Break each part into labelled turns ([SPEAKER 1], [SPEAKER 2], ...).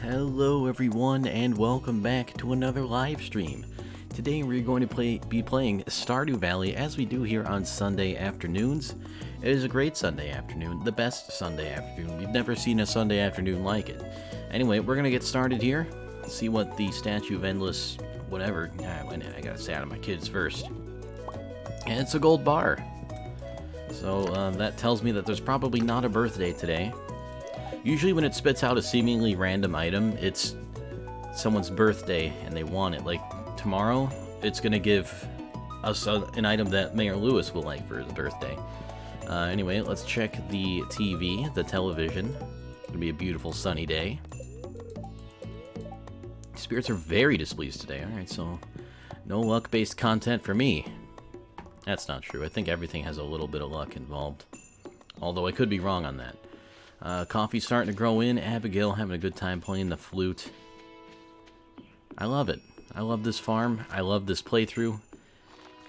[SPEAKER 1] Hello everyone and welcome back to another live stream. Today we're going to be playing Stardew Valley as we do here on Sunday afternoons. It is a great Sunday afternoon, the best Sunday afternoon. We've never seen a Sunday afternoon like it. Anyway, we're going to get started here, see what the Statue of Endless whatever, I gotta say out of my kids first. And it's a gold bar. So that tells me that there's probably not a birthday today. Usually when it spits out a seemingly random item, it's someone's birthday and they want it. Like tomorrow, it's going to give us an item that Mayor Lewis will like for his birthday. Anyway, let's check the TV, the television. It's going to be a beautiful sunny day. Spirits are very displeased today. Alright, so no luck-based content for me. That's not true. I think everything has a little bit of luck involved. Although I could be wrong on that. Coffee's starting to grow in. Abigail having a good time playing the flute. I love it. I love this farm. I love this playthrough.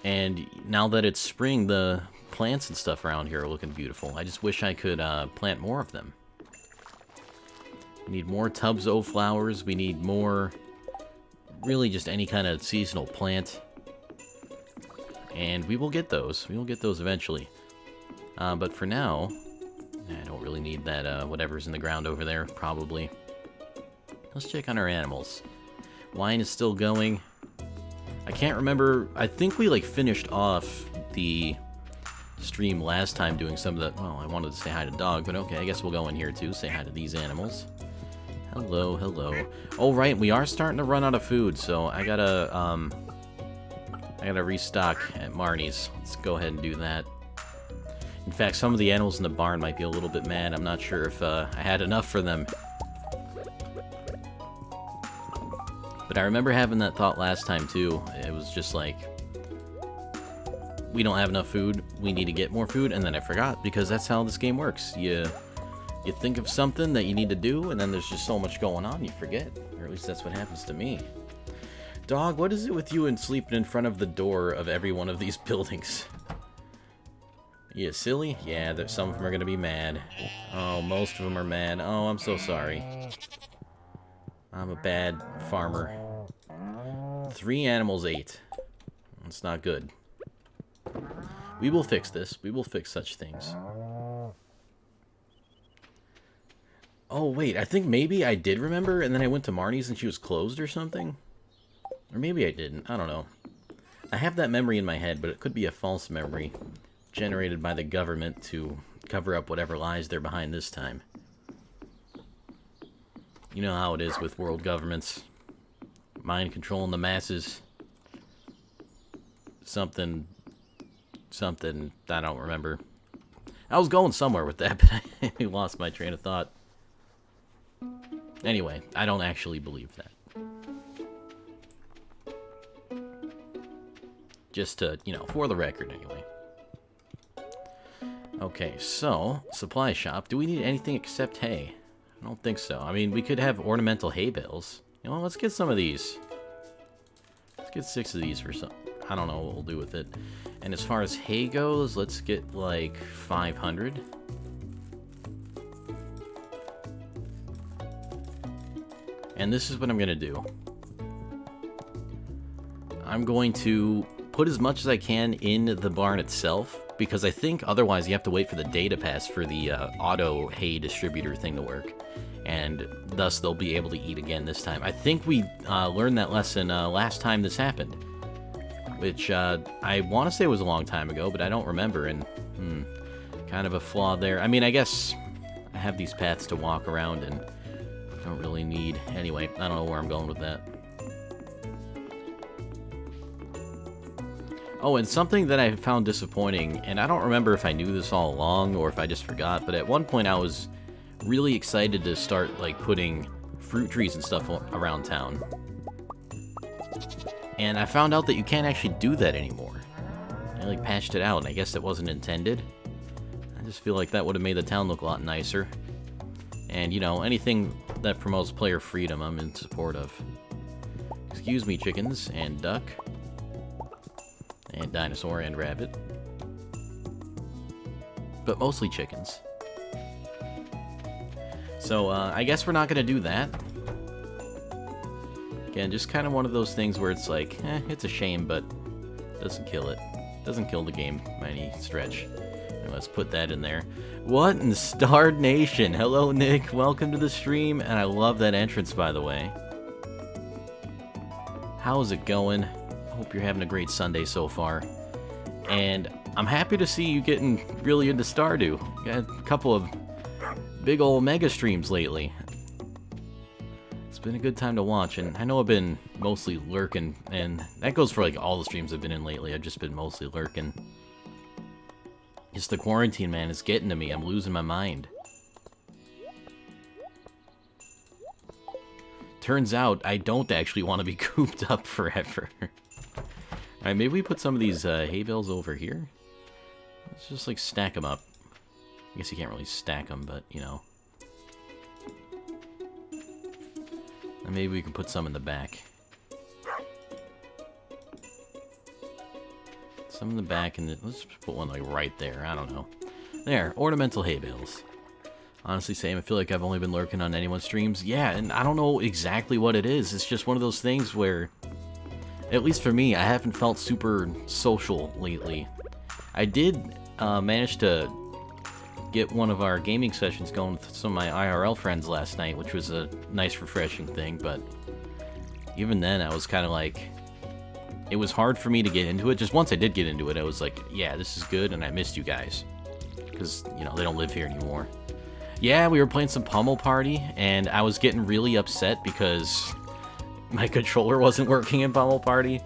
[SPEAKER 1] And now that it's spring, the plants and stuff around here are looking beautiful. I just wish I could plant more of them. We need more tubs of flowers. We need more, really just any kind of seasonal plant. And we will get those. We will get those eventually. But for now, I don't really need that, whatever's in the ground over there, probably. Let's check on our animals. Wine is still going. I can't remember. I think we, like, finished off the stream last time doing some of the... Well, I wanted to say hi to dog, but okay, I guess we'll go in here, too. Say hi to these animals. Hello, hello. Oh, right, we are starting to run out of food, so I gotta restock at Marnie's. Let's go ahead and do that. In fact, some of the animals in the barn might be a little bit mad. I'm not sure if I had enough for them. But I remember having that thought last time, too. It was just like, we don't have enough food, we need to get more food, and then I forgot, because that's how this game works. You think of something that you need to do, and then there's just so much going on, you forget. Or at least that's what happens to me. Dog, what is it with you and sleeping in front of the door of every one of these buildings? You silly? Yeah, some of them are gonna be mad. Oh, most of them are mad. Oh, I'm so sorry. I'm a bad farmer. 3 animals, 8. That's not good. We will fix this. We will fix such things. Oh, wait. I think maybe I did remember, and then I went to Marnie's and she was closed or something? Or maybe I didn't. I don't know. I have that memory in my head, but it could be a false memory generated by the government to cover up whatever lies they're behind this time. You know how it is with world governments. Mind controlling the masses. Something, I don't remember. I was going somewhere with that, but I lost my train of thought. Anyway, I don't actually believe that. Just to, you know, for the record anyway. Okay, so, supply shop. Do we need anything except hay? I don't think so. I mean, we could have ornamental hay bales. You know, let's get some of these. Let's get 6 of these for some... I don't know what we'll do with it. And as far as hay goes, let's get, like, 500. And this is what I'm going to do. I'm going to put as much as I can in the barn itself, because I think otherwise you have to wait for the data pass for the auto hay distributor thing to work, and thus they'll be able to eat again this time. I think we learned that lesson last time this happened, which I want to say was a long time ago, but I don't remember, and kind of a flaw there. I mean, I guess I have these paths to walk around and don't really need... Anyway, I don't know where I'm going with that. Oh, and something that I found disappointing, and I don't remember if I knew this all along or if I just forgot, but at one point I was really excited to start, like, putting fruit trees and stuff around town. And I found out that you can't actually do that anymore. I, like, patched it out, and I guess it wasn't intended. I just feel like that would have made the town look a lot nicer. And, you know, anything that promotes player freedom, I'm in support of. Excuse me, chickens and duck. And dinosaur and rabbit. But mostly chickens. So, I guess we're not going to do that. Again, just kind of one of those things where it's like, it's a shame, but doesn't kill it. Doesn't kill the game by any stretch. And let's put that in there. What in Starred Nation? Hello, Nick. Welcome to the stream. And I love that entrance, by the way. How's it going? Hope you're having a great Sunday so far. And I'm happy to see you getting really into Stardew. Got a couple of big old mega streams lately. It's been a good time to watch, and I know I've been mostly lurking, and that goes for like all the streams I've been in lately. I've just been mostly lurking. It's the quarantine, man. It's getting to me. I'm losing my mind. Turns out I don't actually want to be cooped up forever. Alright, maybe we put some of these hay bales over here. Let's just like stack them up. I guess you can't really stack them, but you know. And maybe we can put some in the back. Some in the back, and let's put one like right there. I don't know. There, ornamental hay bales. Honestly, Sam, I feel like I've only been lurking on anyone's streams. Yeah, and I don't know exactly what it is. It's just one of those things where, at least for me, I haven't felt super social lately. I did manage to get one of our gaming sessions going with some of my IRL friends last night, which was a nice, refreshing thing, but even then, I was kind of like, it was hard for me to get into it. Just once I did get into it, I was like, yeah, this is good, and I missed you guys. Because, you know, they don't live here anymore. Yeah, we were playing some Pummel Party, and I was getting really upset because my controller wasn't working in Pummel Party.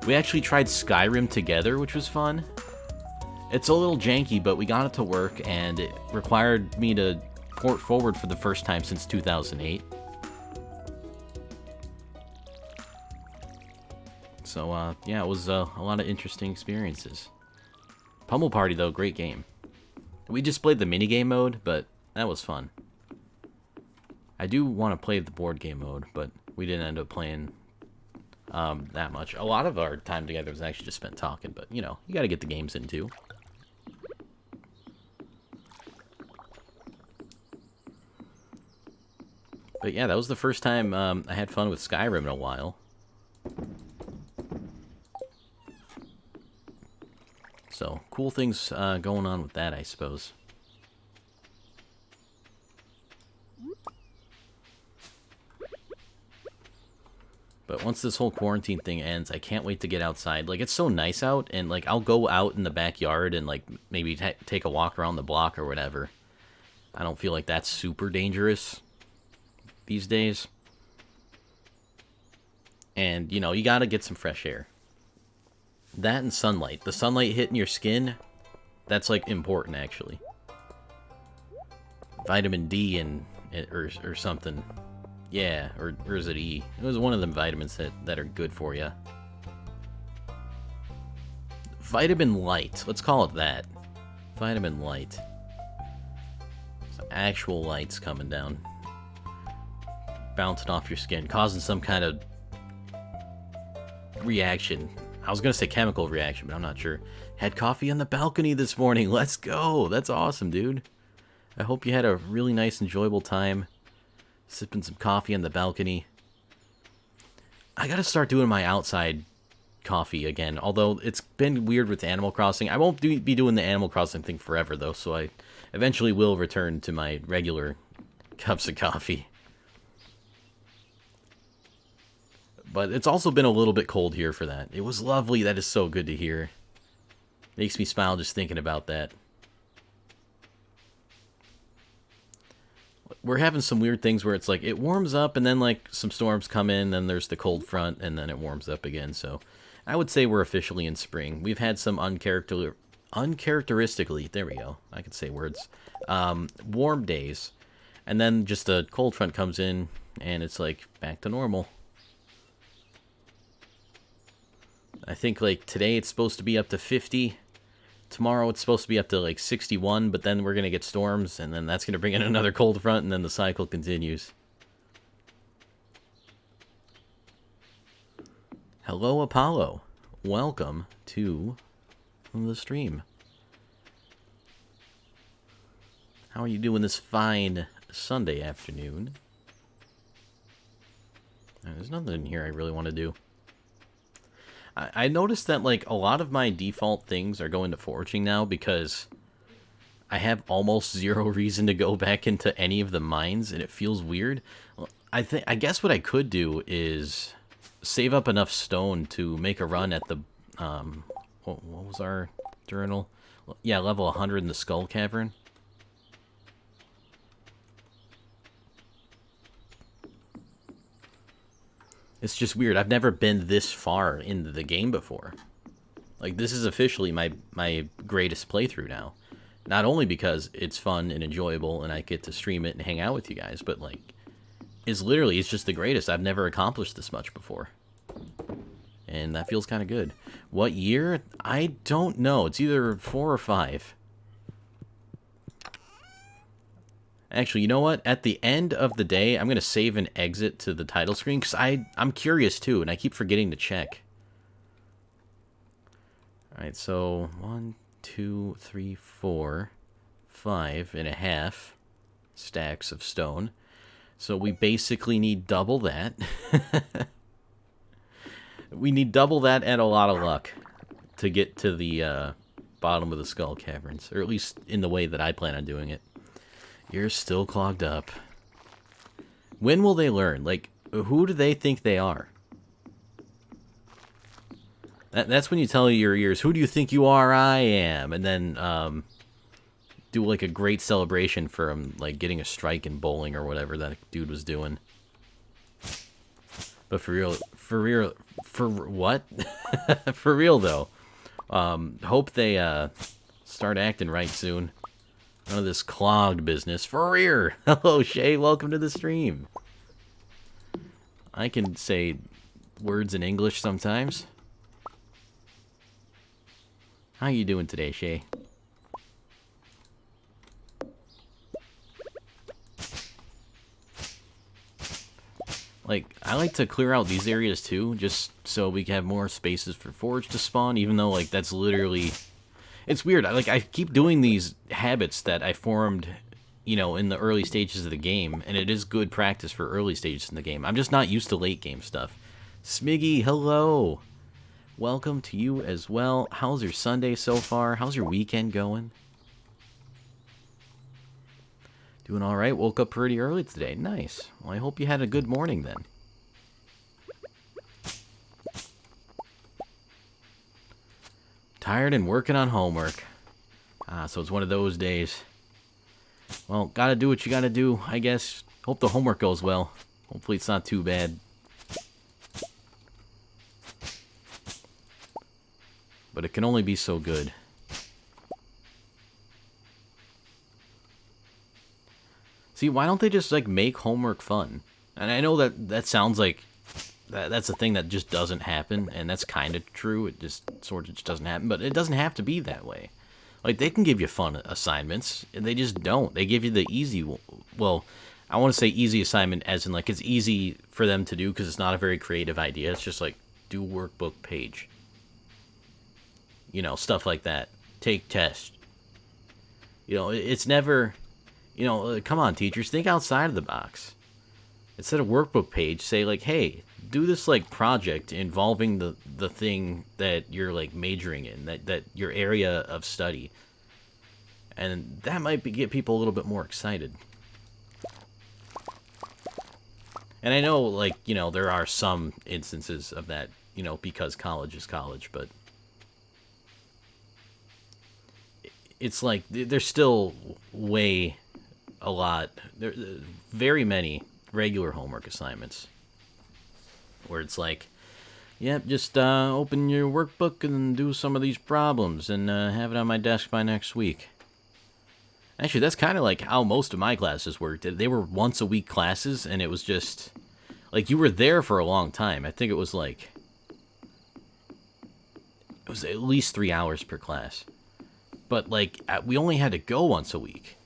[SPEAKER 1] We actually tried Skyrim together, which was fun. It's a little janky, but we got it to work, and it required me to port forward for the first time since 2008. So, yeah, it was a lot of interesting experiences. Pummel Party, though, great game. We just played the minigame mode, but that was fun. I do want to play the board game mode, but we didn't end up playing that much. A lot of our time together was actually just spent talking, but, you know, you gotta get the games in, too. But yeah, that was the first time I had fun with Skyrim in a while. So, cool things going on with that, I suppose. But once this whole quarantine thing ends, I can't wait to get outside. Like, it's so nice out, and, like, I'll go out in the backyard and, like, maybe take a walk around the block or whatever. I don't feel like that's super dangerous these days. And, you know, you gotta get some fresh air. That and sunlight. The sunlight hitting your skin, that's, like, important, actually. Vitamin D and or something. Yeah, or is it E? It was one of them vitamins that are good for you. Vitamin light. Let's call it that. Vitamin light. Some actual lights coming down. Bouncing off your skin. Causing some kind of reaction. I was going to say chemical reaction, but I'm not sure. Had coffee on the balcony this morning. Let's go. That's awesome, dude. I hope you had a really nice, enjoyable time. Sipping some coffee on the balcony. I gotta start doing my outside coffee again. Although it's been weird with Animal Crossing. I won't be doing the Animal Crossing thing forever, though. So I eventually will return to my regular cups of coffee. But it's also been a little bit cold here for that. It was lovely. That is so good to hear. Makes me smile just thinking about that. We're having some weird things where it's like, it warms up, and then, like, some storms come in, then there's the cold front, and then it warms up again, so I would say we're officially in spring. We've had some uncharacteristically, there we go, I can say words, warm days, and then just a cold front comes in, and it's, like, back to normal. I think, like, today it's supposed to be up to 50. Tomorrow it's supposed to be up to like 61, but then we're going to get storms, and then that's going to bring in another cold front, and then the cycle continues. Hello, Apollo. Welcome to the stream. How are you doing this fine Sunday afternoon? There's nothing in here I really want to do. I noticed that, like, a lot of my default things are going to foraging now because I have almost zero reason to go back into any of the mines, and it feels weird. I guess what I could do is save up enough stone to make a run at the, what was our journal? Yeah, level 100 in the Skull Cavern. It's just weird. I've never been this far into the game before. Like, this is officially my greatest playthrough now. Not only because it's fun and enjoyable and I get to stream it and hang out with you guys, but, like, it's just the greatest. I've never accomplished this much before. And that feels kind of good. What year? I don't know. It's either 4 or 5. Actually, you know what? At the end of the day, I'm going to save and exit to the title screen because I'm curious too, and I keep forgetting to check. Alright, so 1, 2, 3, 4, 5.5 stacks of stone. So we basically need double that. We need double that and a lot of luck to get to the bottom of the Skull Caverns, or at least in the way that I plan on doing it. You're still clogged up. When will they learn? Like, who do they think they are? That's when you tell your ears, who do you think you are? I am. And then do like a great celebration for him, like getting a strike in bowling or whatever that dude was doing. But for what? For real though. Hope they start acting right soon. None of this clogged business. For real. Hello, Shay. Welcome to the stream. I can say words in English sometimes. How you doing today, Shay? Like, I like to clear out these areas too, just so we can have more spaces for forage to spawn, even though, like, that's literally... It's weird. I keep doing these habits that I formed, you know, in the early stages of the game, and it is good practice for early stages in the game. I'm just not used to late game stuff. Smiggy, hello! Welcome to you as well. How's your Sunday so far? How's your weekend going? Doing alright? Woke up pretty early today. Nice. Well, I hope you had a good morning then. Tired and working on homework. So it's one of those days. Well, gotta do what you gotta do, I guess. Hope the homework goes well. Hopefully it's not too bad. But it can only be so good. See, why don't they just, like, make homework fun? And I know that sounds like... That's a thing that just doesn't happen, and that's kind of true. It just sort of just doesn't happen, but it doesn't have to be that way. Like, they can give you fun assignments, and they just don't. They give you the easy... Well, I want to say easy assignment as in, like, it's easy for them to do because it's not a very creative idea. It's just, like, do workbook page. You know, stuff like that. Take test. You know, it's never... You know, come on, teachers, think outside of the box. Instead of workbook page, say, like, hey, do this, like, project involving the thing that you're, like, majoring in, that your area of study. And that might get people a little bit more excited. And I know, like, you know, there are some instances of that, you know, because college is college, but... It's like, there's still a lot, very many regular homework assignments where it's like, yep, just open your workbook and do some of these problems and have it on my desk by next week. Actually, that's kind of like how most of my classes worked. They were once a week classes, and it was just like you were there for a long time. I think it was like at least 3 hours per class, but like we only had to go once a week.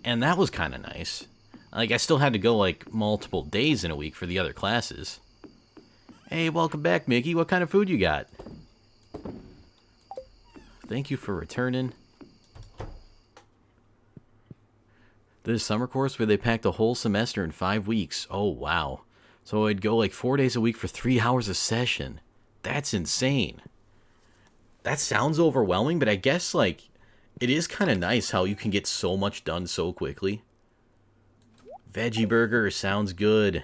[SPEAKER 1] And that was kind of nice. Like, I still had to go, like, multiple days in a week for the other classes. Hey, welcome back, Mickey. What kind of food you got? Thank you for returning. This summer course where they packed a whole semester in 5 weeks. Oh, wow. So I'd go like 4 days a week for 3 hours a session. That's insane. That sounds overwhelming, but I guess, like, it is kind of nice how you can get so much done so quickly. Veggie burger sounds good.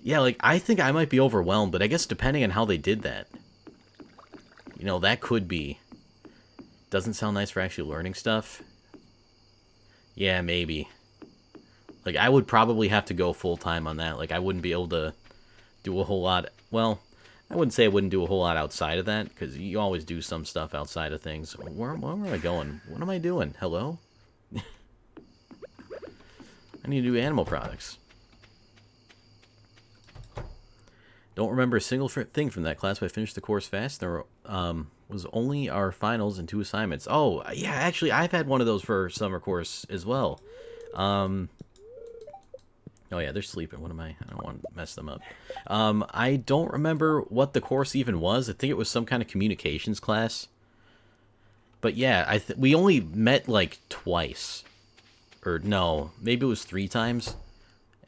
[SPEAKER 1] Yeah, like, I think I might be overwhelmed, but I guess depending on how they did that. You know, that could be. Doesn't sound nice for actually learning stuff. Yeah, maybe. Like, I would probably have to go full-time on that. Like, I wouldn't be able to do a whole lot. Well, I wouldn't say I wouldn't do a whole lot outside of that, because you always do some stuff outside of things. Where am I going? What am I doing? Hello? I need to do animal products. Don't remember a single thing from that class, but I finished the course fast. There was only our finals and 2 assignments. Oh, yeah, actually, I've had one of those for summer course as well. Oh, yeah, they're sleeping. What am I? I don't want to mess them up. I don't remember what the course even was. I think it was some kind of communications class. But, yeah, we only met, like, twice. Or, no, maybe it was 3 times.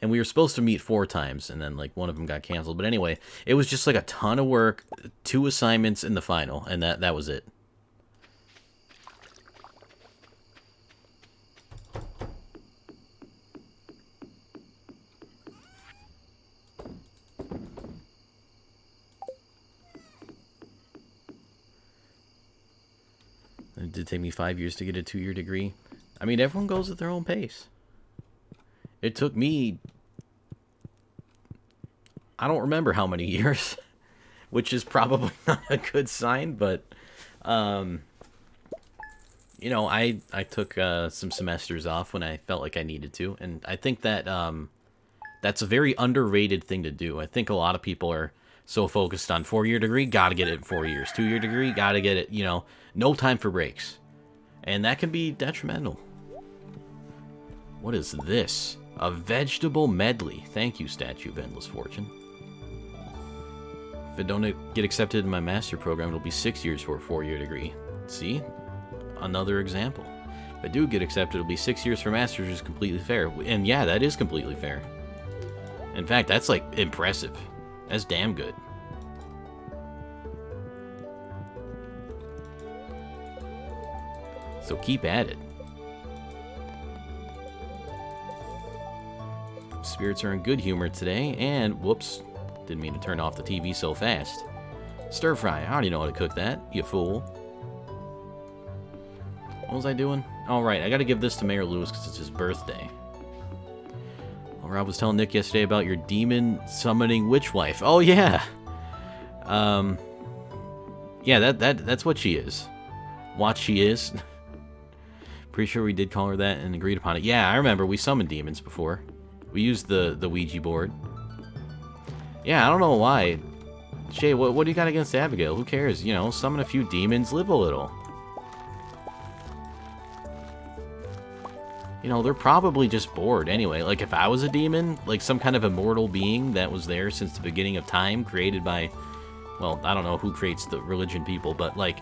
[SPEAKER 1] And we were supposed to meet 4 times, and then, like, one of them got canceled. But anyway, it was just, like, a ton of work, 2 assignments in the final, and that was it. It did take me 5 years to get a 2-year degree. I mean, everyone goes at their own pace. It took me... I don't remember how many years, which is probably not a good sign, but, you know, I took some semesters off when I felt like I needed to, and I think that that's a very underrated thing to do. I think a lot of people are so focused on 4-year degree, gotta get it in 4 years. 2-year degree, gotta get it, you know, no time for breaks. And that can be detrimental. What is this? A vegetable medley. Thank you, Statue of Endless Fortune. If I don't get accepted in my master program, it'll be 6 years for a 4-year degree. See? Another example. If I do get accepted, it'll be 6 years for master's, which is completely fair. And yeah, that is completely fair. In fact, that's, like, impressive. That's damn good. So keep at it. Spirits are in good humor today, and whoops, didn't mean to turn off the TV so fast. Stir fry, I already know how to cook that, you fool. What was I doing? All right, I gotta give this to Mayor Lewis because it's his birthday. Well, Rob was telling Nick yesterday about your demon summoning witch wife. Oh yeah, yeah, that's what she is. What she is. Pretty sure we did call her that and agreed upon it. Yeah, I remember we summoned demons before. We used the Ouija board. Yeah, I don't know why. Shay, what do you got against Abigail? Who cares? You know, summon a few demons, live a little. You know, they're probably just bored anyway. Like, if I was a demon, like some kind of immortal being that was there since the beginning of time, created by, well, I don't know who creates the religion people, but, like,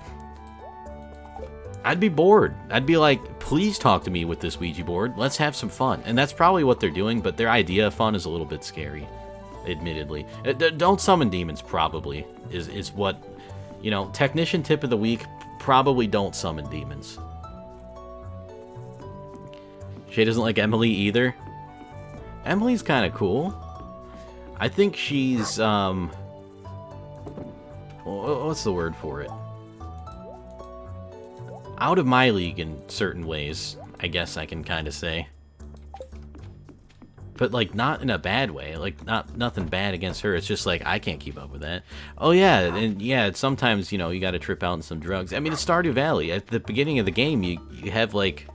[SPEAKER 1] I'd be bored. I'd be like, please talk to me with this Ouija board. Let's have some fun. And that's probably what they're doing, but their idea of fun is a little bit scary, admittedly. Don't summon demons, probably, is what, you know, technician tip of the week, probably don't summon demons. Shay doesn't like Emily either. Emily's kind of cool. I think she's, what's the word for it? Out of my league in certain ways, I guess I can kind of say. But, like, not in a bad way. Like, nothing bad against her. It's just, like, I can't keep up with that. Oh, yeah, and, yeah, sometimes, you know, you gotta trip out on some drugs. I mean, it's Stardew Valley. At the beginning of the game, you have, like,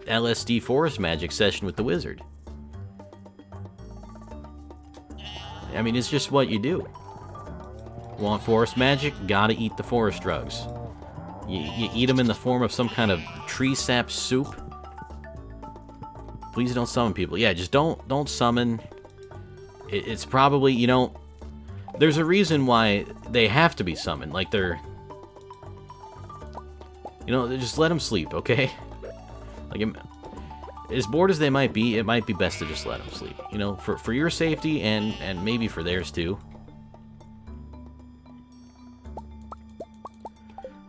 [SPEAKER 1] LSD forest magic session with the wizard. I mean, it's just what you do. Want forest magic? Gotta eat the forest drugs. You eat them in the form of some kind of tree sap soup. Please don't summon people. Yeah, just don't summon. It's probably, you know, there's a reason why they have to be summoned. Like, they're, you know, just let them sleep, okay? Like, as bored as they might be, it might be best to just let them sleep. You know, for your safety and maybe for theirs too.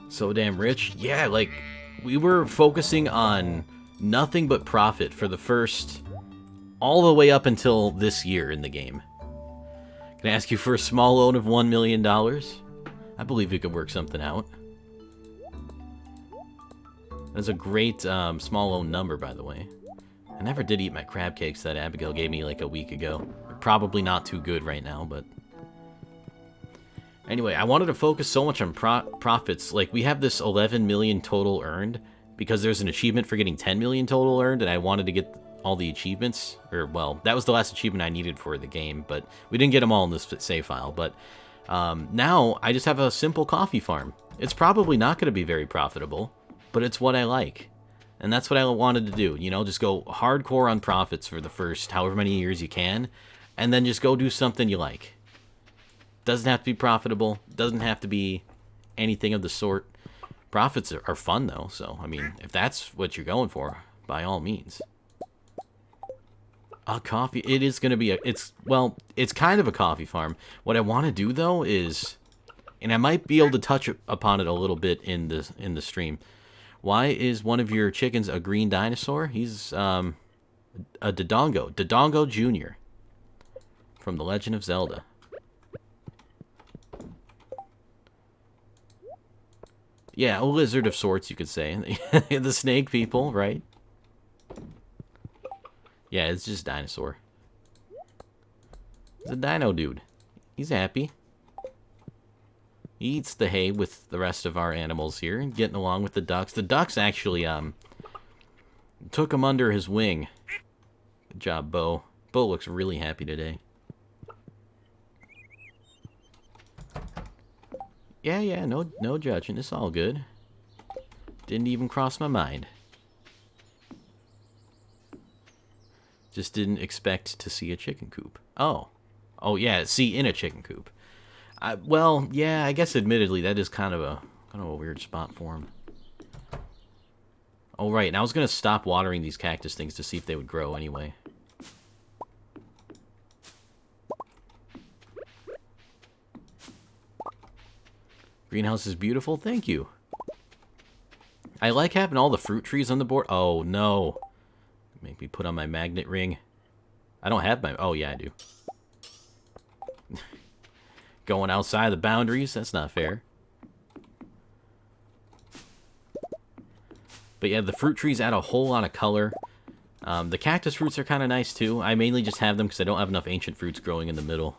[SPEAKER 1] So damn rich. Yeah, like, we were focusing on nothing but profit for the first... all the way up until this year in the game. Can I ask you for a small loan of $1 million? I believe we could work something out. That's a great small loan number, by the way. I never did eat my crab cakes that Abigail gave me like a week ago. They're probably not too good right now, but... Anyway, I wanted to focus so much on profits. Like, we have this 11 million total earned because there's an achievement for getting 10 million total earned, and I wanted to get all the achievements. Or, well, that was the last achievement I needed for the game, but we didn't get them all in this save file. But now I just have a simple coffee farm. It's probably not going to be very profitable, but it's what I like. And that's what I wanted to do, you know, just go hardcore on profits for the first however many years you can, and then just go do something you like. Doesn't have to be profitable, doesn't have to be anything of the sort. Profits are fun, though, so, I mean, if that's what you're going for, by all means. A coffee, it is going to be well, it's kind of a coffee farm. What I want to do, though, is, and I might be able to touch upon it a little bit in the stream. Why is one of your chickens a green dinosaur? He's a Dodongo. Dodongo Jr. from The Legend of Zelda. Yeah, a lizard of sorts, you could say. The snake people, right? Yeah, it's just dinosaur. He's a dino dude. He's happy. He eats the hay with the rest of our animals here, and getting along with the ducks. The ducks actually took him under his wing. Good job, Bo. Bo looks really happy today. Yeah, no judging. It's all good. Didn't even cross my mind. Just didn't expect to see a chicken coop. Oh, yeah, see in a chicken coop. Well, yeah, I guess admittedly that is kind of a weird spot for him. Oh right, and I was gonna stop watering these cactus things to see if they would grow anyway. Greenhouse is beautiful, thank you. I like having all the fruit trees on the board. Oh no. Make me put on my magnet ring. I don't have my... oh yeah, I do. Going outside the boundaries, that's not fair. But yeah, the fruit trees add a whole lot of color. The cactus fruits are kind of nice too. I mainly just have them because I don't have enough ancient fruits growing in the middle.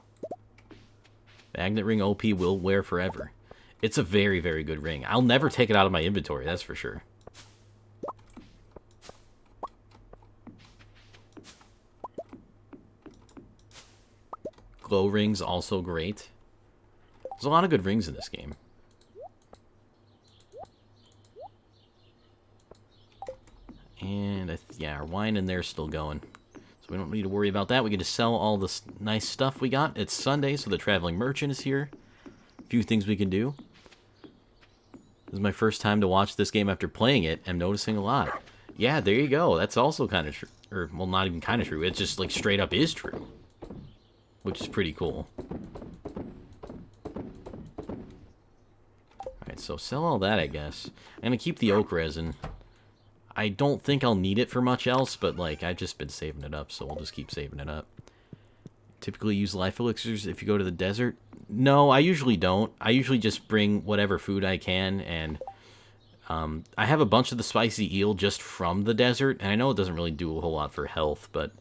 [SPEAKER 1] Magnet ring OP will wear forever. It's a very, very good ring. I'll never take it out of my inventory, that's for sure. Glow rings, also great. There's a lot of good rings in this game. And, yeah, our wine in there's still going. So we don't need to worry about that. We get to sell all this nice stuff we got. It's Sunday, so the traveling merchant is here. A few things we can do. This is my first time to watch this game after playing it. I'm noticing a lot. Yeah, there you go. That's also kind of true. Or, well, not even kind of true. It's just, like, straight up is true. Which is pretty cool. Alright, so sell all that, I guess. I'm gonna keep the oak resin. I don't think I'll need it for much else, but, like, I've just been saving it up, so we'll just keep saving it up. Typically use life elixirs if you go to the desert. No, I usually don't. I usually just bring whatever food I can, and I have a bunch of the spicy eel just from the desert, and I know it doesn't really do a whole lot for health, but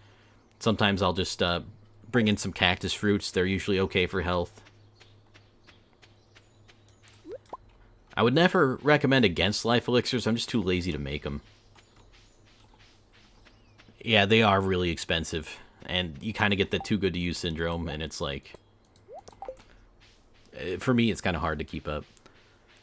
[SPEAKER 1] sometimes I'll just bring in some cactus fruits. They're usually okay for health. I would never recommend against life elixirs. I'm just too lazy to make them. Yeah, they are really expensive, and you kind of get the too good to use syndrome, and it's like... for me, it's kind of hard to keep up.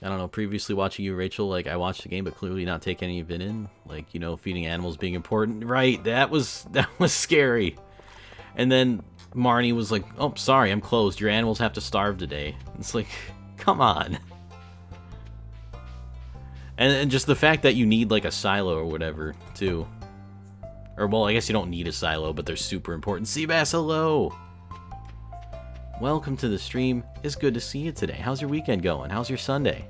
[SPEAKER 1] I don't know, previously watching you, Rachel, like, I watched the game, but clearly not take any of it in. Like, you know, feeding animals being important. Right, that was scary. And then Marnie was like, oh, sorry, I'm closed. Your animals have to starve today. It's like, come on. And just the fact that you need, like, a silo or whatever, too. Or, well, I guess you don't need a silo, but they're super important. Seabass, hello! Welcome to the stream. It's good to see you today. How's your weekend going? How's your Sunday?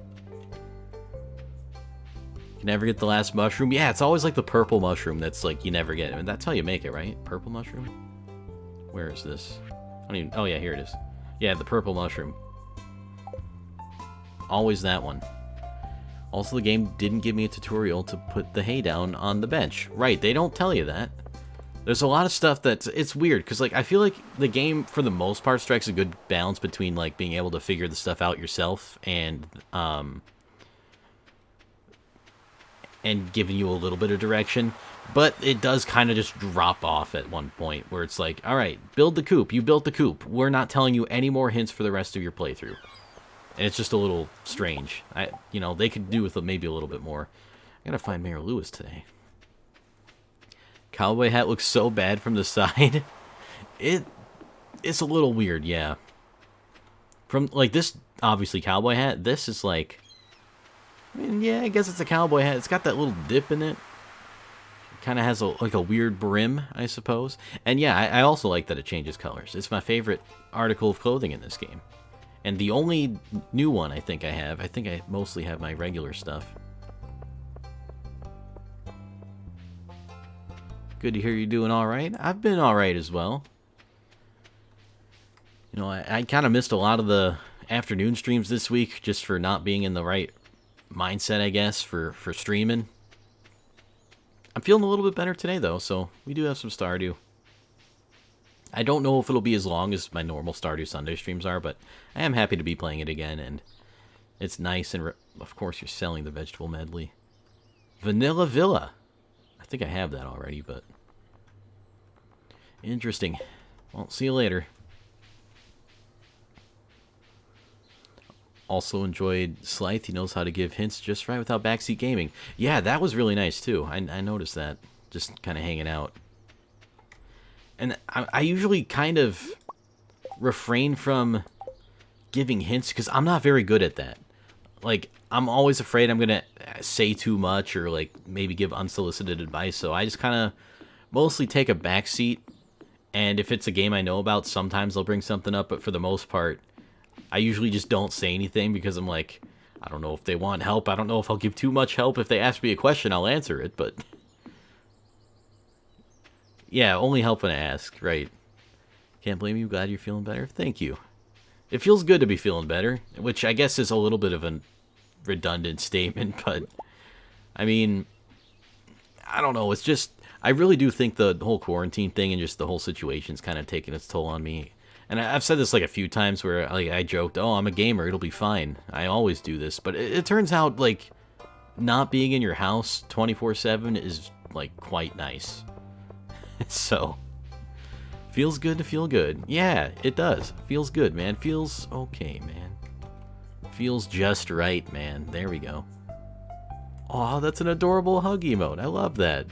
[SPEAKER 1] You never get the last mushroom? Yeah, it's always like the purple mushroom that's like you never get. I mean, that's how you make it, right? Purple mushroom? Where is this? I don't even... Oh, yeah, here it is. Yeah, the purple mushroom. Always that one. Also, the game didn't give me a tutorial to put the hay down on the bench. Right, they don't tell you that. There's a lot of stuff that's... It's weird, because, like, I feel like the game, for the most part, strikes a good balance between, like, being able to figure the stuff out yourself and giving you a little bit of direction. But it does kind of just drop off at one point, where it's like, alright, build the coop. You built the coop. We're not telling you any more hints for the rest of your playthrough. And it's just a little strange. You know, they could do with maybe a little bit more. I gotta find Mayor Lewis today. Cowboy hat looks so bad from the side. It's a little weird, yeah. From, like, this, obviously, cowboy hat. This is, like... I mean, yeah, I guess it's a cowboy hat. It's got that little dip in it. It kind of has, like, a weird brim, I suppose. And, yeah, I also like that it changes colors. It's my favorite article of clothing in this game. And the only new one I think I mostly have my regular stuff. Good to hear you're doing alright. I've been alright as well. You know, I kind of missed a lot of the afternoon streams this week just for not being in the right mindset, I guess, for streaming. I'm feeling a little bit better today, though, so we do have some Stardew. I don't know if it'll be as long as my normal Stardew Sunday streams are, but I am happy to be playing it again, and it's nice, and of course you're selling the vegetable medley. Vanilla Villa. I think I have that already, but... Interesting. Well, see you later. Also enjoyed Slythe. He knows how to give hints just right without backseat gaming. Yeah, that was really nice, too. I noticed that. Just kind of hanging out. And I usually kind of refrain from giving hints because I'm not very good at that. Like, I'm always afraid I'm going to say too much or, like, maybe give unsolicited advice. So I just kind of mostly take a backseat. And if it's a game I know about, sometimes they'll bring something up. But for the most part, I usually just don't say anything because I'm like, I don't know if they want help. I don't know if I'll give too much help. If they ask me a question, I'll answer it. But... yeah, only help when I ask, right. Can't blame you, glad you're feeling better. Thank you. It feels good to be feeling better, which I guess is a little bit of a redundant statement, but, I mean, I don't know, it's just, I really do think the whole quarantine thing and just the whole situation's kind of taking its toll on me. And I've said this like a few times where like, I joked, oh, I'm a gamer, it'll be fine. I always do this, but it turns out, like, not being in your house 24/7 is, like, quite nice. So, feels good to feel good. Yeah, it does. Feels good, man. Feels okay, man. Feels just right, man. There we go. Aw, that's an adorable hug emote. I love that.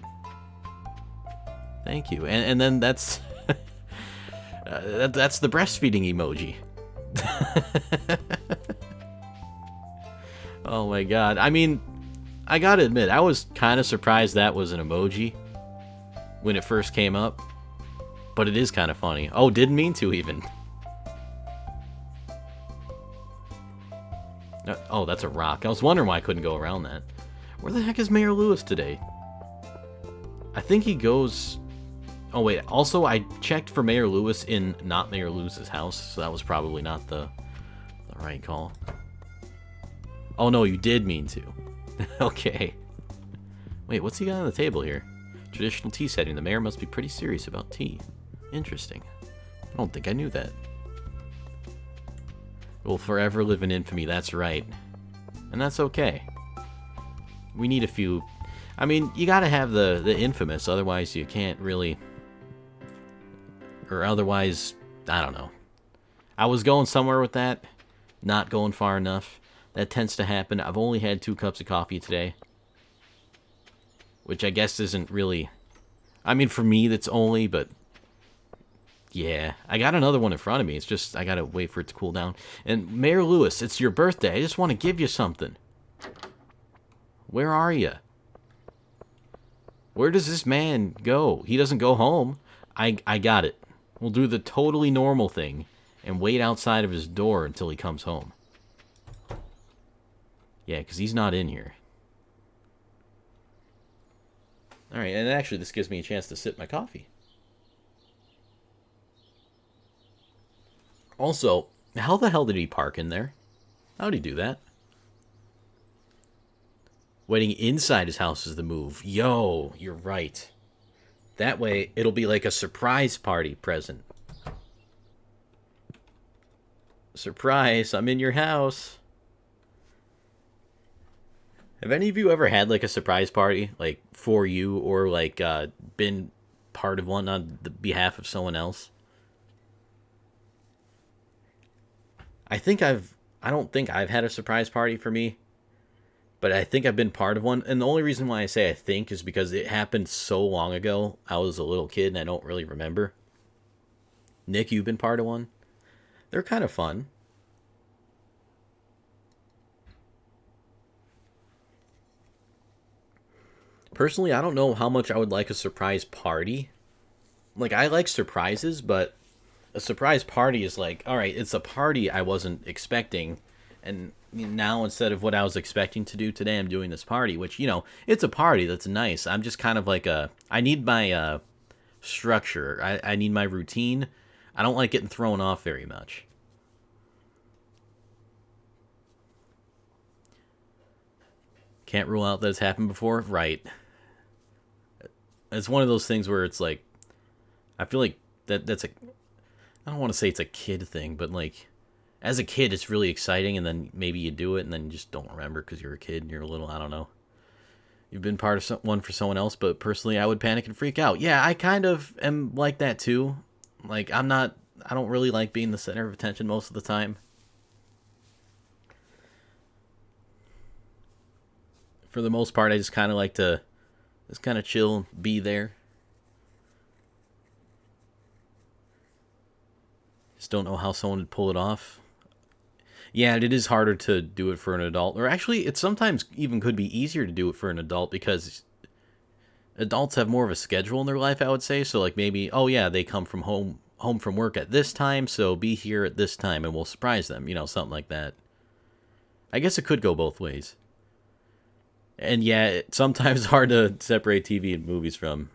[SPEAKER 1] Thank you. And then that's... that's the breastfeeding emoji. Oh my god. I mean, I gotta admit, I was kind of surprised that was an emoji when it first came up, but it is kind of funny. Oh, didn't mean to even. Oh, that's a rock. I was wondering why I couldn't go around that. Where the heck is Mayor Lewis today? I think he goes... Oh, wait. Also, I checked for Mayor Lewis in not Mayor Lewis's house, so that was probably not the right call. Oh, no, you did mean to. Okay. Wait, what's he got on the table here? Traditional tea setting. The mayor must be pretty serious about tea. Interesting. I don't think I knew that. Will forever live in infamy, that's right. And that's okay. We need a few... I mean, you gotta have the infamous, otherwise you can't really... Or otherwise, I don't know. I was going somewhere with that, not going far enough. That tends to happen. I've only had 2 cups of coffee today. Which I guess isn't really... I mean, for me, that's only, but... Yeah, I got another one in front of me. It's just, I gotta wait for it to cool down. And Mayor Lewis, it's your birthday. I just want to give you something. Where are you? Where does this man go? He doesn't go home. I got it. We'll do the totally normal thing and wait outside of his door until he comes home. Yeah, because he's not in here. Alright, and actually this gives me a chance to sip my coffee. Also, how the hell did he park in there? How'd he do that? Waiting inside his house is the move. Yo, you're right. That way, it'll be like a surprise party present. Surprise, I'm in your house. Have any of you ever had like a surprise party, like for you, or like been part of one on the behalf of someone else? I don't think I've had a surprise party for me, but I think I've been part of one. And the only reason why I say I think is because it happened so long ago. I was a little kid and I don't really remember. Nick, you've been part of one? They're kind of fun. Personally, I don't know how much I would like a surprise party. Like, I like surprises, but a surprise party is like, all right, it's a party I wasn't expecting, and now instead of what I was expecting to do today, I'm doing this party, which, it's a party that's nice. I'm just kind of like I need my structure. I need my routine. I don't like getting thrown off very much. Can't rule out that it's happened before? Right. It's one of those things where it's like, I feel like that's a, I don't want to say it's a kid thing, but like, as a kid, it's really exciting, and then maybe you do it, and then you just don't remember because you're a kid and you're a little, I don't know. You've been part of one for someone else, but personally, I would panic and freak out. Yeah, I kind of am like that too. Like, I don't really like being the center of attention most of the time. For the most part, I just kind of like to just kind of chill, be there. Just don't know how someone would pull it off. Yeah, it is harder to do it for an adult. Or actually, it sometimes even could be easier to do it for an adult because adults have more of a schedule in their life, I would say. So like maybe, oh yeah, they come from home from work at this time, so be here at this time and we'll surprise them, something like that. I guess it could go both ways. And yeah, it's sometimes hard to separate TV and movies from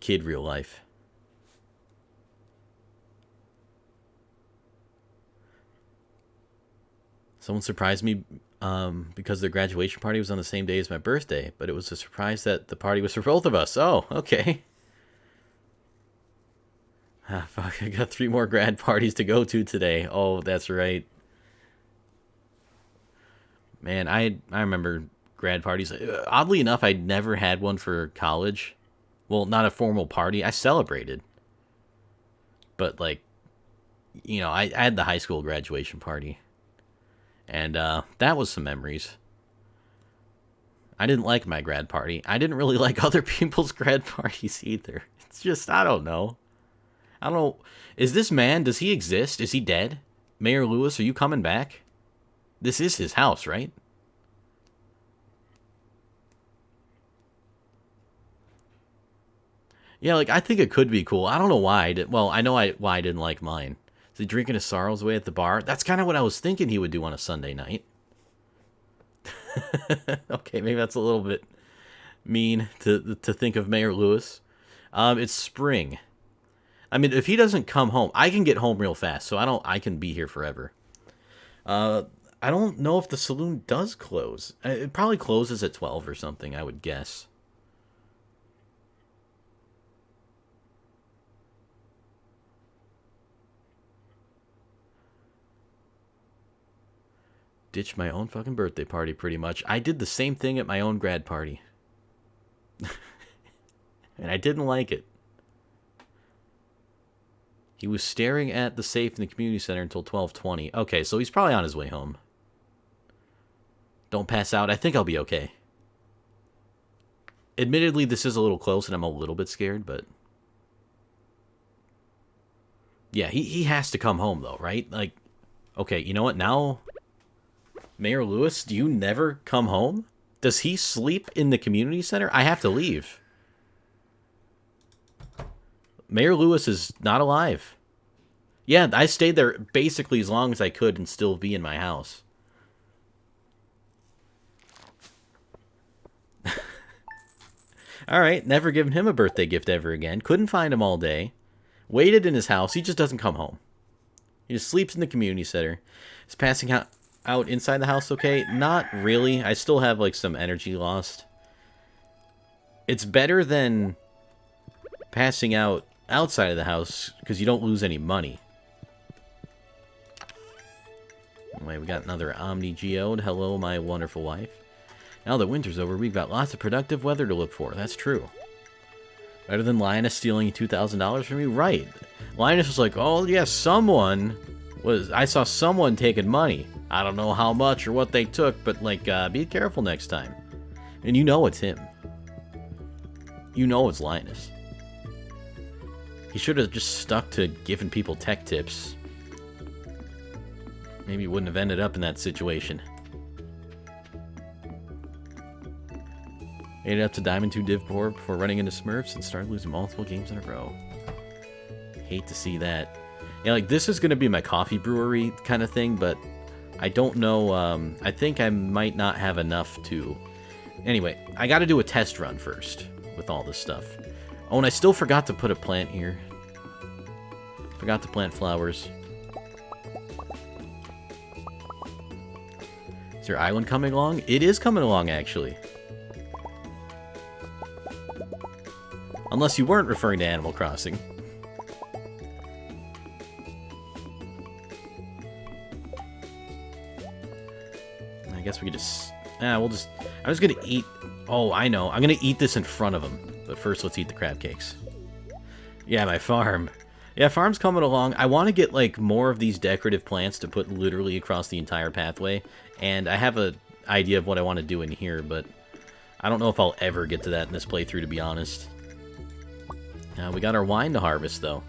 [SPEAKER 1] kid real life. Someone surprised me because their graduation party was on the same day as my birthday, but it was a surprise that the party was for both of us. Oh, okay. Ah, fuck, I got 3 more grad parties to go to today. Oh, that's right. Man, I remember grad parties. Oddly enough, I never had one for college. Well, not a formal party. I celebrated. But, like, I had the high school graduation party. And that was some memories. I didn't like my grad party. I didn't really like other people's grad parties either. It's just, I don't know. I don't know. Is this man, does he exist? Is he dead? Mayor Lewis, are you coming back? This is his house, right? Yeah, like, I think it could be cool. I don't know why. Well, I know why I didn't like mine. Is he drinking his sorrows away at the bar? That's kind of what I was thinking he would do on a Sunday night. Okay, maybe that's a little bit mean to think of Mayor Lewis. It's spring. I mean, if he doesn't come home, I can get home real fast, so I can be here forever. Uh, I don't know if the saloon does close. It probably closes at 12 or something, I would guess. Ditched my own fucking birthday party, pretty much. I did the same thing at my own grad party. And I didn't like it. He was staring at the safe in the community center until 12:20. Okay, so he's probably on his way home. Don't pass out. I think I'll be okay. Admittedly, this is a little close and I'm a little bit scared, but... Yeah, he has to come home, though, right? Like, okay, you know what? Now, Mayor Lewis, do you never come home? Does he sleep in the community center? I have to leave. Mayor Lewis is not alive. Yeah, I stayed there basically as long as I could and still be in my house. Alright, never given him a birthday gift ever again. Couldn't find him all day. Waited in his house. He just doesn't come home. He just sleeps in the community center. Is passing out inside the house okay? Not really. I still have, like, some energy lost. It's better than passing out outside of the house because you don't lose any money. Anyway, we got another Omni Geode. Hello, my wonderful wife. Now that winter's over, we've got lots of productive weather to look for. That's true. Better than Linus stealing $2,000 from me? Right. Linus was like, oh, yeah, I saw someone taking money. I don't know how much or what they took, but, like, be careful next time. And you know it's him. You know it's Linus. He should have just stuck to giving people tech tips. Maybe he wouldn't have ended up in that situation. Made it up to Diamond 2 Div 4 before running into Smurfs and started losing multiple games in a row. Hate to see that. Yeah, like, this is going to be my coffee brewery kind of thing, but I don't know. I think I might not have enough to... Anyway, I got to do a test run first with all this stuff. Oh, and I still forgot to put a plant here. Forgot to plant flowers. Is your island coming along? It is coming along, actually. Unless you weren't referring to Animal Crossing. I guess we could just... we'll just... I was gonna eat... Oh, I know. I'm gonna eat this in front of him. But first, let's eat the crab cakes. Yeah, my farm. Yeah, farm's coming along. I want to get, like, more of these decorative plants to put literally across the entire pathway. And I have an idea of what I want to do in here, but I don't know if I'll ever get to that in this playthrough, to be honest. We got our wine to harvest, though.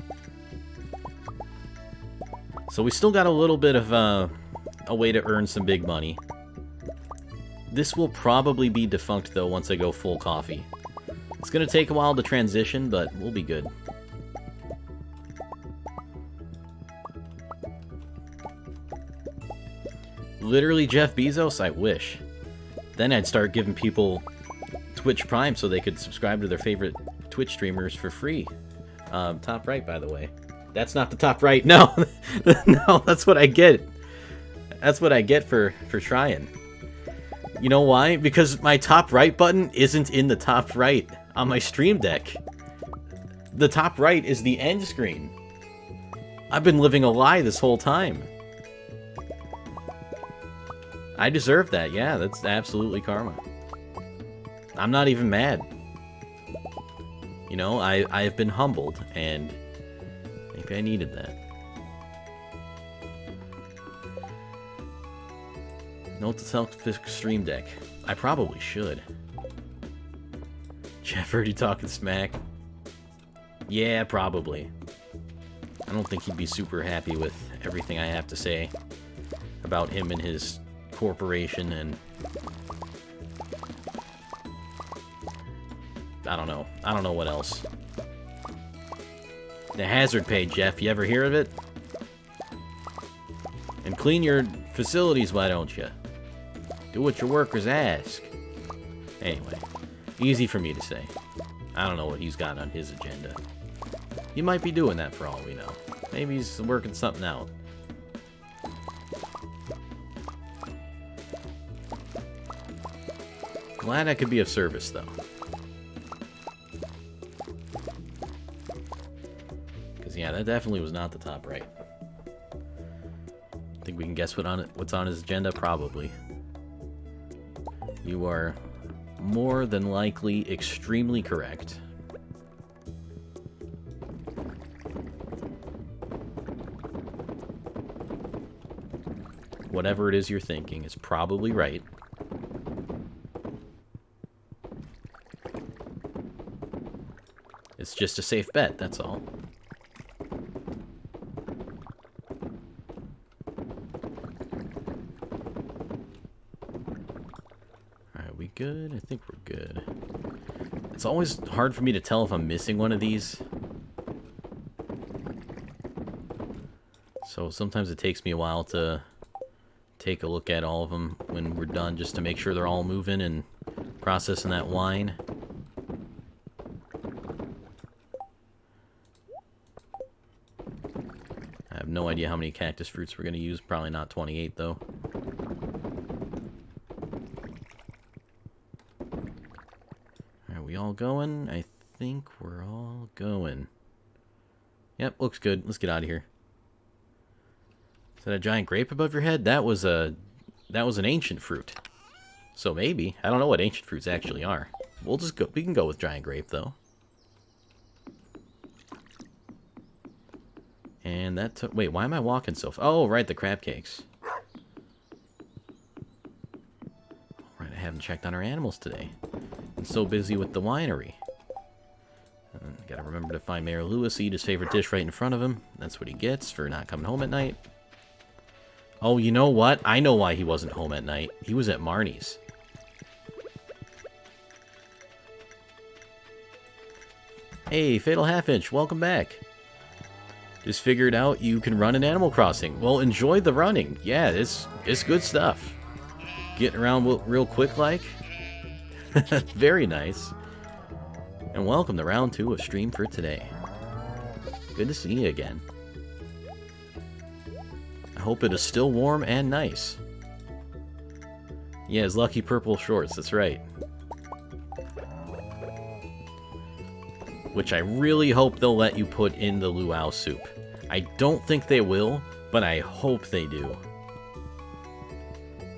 [SPEAKER 1] So we still got a little bit of a way to earn some big money. This will probably be defunct, though, once I go full coffee. It's going to take a while to transition, but we'll be good. Literally Jeff Bezos? I wish. Then I'd start giving people Twitch Prime so they could subscribe to their favorite Twitch streamers for free. Top right, by the way. That's not the top right. No! No, that's what I get. That's what I get for trying. You know why? Because my top right button isn't in the top right on my Stream Deck. The top right is the end screen. I've been living a lie this whole time. I deserve that, yeah, that's absolutely karma. I'm not even mad. You know, I have been humbled, and maybe I needed that. Note to self, Stream Deck. I probably should. Jeff, heard you talking smack? Yeah, probably. I don't think he'd be super happy with everything I have to say about him and his corporation, and I don't know what else. The hazard pay, Jeff, you ever hear of it? And clean your facilities, why don't you? Do what your workers ask. Anyway, easy for me to say. I don't know what he's got on his agenda. He might be doing that for all we know. Maybe he's working something out. Glad I could be of service, though. Because, yeah, that definitely was not the top right. Think we can guess what's on his agenda? Probably. You are more than likely extremely correct. Whatever it is you're thinking is probably right. It's just a safe bet, that's all. Alright, we good? I think we're good. It's always hard for me to tell if I'm missing one of these. So sometimes it takes me a while to take a look at all of them when we're done, just to make sure they're all moving and processing that wine. I have no idea how many cactus fruits we're going to use. Probably not 28, though. Are we all going? I think we're all going. Yep, looks good. Let's get out of here. Is that a giant grape above your head? That was an ancient fruit. So maybe. I don't know what ancient fruits actually are. We'll just go. We can go with giant grape, though. And that took... Wait, why am I walking so... Oh, right, the crab cakes. Right, I haven't checked on our animals today. I'm so busy with the winery. Gotta remember to find Mayor Lewis, eat his favorite dish right in front of him. That's what he gets for not coming home at night. Oh, you know what? I know why he wasn't home at night. He was at Marnie's. Hey, Fatal Half-Inch, welcome back. Just figured out you can run in Animal Crossing. Well, enjoy the running. Yeah, it's good stuff. Getting around real quick like. Very nice. And welcome to round 2 of Stream for today. Good to see you again. I hope it is still warm and nice. Yeah, his lucky purple shorts, that's right. Which I really hope they'll let you put in the luau soup. I don't think they will, but I hope they do.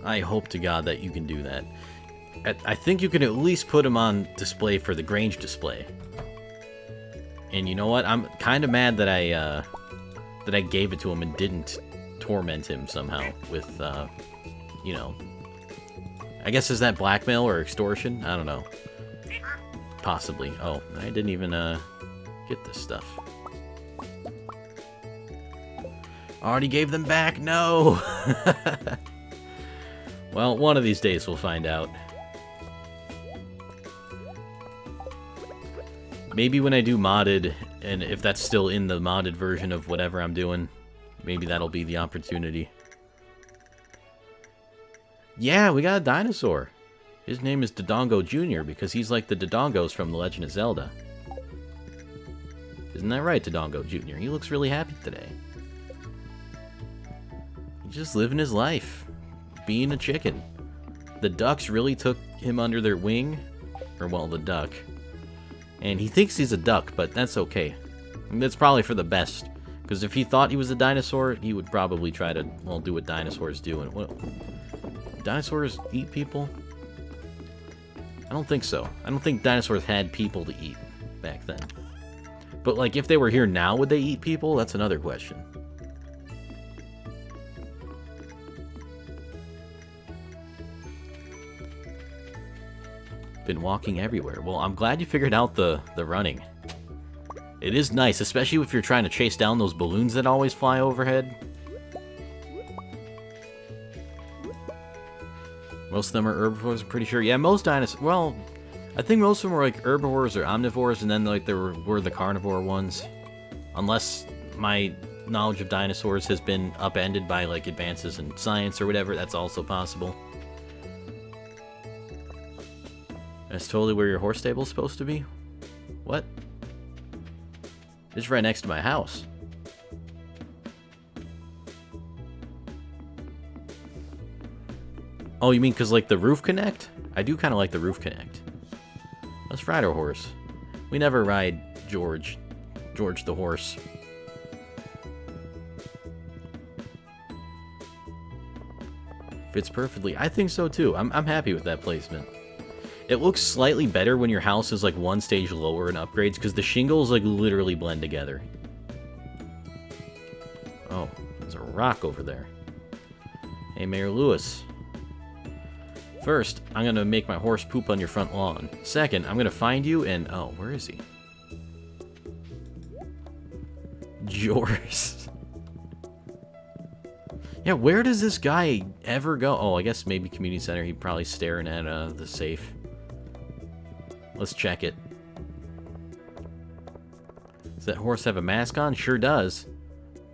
[SPEAKER 1] I hope to God that you can do that. I think you can at least put them on display for the Grange display. And you know what? I'm kind of mad that I gave it to him and didn't torment him somehow with, you know... I guess, is that blackmail or extortion? I don't know. Possibly. Oh, I didn't even get this stuff. Already gave them back? No! Well, one of these days we'll find out. Maybe when I do modded, and if that's still in the modded version of whatever I'm doing, maybe that'll be the opportunity. Yeah, we got a dinosaur. His name is Dodongo Jr. because he's like the Dodongos from The Legend of Zelda. Isn't that right, Dodongo Jr.? He looks really happy today. He's just living his life. Being a chicken. The ducks really took him under their wing. Or, well, the duck. And he thinks he's a duck, but that's okay. And that's probably for the best. Because if he thought he was a dinosaur, he would probably try to, well, do what dinosaurs do. And what... Dinosaurs eat people? I don't think so. I don't think dinosaurs had people to eat back then. But, like, if they were here now, would they eat people? That's another question. Been walking everywhere. Well, I'm glad you figured out the running. It is nice, especially if you're trying to chase down those balloons that always fly overhead. Most of them are herbivores, I'm pretty sure. Yeah, most dinosaurs... Well, I think most of them were like herbivores or omnivores, and then like there were the carnivore ones. Unless my knowledge of dinosaurs has been upended by like advances in science or whatever, that's also possible. That's totally where your horse stable is supposed to be? What? It's right next to my house. Oh, you mean because, like, the roof connect? I do kind of like the roof connect. Let's ride our horse. We never ride George the horse. Fits perfectly. I think so, too. I'm happy with that placement. It looks slightly better when your house is, like, one stage lower in upgrades, because the shingles, like, literally blend together. Oh, there's a rock over there. Hey, Mayor Lewis. First, I'm going to make my horse poop on your front lawn. Second, I'm going to find you and... Oh, where is he? Jors. Yeah, where does this guy ever go? Oh, I guess maybe community center. He'd probably staring at the safe. Let's check it. Does that horse have a mask on? Sure does.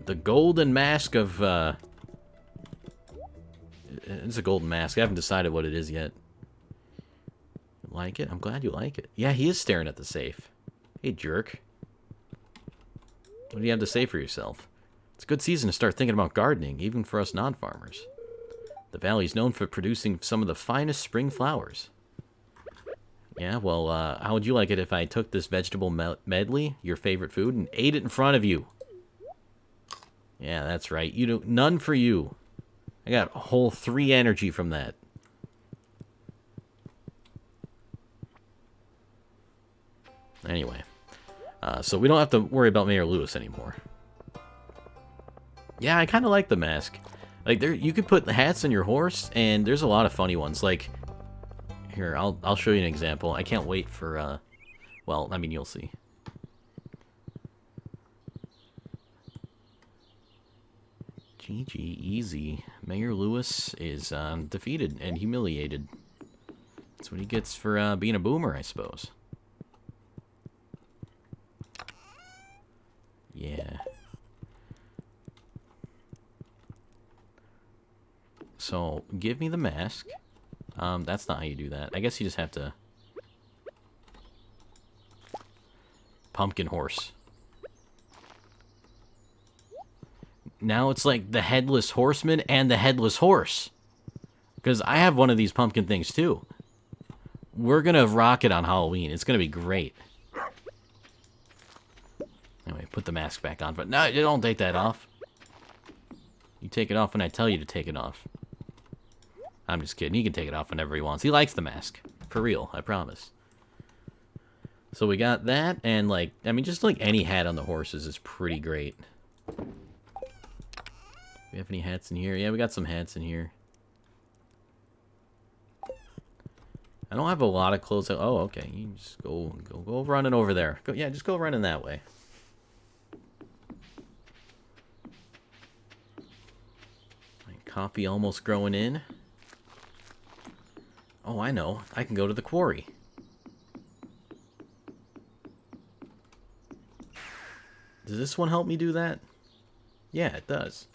[SPEAKER 1] The golden mask of, it's a golden mask. I haven't decided what it is yet. Like it? I'm glad you like it. Yeah, he is staring at the safe. Hey, jerk. What do you have to say for yourself? It's a good season to start thinking about gardening, even for us non-farmers. The valley's known for producing some of the finest spring flowers. Yeah, well, how would you like it if I took this vegetable medley, your favorite food, and ate it in front of you? Yeah, that's right. You do none for you. I got a whole 3 energy from that. Anyway, so we don't have to worry about Mayor Lewis anymore. Yeah, I kind of like the mask. Like, there, you could put the hats on your horse, and there's a lot of funny ones. Like, here, I'll show you an example. I can't wait for, well, I mean, you'll see. GG, easy. Mayor Lewis is defeated and humiliated. That's what he gets for being a boomer, I suppose. Yeah. So, give me the mask. That's not how you do that. I guess you just have to... Pumpkin horse. Now it's like the headless horseman and the headless horse. Because I have one of these pumpkin things too. We're gonna rock it on Halloween. It's gonna be great. Anyway, put the mask back on. But no, you don't take that off. You take it off when I tell you to take it off. I'm just kidding. He can take it off whenever he wants. He likes the mask. For real, I promise. So we got that, and like, I mean, just like any hat on the horses is pretty great. We have any hats in here? Yeah, we got some hats in here. I don't have a lot of clothes. Oh, okay. You just go running over there. Go, yeah, just go running that way. My coffee almost growing in. Oh, I know. I can go to the quarry. Does this one help me do that? Yeah, it does.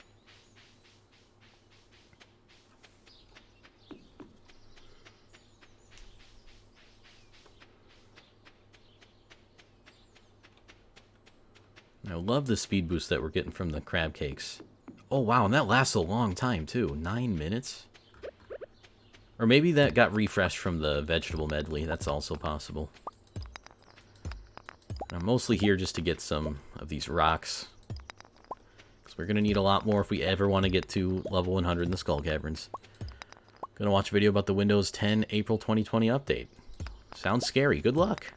[SPEAKER 1] I love the speed boost that we're getting from the crab cakes. Oh, wow, and that lasts a long time, too. 9 minutes? Or maybe that got refreshed from the vegetable medley. That's also possible. I'm mostly here just to get some of these rocks. Because we're going to need a lot more if we ever want to get to level 100 in the Skull Caverns. Gonna watch a video about the Windows 10 April 2020 update. Sounds scary. Good luck.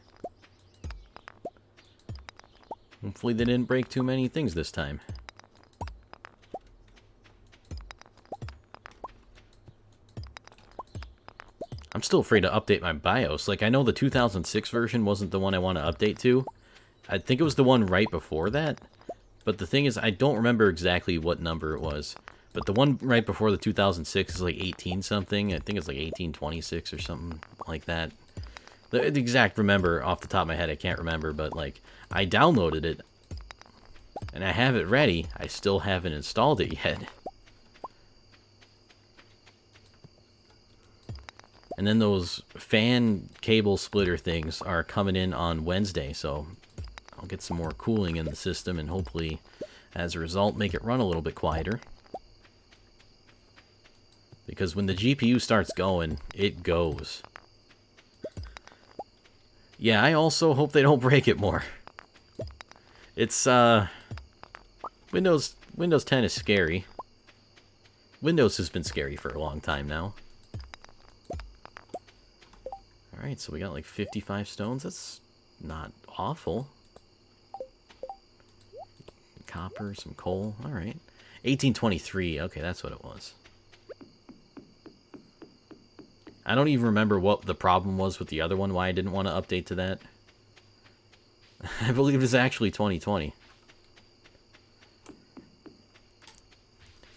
[SPEAKER 1] Hopefully they didn't break too many things this time. I'm still afraid to update my BIOS. Like, I know the 2006 version wasn't the one I want to update to. I think it was the one right before that. But the thing is, I don't remember exactly what number it was. But the one right before the 2006 is like 18-something. I think it's like 1826 or something like that. The exact remember off the top of my head, I can't remember. But, like, I downloaded it. And I have it ready. I still haven't installed it yet. And then those fan cable splitter things are coming in on Wednesday, so I'll get some more cooling in the system and hopefully, as a result, make it run a little bit quieter. Because when the GPU starts going, it goes. Yeah, I also hope they don't break it more. It's, Windows 10 is scary. Windows has been scary for a long time now. Alright, so we got like 55 stones. That's not awful. Copper, some coal. Alright. 1823. Okay, that's what it was. I don't even remember what the problem was with the other one, why I didn't want to update to that. I believe it's actually 2020.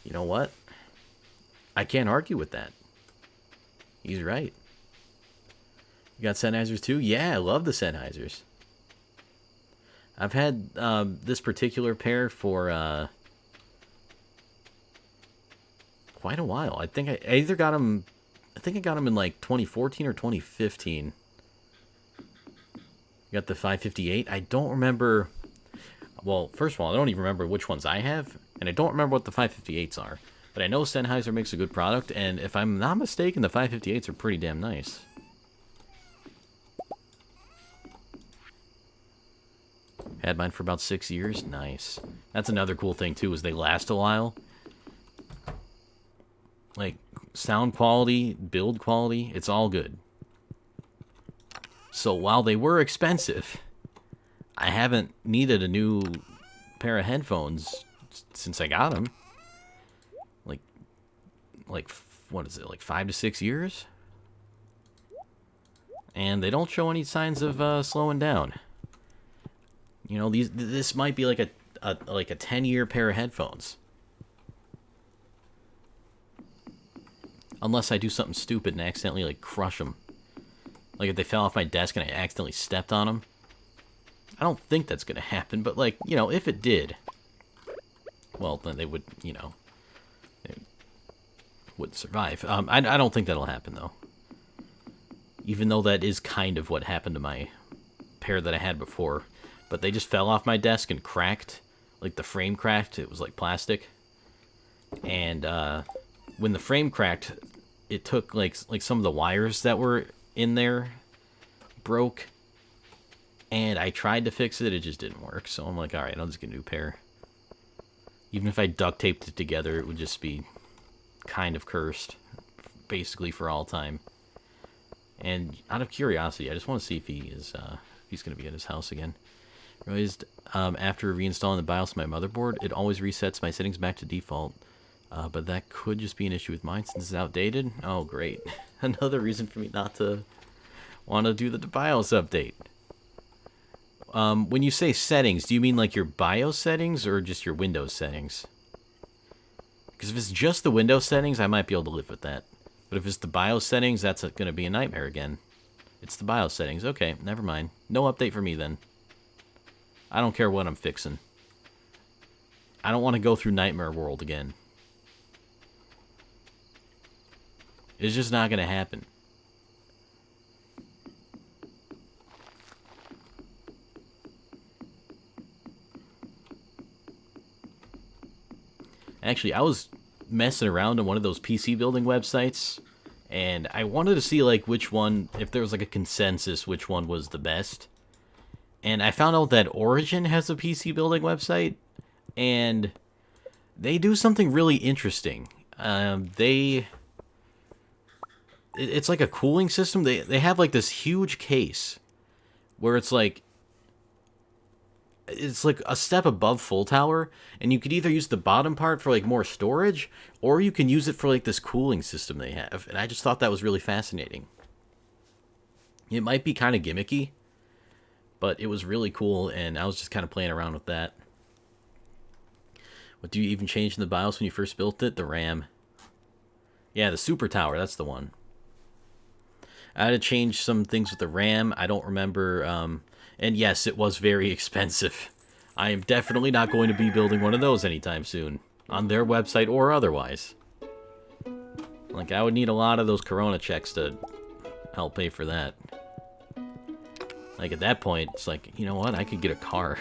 [SPEAKER 1] You know what? I can't argue with that. He's right. You got Sennheisers too? Yeah, I love the Sennheisers. I've had this particular pair for quite a while. I think I either got them. I think I got them in like 2014 or 2015. You got the 558. I don't remember. Well, first of all, I don't even remember which ones I have, and I don't remember what the 558s are. But I know Sennheiser makes a good product, and if I'm not mistaken, the 558s are pretty damn nice. Had mine for about 6 years. Nice. That's another cool thing, too, is they last a while. Like, sound quality, build quality, it's all good. So while they were expensive, I haven't needed a new pair of headphones since I got them. Like what is it, like 5 to 6 years? And they don't show any signs of slowing down. You know, this might be like a 10-year pair of headphones. Unless I do something stupid and accidentally like crush them. Like if they fell off my desk and I accidentally stepped on them. I don't think that's going to happen, but like, you know, if it did, well, then they would, you know, they wouldn't survive. I don't think that'll happen, though. Even though that is kind of what happened to my pair that I had before. But they just fell off my desk and cracked. Like, the frame cracked. It was like plastic. And when the frame cracked, it took, like some of the wires that were in there broke. And I tried to fix it. It just didn't work. So I'm like, alright, I'll just get a new pair. Even if I duct taped it together, it would just be kind of cursed. Basically for all time. And out of curiosity, I just want to see if he's going to be at his house again. Realized after reinstalling the BIOS of my motherboard, it always resets my settings back to default. But that could just be an issue with mine since it's outdated. Oh, great. Another reason for me not to want to do the BIOS update. When you say settings, do you mean like your BIOS settings or just your Windows settings? Because if it's just the Windows settings, I might be able to live with that. But if it's the BIOS settings, that's going to be a nightmare again. It's the BIOS settings. Okay, never mind. No update for me then. I don't care what I'm fixing. I don't want to go through Nightmare World again. It's just not going to happen. Actually, I was messing around on one of those PC building websites, and I wanted to see like which one, if there was like a consensus, which one was the best. And I found out that Origin has a PC building website, and they do something really interesting. It's like a cooling system. They have like this huge case where it's like a step above full tower, and you could either use the bottom part for like more storage, or you can use it for like this cooling system they have. And I just thought that was really fascinating. It might be kind of gimmicky, but it was really cool, and I was just kind of playing around with that. What do you even change in the BIOS when you first built it? The RAM. Yeah, the Super Tower, that's the one. I had to change some things with the RAM. I don't remember. And yes, it was very expensive. I am definitely not going to be building one of those anytime soon. On their website or otherwise. Like, I would need a lot of those Corona checks to help pay for that. Like, at that point, it's like, you know what? I could get a car.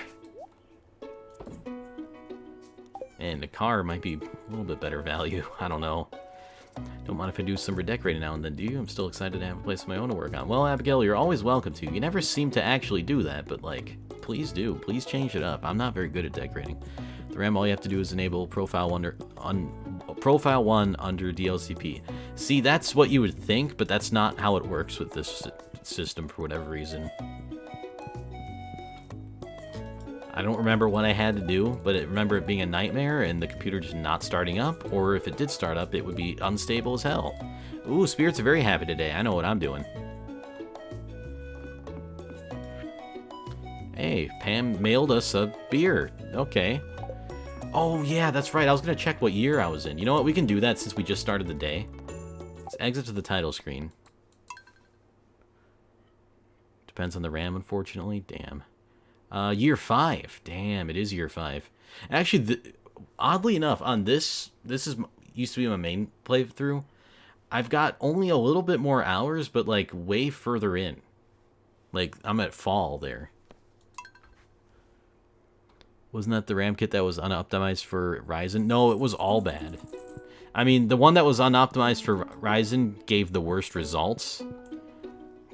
[SPEAKER 1] And a car might be a little bit better value. I don't know. Don't mind if I do some redecorating now and then, do you? I'm still excited to have a place of my own to work on. Well, Abigail, you're always welcome to. You never seem to actually do that, but, like, please do. Please change it up. I'm not very good at decorating. The RAM, all you have to do is enable Profile 1 under DLCP. See, that's what you would think, but that's not how it works with this system for whatever reason. I don't remember what I had to do, but I remember it being a nightmare and the computer just not starting up, or if it did start up, it would be unstable as hell. Ooh, spirits are very happy today. I know what I'm doing. Hey, Pam mailed us a beer. Okay. Oh, yeah, that's right. I was going to check what year I was in. You know what? We can do that since we just started the day. Let's exit to the title screen. Depends on the RAM, unfortunately. Damn. Year 5. Damn, it is year 5. Actually, oddly enough, on this used to be my main playthrough. I've got only a little bit more hours, but, like, way further in. Like, I'm at fall there. Wasn't that the RAM kit that was unoptimized for Ryzen? No, it was all bad. I mean, the one that was unoptimized for Ryzen gave the worst results.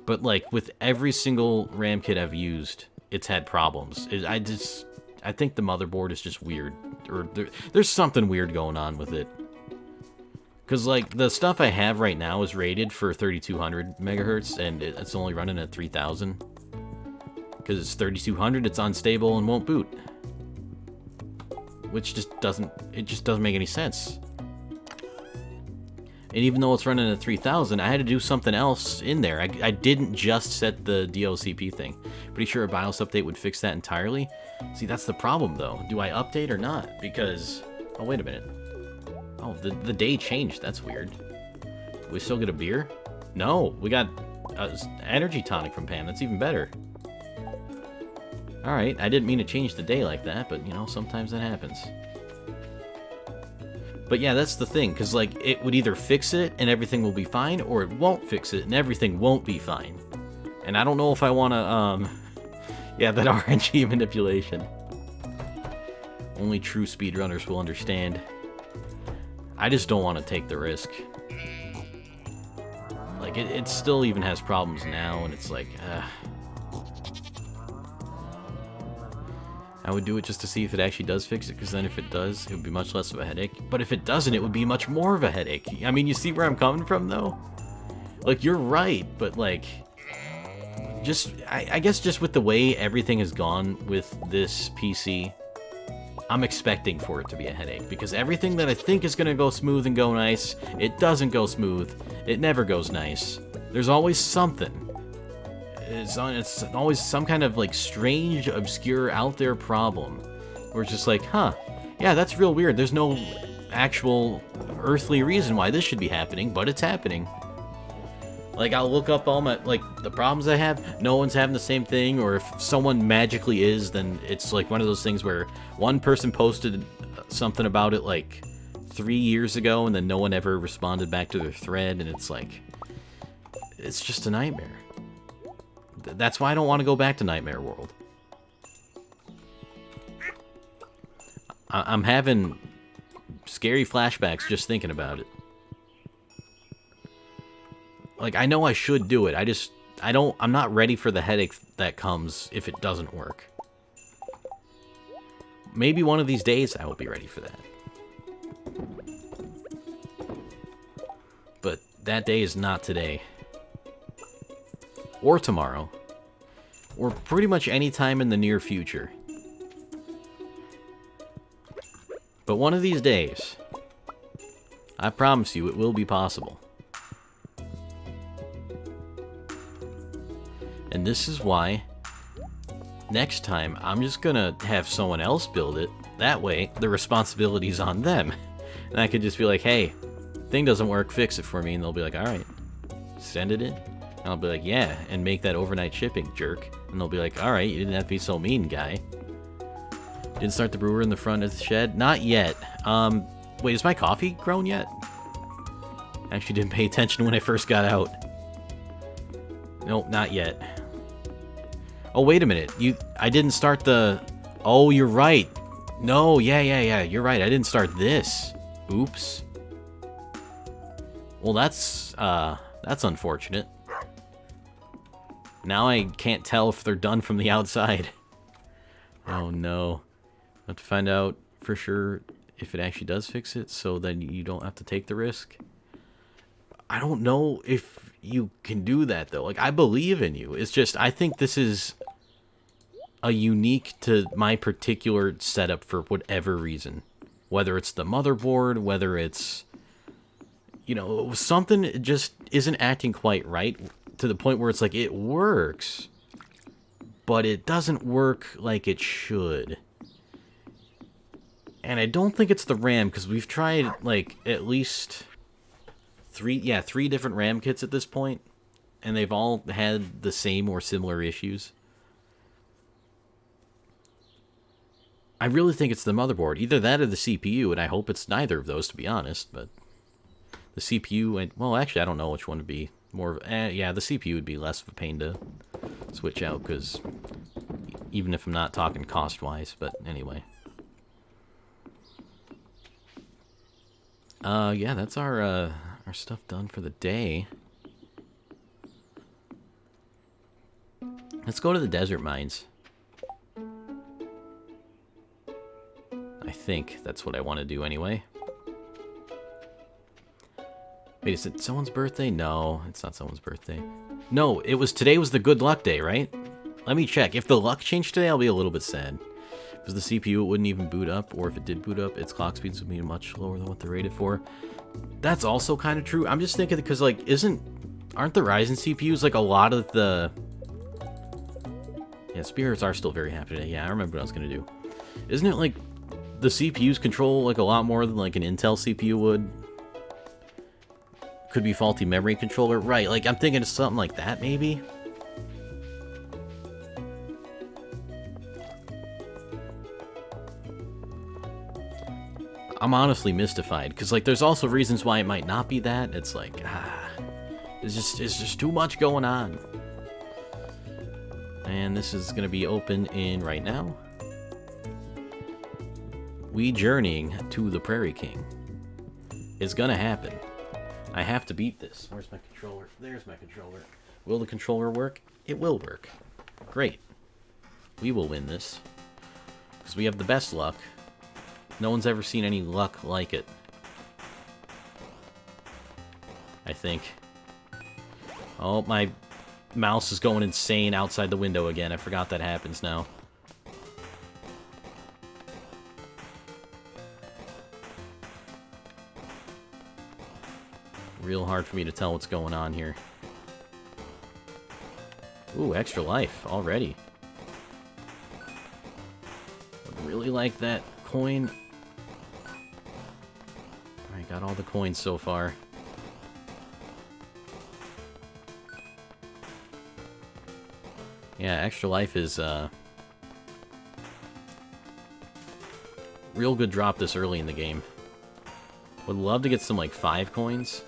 [SPEAKER 1] But, like, with every single RAM kit I've used, it's had problems. I think the motherboard is just weird. Or there's something weird going on with it. Because, like, the stuff I have right now is rated for 3200 megahertz, and it's only running at 3000. Because it's 3200, it's unstable and won't boot. Which just doesn't make any sense. And even though it's running at 3000, I had to do something else in there. I didn't just set the DLCP thing. Pretty sure a BIOS update would fix that entirely. See, that's the problem, though. Do I update or not? Because... Oh, wait a minute. Oh, the day changed. That's weird. We still get a beer? No, we got energy tonic from Pam. That's even better. Alright, I didn't mean to change the day like that, but, you know, sometimes that happens. But yeah, that's the thing, because, like, it would either fix it and everything will be fine, or it won't fix it and everything won't be fine. And I don't know if I want to, yeah, that RNG manipulation. Only true speedrunners will understand. I just don't want to take the risk. Like, it still even has problems now, and it's like, I would do it just to see if it actually does fix it, because then if it does, it would be much less of a headache. But if it doesn't, it would be much more of a headache. I mean, you see where I'm coming from, though? Like, you're right, but, like, just, I guess just with the way everything has gone with this PC, I'm expecting for it to be a headache, because everything that I think is going to go smooth and go nice, it doesn't go smooth. It never goes nice. There's always something. It's always some kind of, like, strange, obscure, out there problem. Where it's just like, huh, yeah, that's real weird. There's no actual earthly reason why this should be happening, but it's happening. Like, I'll look up all my, like, the problems I have, no one's having the same thing, or if someone magically is, then it's, like, one of those things where one person posted something about it, like, 3 years ago, and then no one ever responded back to their thread, and it's like, it's just a nightmare. That's why I don't want to go back to Nightmare World. I'm having scary flashbacks just thinking about it. Like, I know I should do it. I'm not ready for the headache that comes if it doesn't work. Maybe one of these days I will be ready for that. But that day is not today. Or tomorrow. Or pretty much any time in the near future. But one of these days, I promise you it will be possible. And this is why, next time, I'm just gonna have someone else build it. That way, the responsibility's on them. And I could just be like, hey, thing doesn't work, fix it for me. And they'll be like, alright, send it in. And I'll be like, yeah, and make that overnight shipping, jerk. And they'll be like, alright, you didn't have to be so mean, guy. Didn't start the brewer in the front of the shed? Not yet. Wait, is my coffee grown yet? Actually didn't pay attention when I first got out. Nope, not yet. Oh, wait a minute. I didn't start the... Oh, you're right. No, yeah, you're right. I didn't start this. Oops. Well, that's unfortunate. Now I can't tell if they're done from the outside. Oh, no. I have to find out for sure if it actually does fix it, so then you don't have to take the risk. I don't know if you can do that, though. Like, I believe in you. It's just, I think this is a unique to my particular setup for whatever reason. Whether it's the motherboard, whether it's, you know, something just isn't acting quite right to the point where it's like, it works, but it doesn't work like it should. And I don't think it's the RAM, because we've tried, like, at least three different RAM kits at this point, and they've all had the same or similar issues. I really think it's the motherboard. Either that or the CPU, and I hope it's neither of those, to be honest, but the CPU, and, well, actually, I don't know which one would be more, yeah, the CPU would be less of a pain to switch out, because even if I'm not talking cost-wise, but anyway. Yeah, that's our stuff done for the day. Let's go to the desert mines. I think that's what I want to do anyway. Wait, is it someone's birthday? No, it's not someone's birthday. No, today was the good luck day, right? Let me check. If the luck changed today, I'll be a little bit sad. If it was the CPU, it wouldn't even boot up, or if it did boot up, its clock speeds would be much lower than what they're rated for. That's also kind of true. I'm just thinking because, like, aren't the Ryzen CPUs, like, a lot of the... Yeah, spirits are still very happy today. Yeah, I remember what I was going to do. Isn't it, like, the CPUs control, like, a lot more than, like, an Intel CPU would? Could be faulty memory controller. Right, like, I'm thinking of something like that, maybe? I'm honestly mystified, because, like, there's also reasons why it might not be that. It's like, it's just too much going on. And this is going to be open in right now. We journeying to the Prairie King. It's going to happen. I have to beat this. Where's my controller? There's my controller. Will the controller work? It will work. Great. We will win this. Because we have the best luck. No one's ever seen any luck like it. I think. Oh, my mouse is going insane outside the window again. I forgot that happens now. Real hard for me to tell what's going on here. Ooh, extra life already. Would really like that coin. Alright, got all the coins so far. Yeah, extra life is real good drop this early in the game. Would love to get some, like, 5 coins.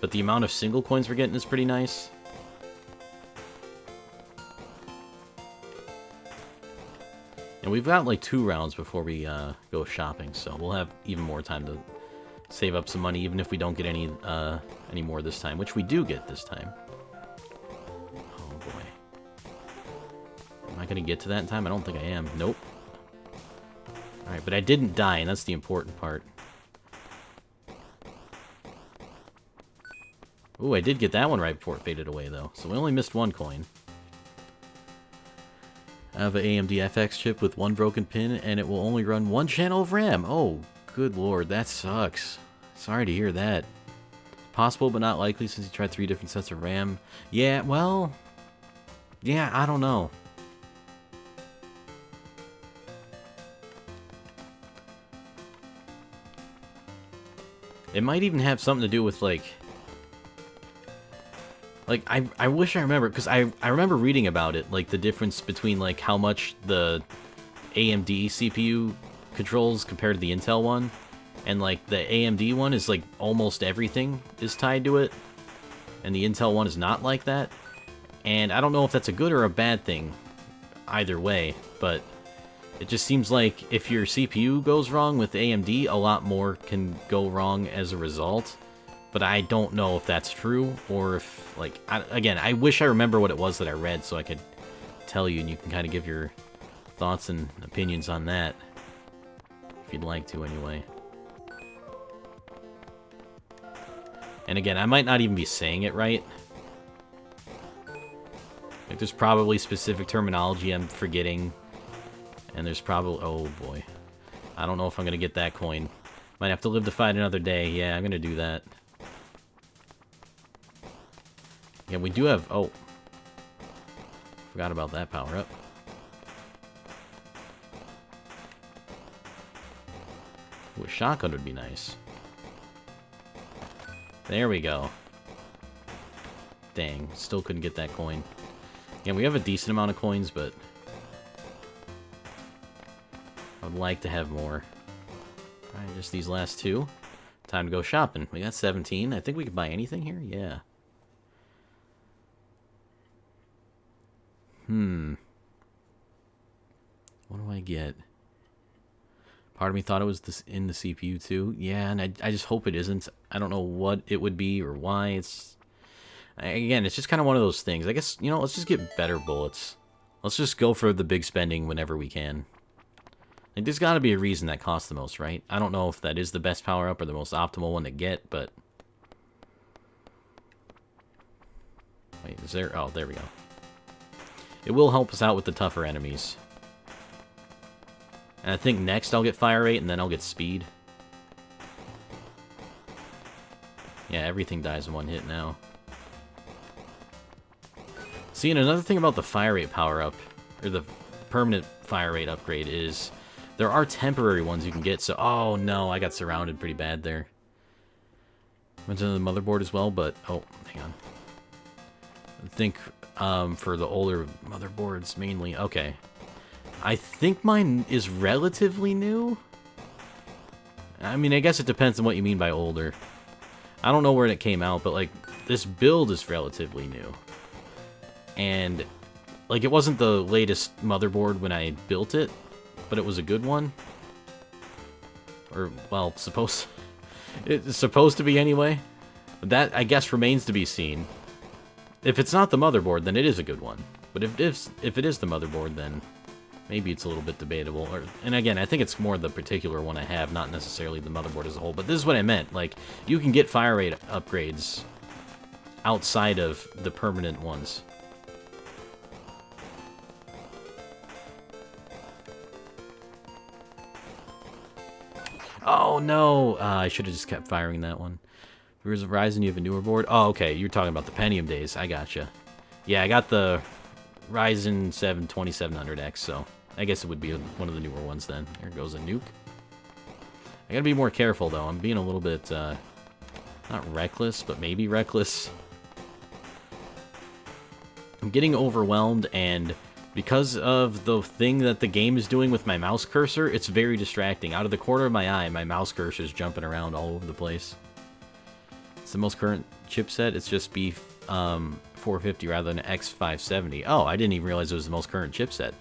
[SPEAKER 1] But the amount of single coins we're getting is pretty nice. And we've got, like, 2 rounds before we go shopping, so we'll have even more time to save up some money, even if we don't get any more this time, which we do get this time. Oh, boy. Am I going to get to that in time? I don't think I am. Nope. Alright, but I didn't die, and that's the important part. Ooh, I did get that one right before it faded away, though. So we only missed 1 coin. I have an AMD FX chip with 1 broken pin, and it will only run 1 channel of RAM. Oh, good lord, that sucks. Sorry to hear that. Possible, but not likely, since you tried 3 different sets of RAM. Yeah, well... Yeah, I don't know. It might even have something to do with, like... Like, I wish I remember, because I remember reading about it, like, the difference between, like, how much the AMD CPU controls compared to the Intel one, and, like, the AMD one is, like, almost everything is tied to it, and the Intel one is not like that, and I don't know if that's a good or a bad thing, either way, but it just seems like if your CPU goes wrong with AMD, a lot more can go wrong as a result. But I don't know if that's true, or if, like, again, I wish I remember what it was that I read so I could tell you, and you can kind of give your thoughts and opinions on that, if you'd like to, anyway. And again, I might not even be saying it right. Like, there's probably specific terminology I'm forgetting, and there's probably, oh boy. I don't know if I'm going to get that coin. Might have to live to fight another day. Yeah, I'm going to do that. Yeah, we do have... Oh. Forgot about that power-up. Ooh, a shotgun would be nice. There we go. Dang, still couldn't get that coin. Yeah, we have a decent amount of coins, but I would like to have more. Alright, just these last two. Time to go shopping. We got 17. I think we can buy anything here? Yeah. What do I get? Part of me thought it was this in the CPU too. Yeah, and I just hope it isn't. I don't know what it would be or why. Again, it's just kind of one of those things. I guess, you know, let's just get better bullets. Let's just go for the big spending whenever we can. Like, there's got to be a reason that costs the most, right? I don't know if that is the best power-up or the most optimal one to get, but... Wait, is there... Oh, there we go. It will help us out with the tougher enemies. And I think next I'll get fire rate, and then I'll get speed. Yeah, everything dies in one hit now. See, and another thing about the fire rate power-up, or the permanent fire rate upgrade, is there are temporary ones you can get, so... Oh, no, I got surrounded pretty bad there. Went to the motherboard as well, but... Oh, hang on. I think for the older motherboards, mainly... Okay. I think mine is relatively new. I mean, I guess it depends on what you mean by older. I don't know where it came out, but, like, this build is relatively new. And, like, it wasn't the latest motherboard when I built it, but it was a good one. Or, well, it's supposed to be anyway. That, I guess, remains to be seen. If it's not the motherboard, then it is a good one. But if it is the motherboard, then maybe it's a little bit debatable. And again, I think it's more the particular one I have, not necessarily the motherboard as a whole. But this is what I meant. Like, you can get fire rate upgrades outside of the permanent ones. Oh, no! I should have just kept firing that one. Heroes of Ryzen, you have a newer board? Oh, okay, you're talking about the Pentium days. I gotcha. Yeah, I got the Ryzen 7 2700X, so I guess it would be one of the newer ones then. There goes a nuke. I gotta be more careful, though. I'm being a little bit, not reckless, but maybe reckless. I'm getting overwhelmed, and because of the thing that the game is doing with my mouse cursor, it's very distracting. Out of the corner of my eye, my mouse cursor is jumping around all over the place. It's the most current chipset. It's just B450 rather than X570. Oh, I didn't even realize it was the most current chipset.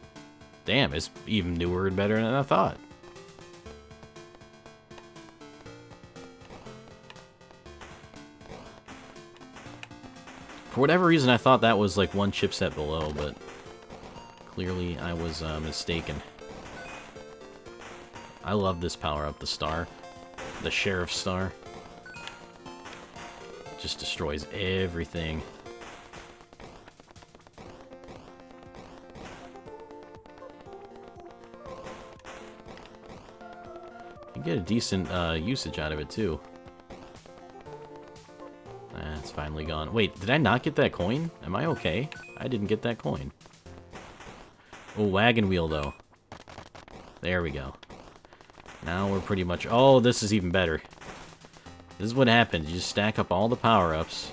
[SPEAKER 1] Damn, it's even newer and better than I thought. For whatever reason, I thought that was like one chipset below, but clearly I was mistaken. I love this power-up, the star. The Sheriff Star. Just destroys everything. You get a decent usage out of it, too. It's finally gone. Wait, did I not get that coin? Am I okay? I didn't get that coin. Oh, wagon wheel, though. There we go. Now we're pretty much... Oh, this is even better. This is what happens. You just stack up all the power-ups.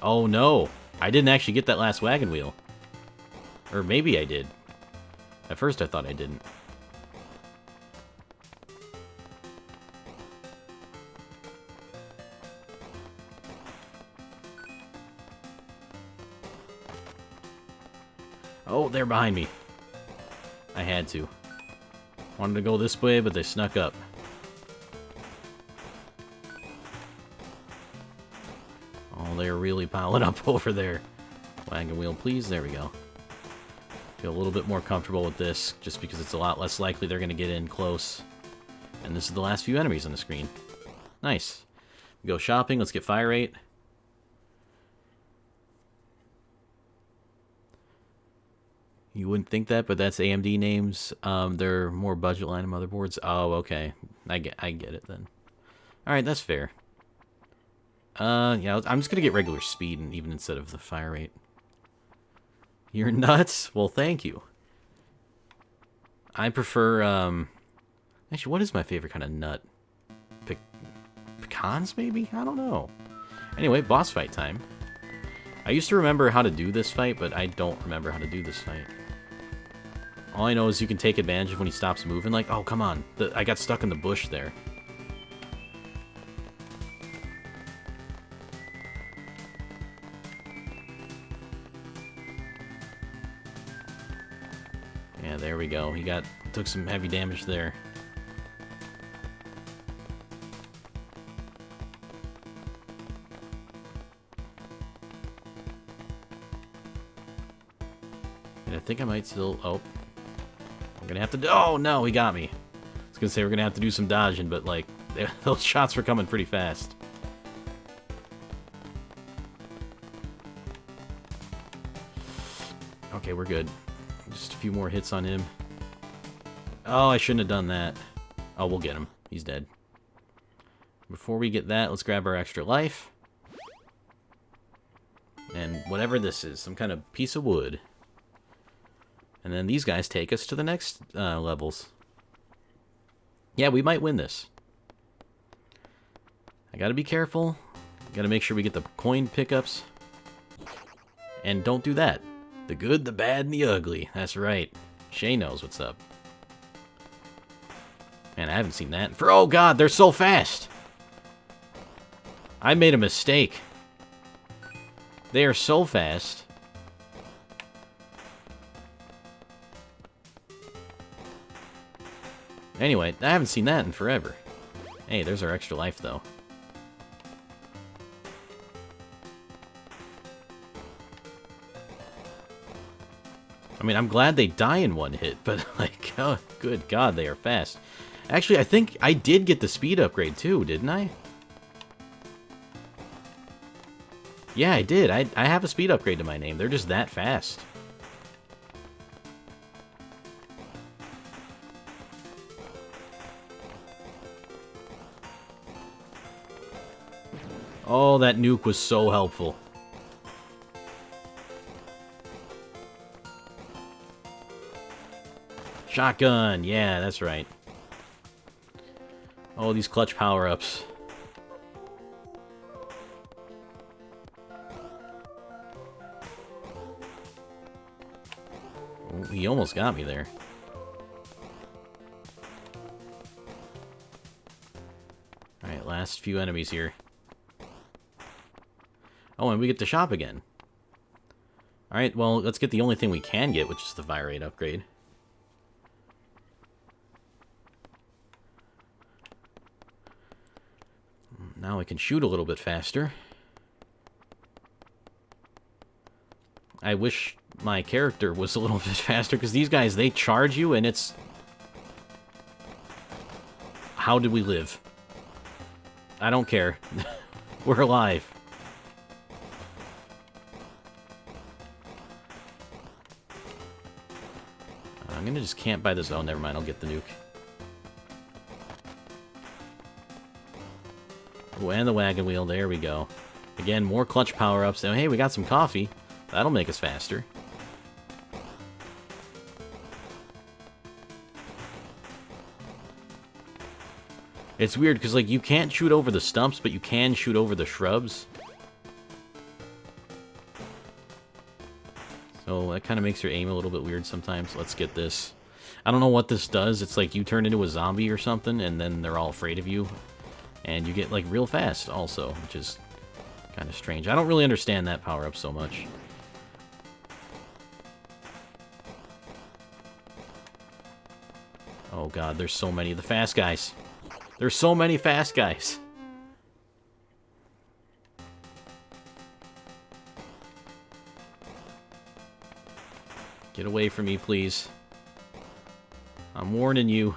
[SPEAKER 1] Oh, no. I didn't actually get that last wagon wheel. Or maybe I did. At first I thought I didn't. Oh, they're behind me. I had to. Wanted to go this way, but they snuck up. Oh, they're really piling up over there. Wagon wheel, please. There we go. Feel a little bit more comfortable with this, just because it's a lot less likely they're going to get in close. And this is the last few enemies on the screen. Nice. We go shopping. Let's get fire rate. You wouldn't think that, but that's AMD names. They're more budget line of motherboards. Oh, okay. I get it then. Alright, that's fair. Yeah, I'm just gonna get regular speed and even instead of the fire rate. You're nuts? Well, thank you. I prefer, actually, what is my favorite kind of nut? Pecans, maybe? I don't know. Anyway, boss fight time. I used to remember how to do this fight, but I don't remember how to do this fight. All I know is you can take advantage of when he stops moving. Like, oh, come on. I got stuck in the bush there. Yeah, there we go. He took some heavy damage there. And I think I might still... Oh. I'm gonna have to... Oh, no, he got me. I was gonna say we're gonna have to do some dodging, but, like, those shots were coming pretty fast. Okay, we're good. Just a few more hits on him. Oh, I shouldn't have done that. Oh, we'll get him. He's dead. Before we get that, let's grab our extra life. And whatever this is, some kind of piece of wood. And then these guys take us to the next levels. Yeah, we might win this. I gotta be careful. Gotta make sure we get the coin pickups. And don't do that. The good, the bad, and the ugly. That's right. Shay knows what's up. Man, I haven't seen that. Oh god, they're so fast! I made a mistake. They are so fast. Anyway, I haven't seen that in forever. Hey, there's our extra life, though. I mean, I'm glad they die in one hit, but, like, oh, good god, they are fast. Actually, I think I did get the speed upgrade, too, didn't I? Yeah, I did. I have a speed upgrade to my name. They're just that fast. Oh, that nuke was so helpful. Shotgun, yeah, that's right. Oh, these clutch power-ups. Oh, he almost got me there. Alright, last few enemies here. Oh, and we get to shop again. Alright, well, let's get the only thing we can get, which is the fire rate upgrade. Now we can shoot a little bit faster. I wish my character was a little bit faster, because these guys, they charge you, and it's... How did we live? I don't care. We're alive. I'm gonna just camp by the zone. Never mind, I'll get the nuke. Oh, and the wagon wheel. There we go. Again, more clutch power-ups. And hey, we got some coffee. That'll make us faster. It's weird, because, like, you can't shoot over the stumps, but you can shoot over the shrubs. So that kind of makes your aim a little bit weird sometimes. Let's get this. I don't know what this does. It's like you turn into a zombie or something, and then they're all afraid of you. And you get, like, real fast also, which is kind of strange. I don't really understand that power-up so much. Oh god, there's so many of the fast guys. There's so many fast guys. Get away from me, please. I'm warning you.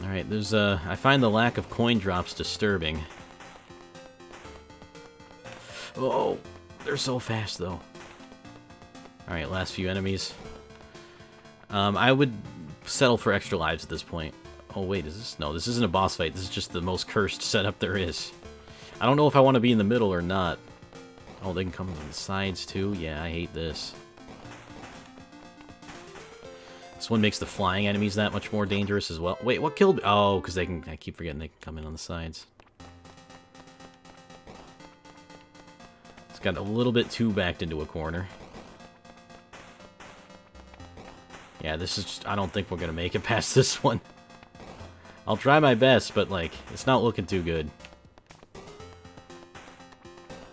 [SPEAKER 1] Alright, there's I find the lack of coin drops disturbing. Oh, they're so fast, though. Alright, last few enemies. I would settle for extra lives at this point. Oh, wait, is this... No, this isn't a boss fight. This is just the most cursed setup there is. I don't know if I want to be in the middle or not. Oh, they can come on the sides, too? Yeah, I hate this. This one makes the flying enemies that much more dangerous as well. Wait, what killed me? Oh, because they can... I keep forgetting they can come in on the sides. It's got a little bit too backed into a corner. Yeah, this is just... I don't think we're going to make it past this one. I'll try my best, but, like, it's not looking too good.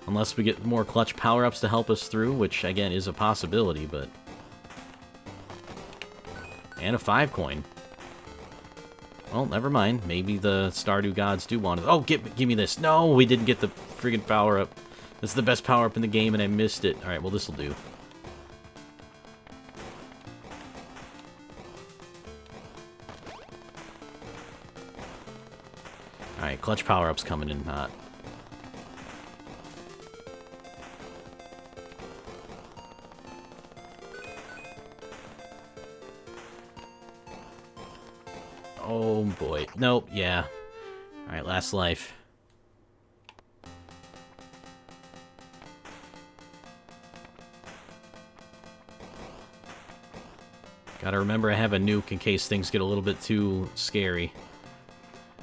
[SPEAKER 1] Unless we get more clutch power-ups to help us through, which, again, is a possibility, but... And a 5 coin. Well, never mind. Maybe the Stardew gods do want it. Oh, give me this. No, we didn't get the friggin' power-up. This is the best power-up in the game, and I missed it. Alright, well, this'll do. Alright, clutch power-up's coming in hot. Oh boy. Nope, yeah. Alright, last life. Gotta remember I have a nuke in case things get a little bit too scary.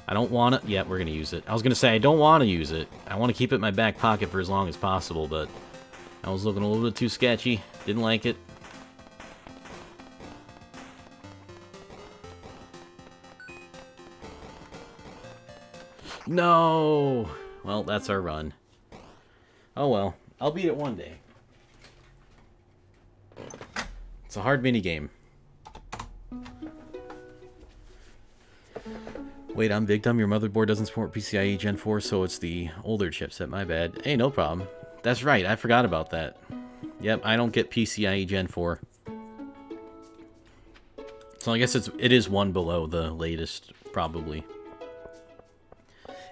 [SPEAKER 1] I don't want it. Yeah, we're gonna use it. I was gonna say I don't want to use it. I want to keep it in my back pocket for as long as possible, but I was looking a little bit too sketchy. Didn't like it. No! Well, that's our run. Oh well. I'll beat it one day. It's a hard minigame. Wait, I'm big dumb. Your motherboard doesn't support PCIe Gen 4, so it's the older chipset. My bad. Hey, no problem. That's right. I forgot about that. Yep, I don't get PCIe Gen 4. So I guess it is one below the latest, probably.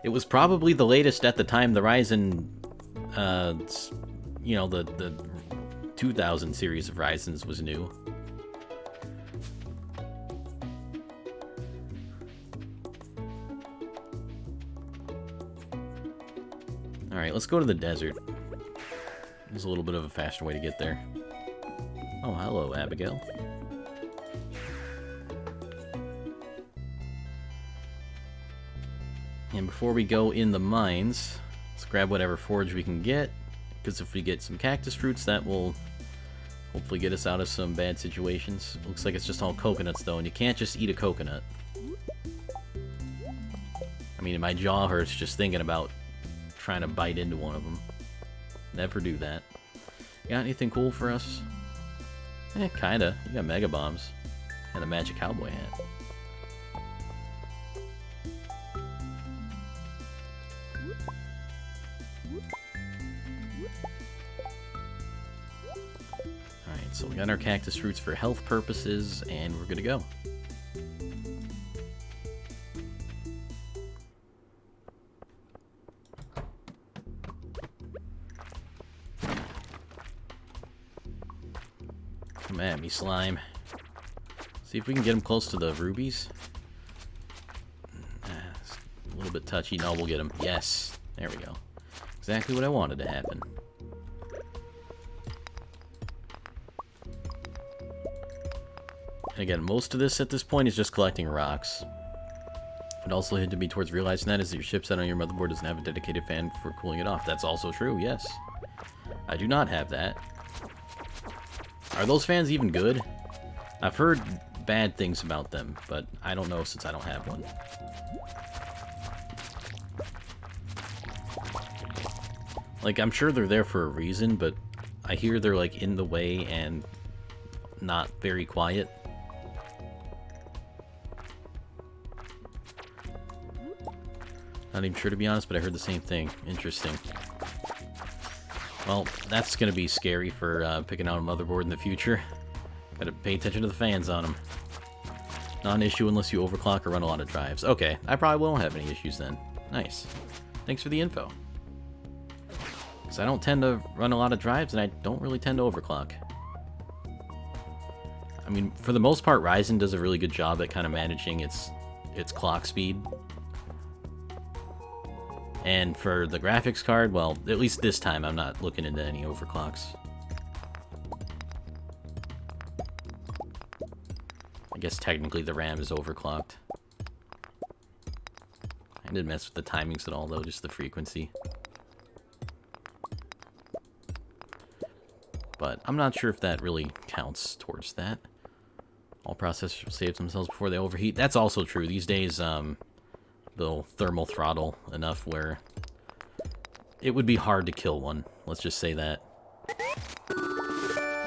[SPEAKER 1] It was probably the latest at the time the Ryzen, you know, the 2000 series of Ryzens was new. Alright, let's go to the desert. There's a little bit of a faster way to get there. Oh, hello, Abigail. And before we go in the mines, let's grab whatever forage we can get, because if we get some cactus fruits, that will hopefully get us out of some bad situations. Looks like it's just all coconuts, though, and you can't just eat a coconut. I mean, my jaw hurts just thinking about trying to bite into one of them. Never do that. Got anything cool for us? Eh, kinda. You got mega bombs. And a magic cowboy hat. Alright, so we got our cactus fruits for health purposes, and we're good to go. Come at me, slime. See if we can get him close to the rubies. It's a little bit touchy. No, we'll get him. Yes. There we go. Exactly what I wanted to happen. And again, most of this at this point is just collecting rocks. It also hinted me towards realizing that is that your chipset on your motherboard doesn't have a dedicated fan for cooling it off. That's also true, yes. I do not have that. Are those fans even good? I've heard bad things about them, but I don't know since I don't have one. Like, I'm sure they're there for a reason, but I hear they're, like, in the way and not very quiet. Not even sure, to be honest, but I heard the same thing. Interesting. Well, that's going to be scary for picking out a motherboard in the future. Gotta pay attention to the fans on them. Not an issue unless you overclock or run a lot of drives. Okay, I probably won't have any issues then. Nice. Thanks for the info. Because I don't tend to run a lot of drives, and I don't really tend to overclock. I mean, for the most part, Ryzen does a really good job at kind of managing its its clock speed. And for the graphics card, well, at least this time I'm not looking into any overclocks. I guess technically the RAM is overclocked. I didn't mess with the timings at all though, just the frequency. But I'm not sure if that really counts towards that. All processors will save themselves before they overheat. That's also true. These days, they'll thermal throttle enough where it would be hard to kill one. Let's just say that.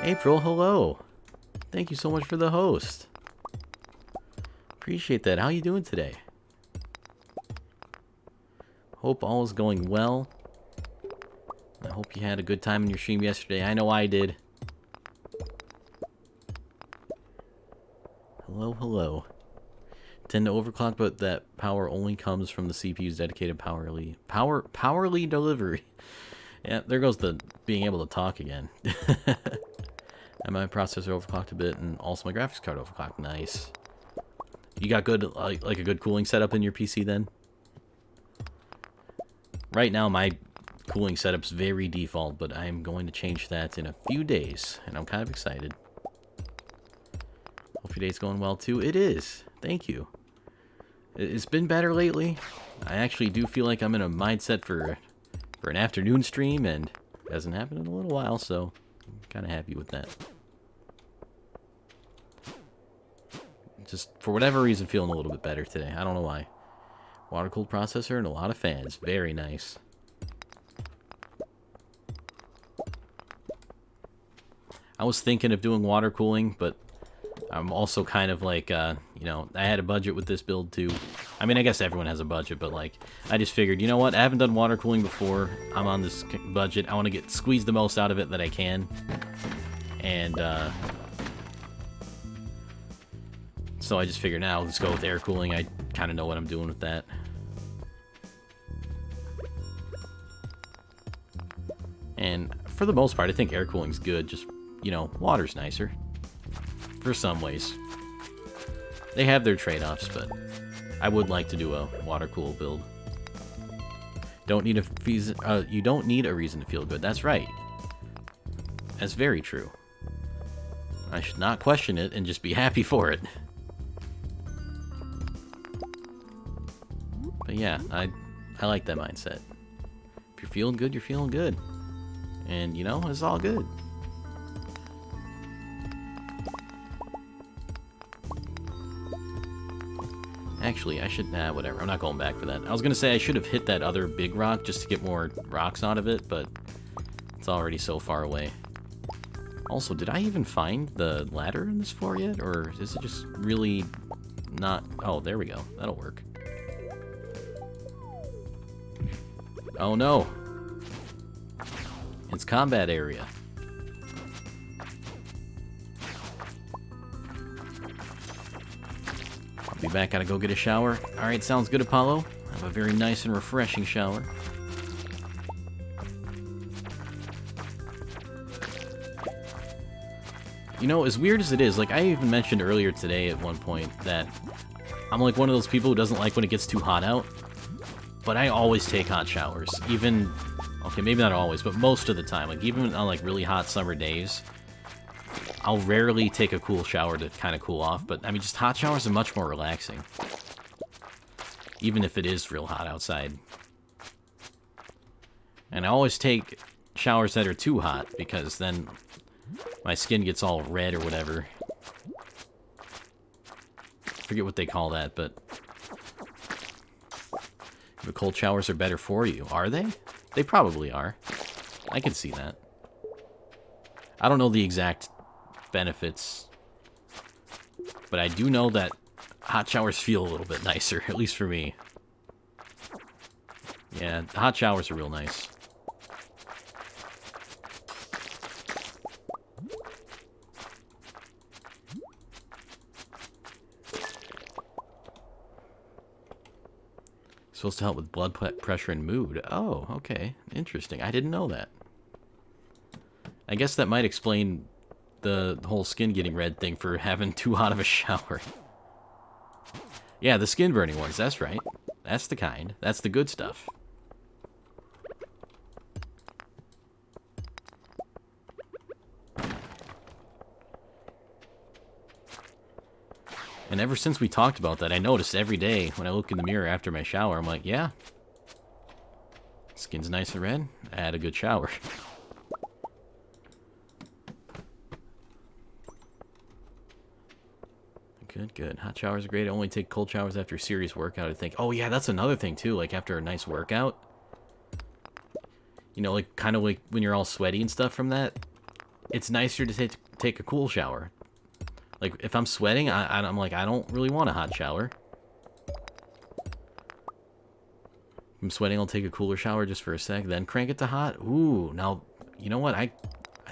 [SPEAKER 1] April, hello. Thank you so much for the host. Appreciate that. How you doing today? Hope all is going well. I hope you had a good time in your stream yesterday. I know I did. Hello, hello. Tend to overclock, but that power only comes from the CPU's dedicated powerly delivery. Yeah, there goes the being able to talk again. And my processor overclocked a bit, and also my graphics card overclocked. Nice. You got good, like a good cooling setup in your PC then? Right now, my cooling setup's very default, but I'm going to change that in a few days, and I'm kind of excited. Hope your day's going well too. It is. Thank you. It's been better lately. I actually do feel like I'm in a mindset for an afternoon stream, and it hasn't happened in a little while, so I'm kind of happy with that. Just for whatever reason, feeling a little bit better today. I don't know why. Water-cooled processor and a lot of fans. Very nice. I was thinking of doing water cooling, but I'm also kind of like, you know, I had a budget with this build too. I mean, I guess everyone has a budget, but like, I just figured, you know what? I haven't done water cooling before. I'm on this budget. I want to squeeze the most out of it that I can. And, so I just figured now, let's go with air cooling. I kind of know what I'm doing with that. And for the most part, I think air cooling's good. Just, you know, water's nicer. For some ways. They have their trade-offs, but I would like to do a water cool build. You don't need a reason to feel good. That's right. That's very true. I should not question it and just be happy for it. But yeah, I like that mindset. If you're feeling good, you're feeling good. And, you know, it's all good. Actually, I should... Nah, whatever. I'm not going back for that. I was going to say I should have hit that other big rock just to get more rocks out of it, but it's already so far away. Also, did I even find the ladder in this floor yet? Or is it just really not... Oh, there we go. That'll work. Oh, no. It's combat area. I'll be back. Gotta go get a shower. Alright, sounds good, Apollo. Have a very nice and refreshing shower. You know, as weird as it is, like, I even mentioned earlier today at one point that I'm like one of those people who doesn't like when it gets too hot out. But I always take hot showers. Even... Okay, maybe not always, but most of the time. Like, even on, like, really hot summer days, I'll rarely take a cool shower to kind of cool off. But, I mean, just hot showers are much more relaxing. Even if it is real hot outside. And I always take showers that are too hot, because then my skin gets all red or whatever. I forget what they call that, but... The cold showers are better for you. Are they? They probably are. I can see that. I don't know the exact benefits, but I do know that hot showers feel a little bit nicer, at least for me. Yeah, hot showers are real nice. Supposed to help with blood pressure and mood. Oh, okay. Interesting. I didn't know that. I guess that might explain the whole skin getting red thing for having too hot of a shower. Yeah, the skin burning ones, that's right. That's the kind. That's the good stuff. And ever since we talked about that, I noticed every day when I look in the mirror after my shower, I'm like, yeah, skin's nice and red. I had a good shower. Good, good. Hot showers are great. I only take cold showers after a serious workout, I think. Oh, yeah, that's another thing, too. Like, after a nice workout. You know, like, kind of like when you're all sweaty and stuff from that. It's nicer to take a cool shower. Like, if I'm sweating, I'm like, I don't really want a hot shower. If I'm sweating, I'll take a cooler shower just for a sec, then crank it to hot. Ooh, now, you know what? I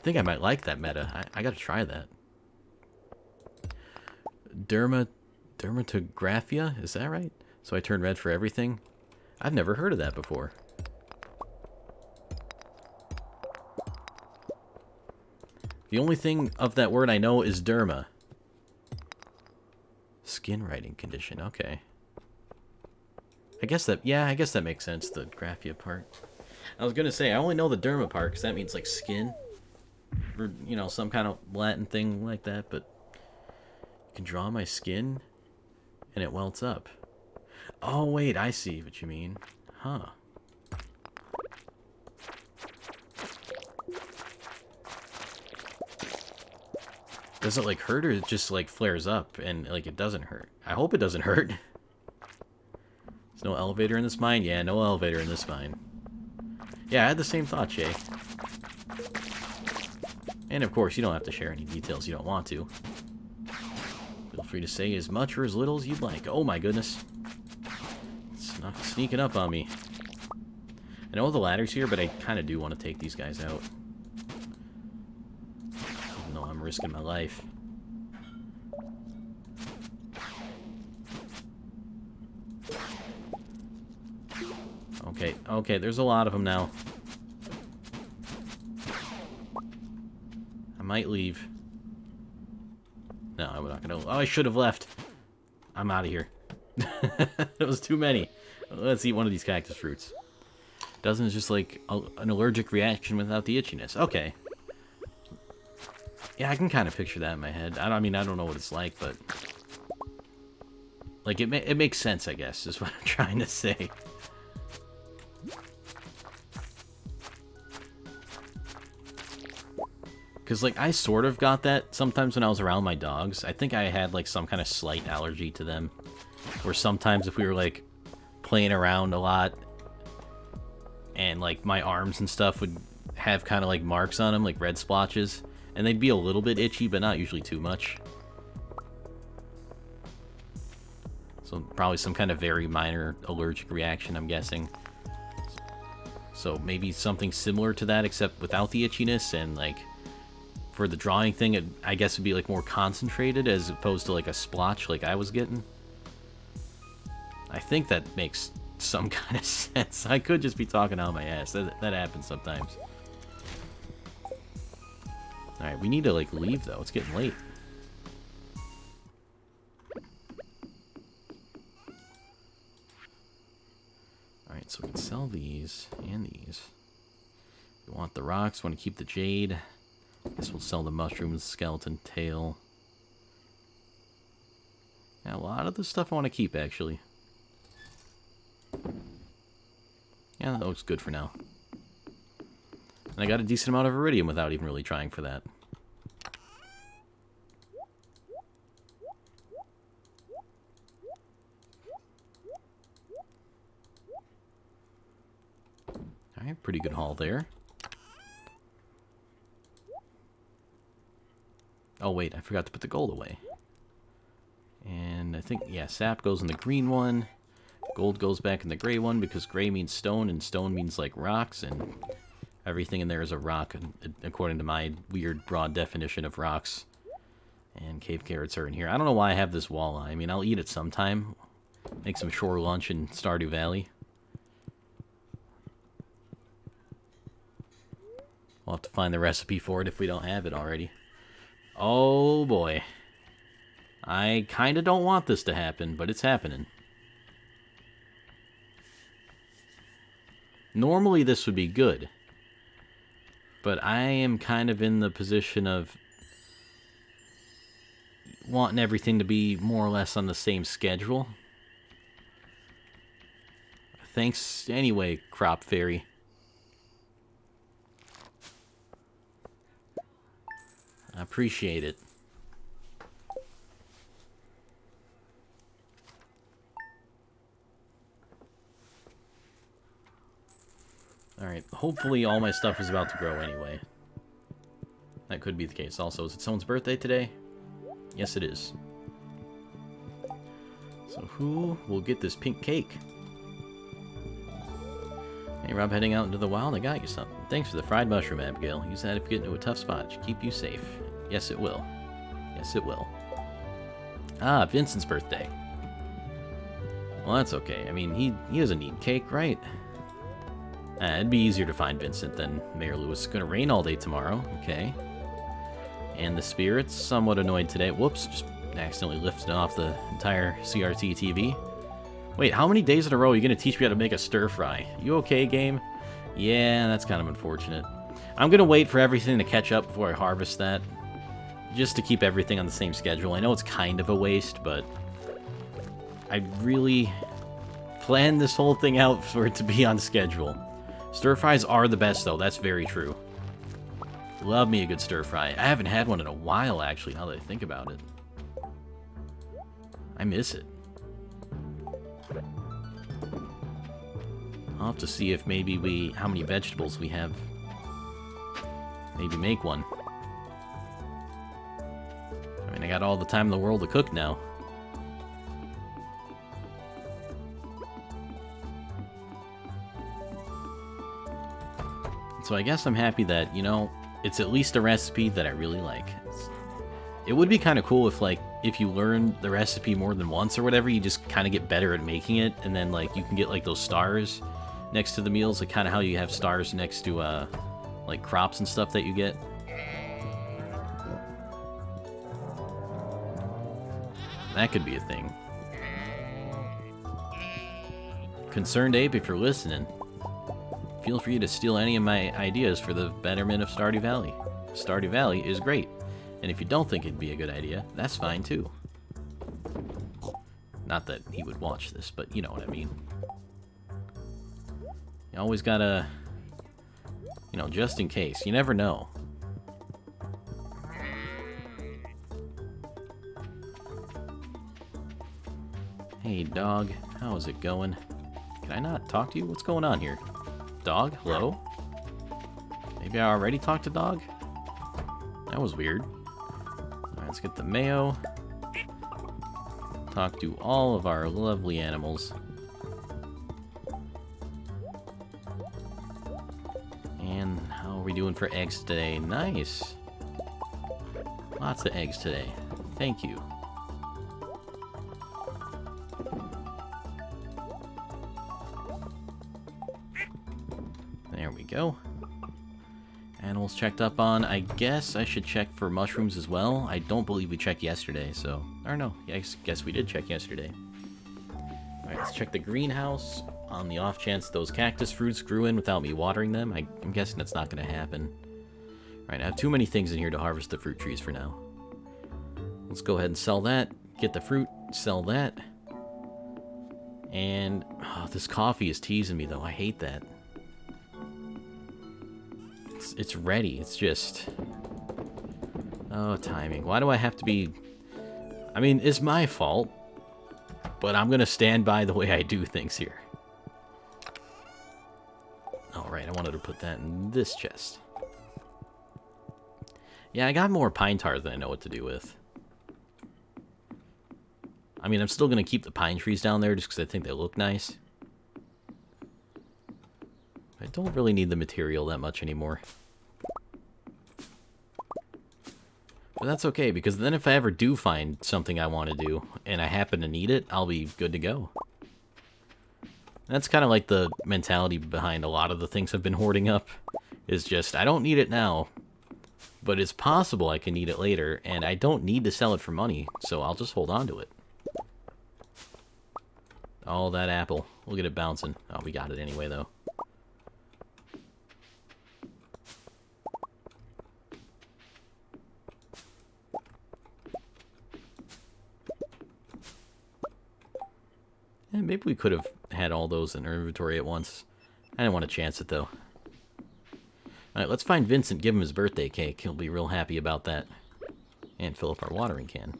[SPEAKER 1] think I might like that meta. I gotta try that. Dermatographia? Is that right? So I turn red for everything? I've never heard of that before. The only thing of that word I know is derma. Skin writing condition, okay. I guess that makes sense, the graphia part. I was gonna say, I only know the derma part, because that means, like, skin. Or, you know, some kind of Latin thing like that, but... You can draw my skin, and it welts up. Oh, wait, I see what you mean. Huh. Does it, like, hurt, or it just, like, flares up, and, like, it doesn't hurt? I hope it doesn't hurt. There's no elevator in this mine? Yeah, no elevator in this mine. Yeah, I had the same thought, Jay. And, of course, you don't have to share any details you don't want to. Feel free to say as much or as little as you'd like. Oh, my goodness. It's not sneaking up on me. I know the ladder's here, but I kind of do want to take these guys out. Even though I'm risking my life. Okay, there's a lot of them now. I might leave. No, I'm not gonna... Oh, I should have left. I'm out of here. It was too many. Let's eat one of these cactus fruits. Doesn't just like an allergic reaction without the itchiness. Okay. Yeah, I can kind of picture that in my head. I mean, I don't know what it's like, but... Like, it makes sense, I guess, is what I'm trying to say. Because, like, I sort of got that sometimes when I was around my dogs. I think I had, like, some kind of slight allergy to them. Or sometimes if we were, like, playing around a lot, and, like, my arms and stuff would have kind of, like, marks on them, like red splotches. And they'd be a little bit itchy, but not usually too much. So, probably some kind of very minor allergic reaction, I'm guessing. So, maybe something similar to that, except without the itchiness, and, like... For the drawing thing, I guess it'd be like more concentrated as opposed to like a splotch like I was getting. I think that makes some kind of sense. I could just be talking out my ass. That happens sometimes. Alright, we need to like leave though. It's getting late. Alright, so we can sell these and these. We want the rocks, want to keep the jade. Guess we'll sell the mushrooms, skeleton tail. Yeah, a lot of the stuff I want to keep, actually. Yeah, that looks good for now. And I got a decent amount of iridium without even really trying for that. Alright, pretty good haul there. Oh, wait, I forgot to put the gold away. And I think, yeah, sap goes in the green one. Gold goes back in the gray one because gray means stone, and stone means, like, rocks, and everything in there is a rock, according to my weird, broad definition of rocks. And cave carrots are in here. I don't know why I have this walleye. I mean, I'll eat it sometime. Make some shore lunch in Stardew Valley. We'll have to find the recipe for it if we don't have it already. Oh, boy. I kind of don't want this to happen, but it's happening. Normally this would be good. But I am kind of in the position of wanting everything to be more or less on the same schedule. Thanks anyway, Crop Fairy. I appreciate it. Alright, hopefully all my stuff is about to grow anyway. That could be the case. Also, is it someone's birthday today? Yes, it is. So who will get this pink cake? Hey, Rob, heading out into the wild? I got you something. Thanks for the fried mushroom, Abigail. Use that if you get into a tough spot. It should keep you safe. Yes, it will. Yes, it will. Ah, Vincent's birthday. Well, that's okay. I mean, he doesn't need cake, right? It'd be easier to find Vincent than Mayor Lewis. It's gonna rain all day tomorrow. Okay. And the spirits, somewhat annoyed today. Whoops, just accidentally lifted off the entire CRT TV. Wait, how many days in a row are you gonna teach me how to make a stir fry? You okay, game? Yeah, that's kind of unfortunate. I'm gonna wait for everything to catch up before I harvest that. Just to keep everything on the same schedule. I know it's kind of a waste, but I really planned this whole thing out for it to be on schedule. Stir fries are the best, though. That's very true. Love me a good stir fry. I haven't had one in a while, actually, now that I think about it. I miss it. I'll have to see if maybe how many vegetables we have. Maybe make one. I mean, I got all the time in the world to cook now. So I guess I'm happy that, you know, it's at least a recipe that I really like. It would be kind of cool if, like, if you learn the recipe more than once or whatever, you just kind of get better at making it, and then, like, you can get, like, those stars next to the meals, like, kind of how you have stars next to, like, crops and stuff that you get. That could be a thing. Concerned Ape, if you're listening, feel free to steal any of my ideas for the betterment of Stardew Valley. Stardew Valley is great, and if you don't think it'd be a good idea, that's fine too. Not that he would watch this, but you know what I mean. You always gotta, you know, just in case. You never know. Hey, dog. How is it going? Can I not talk to you? What's going on here? Dog? Hello? Maybe I already talked to dog? That was weird. Alright, let's get the mayo. Talk to all of our lovely animals. And how are we doing for eggs today? Nice. Lots of eggs today. Thank you. There we go. Animals checked up on. I guess I should check for mushrooms as well. I don't believe we checked yesterday, so... Or no, I guess we did check yesterday. Alright, let's check the greenhouse. On the off chance those cactus fruits grew in without me watering them. I'm guessing that's not going to happen. Alright, I have too many things in here to harvest the fruit trees for now. Let's go ahead and sell that. Get the fruit, sell that. And... Oh, this coffee is teasing me, though. I hate that. It's ready. It's just... Oh, timing. Why do I have to be... I mean, it's my fault. But I'm going to stand by the way I do things here. Alright, I wanted to put that in this chest. Yeah, I got more pine tar than I know what to do with. I mean, I'm still going to keep the pine trees down there just because I think they look nice. I don't really need the material that much anymore. But that's okay, because then if I ever do find something I want to do, and I happen to need it, I'll be good to go. That's kind of like the mentality behind a lot of the things I've been hoarding up. Is just, I don't need it now, But it's possible I can need it later, and I don't need to sell it for money, so I'll just hold on to it. Oh, that apple. We'll get it bouncing. Oh, we got it anyway, though. Yeah, maybe we could have had all those in our inventory at once. I didn't want to chance it, though. Alright, let's find Vincent, give him his birthday cake. He'll be real happy about that. And fill up our watering can.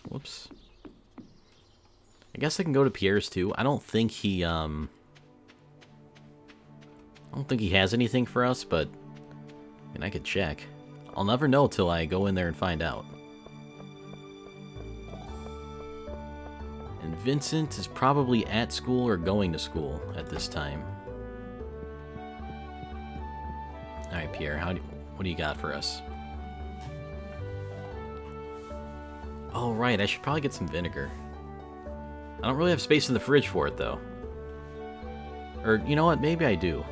[SPEAKER 1] Whoops. I guess I can go to Pierre's, too. I don't think he, I don't think he has anything for us, but... and I could check. I'll never know till I go in there and find out. And Vincent is probably at school or going to school at this time. Alright, Pierre, what do you got for us? Oh, right, I should probably get some vinegar. I don't really have space in the fridge for it, though. Or, you know what, maybe I do.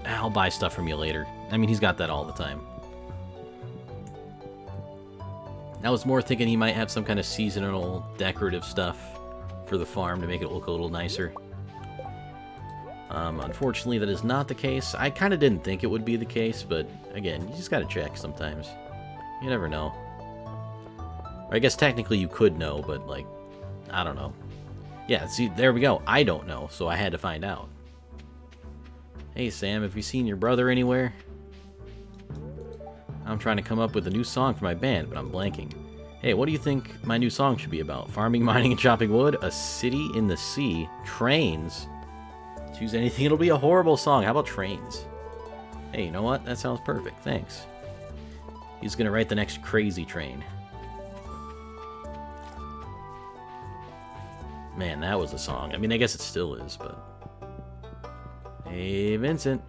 [SPEAKER 1] I'll buy stuff from you later. I mean, he's got that all the time. I was more thinking he might have some kind of seasonal decorative stuff for the farm to make it look a little nicer. Unfortunately, that is not the case. I kind of didn't think it would be the case, but again, you just gotta check sometimes. You never know. Or I guess technically you could know, but like, I don't know. Yeah, see, there we go. I don't know, so I had to find out. Hey Sam, have you seen your brother anywhere? I'm trying to come up with a new song for my band, but I'm blanking. Hey, what do you think my new song should be about? Farming, mining, and chopping wood? A city in the sea? Trains? Choose anything, it'll be a horrible song. How about trains? Hey, you know what? That sounds perfect. Thanks. He's gonna write the next Crazy Train. Man, that was a song. I mean, I guess it still is, but... Hey, Vincent.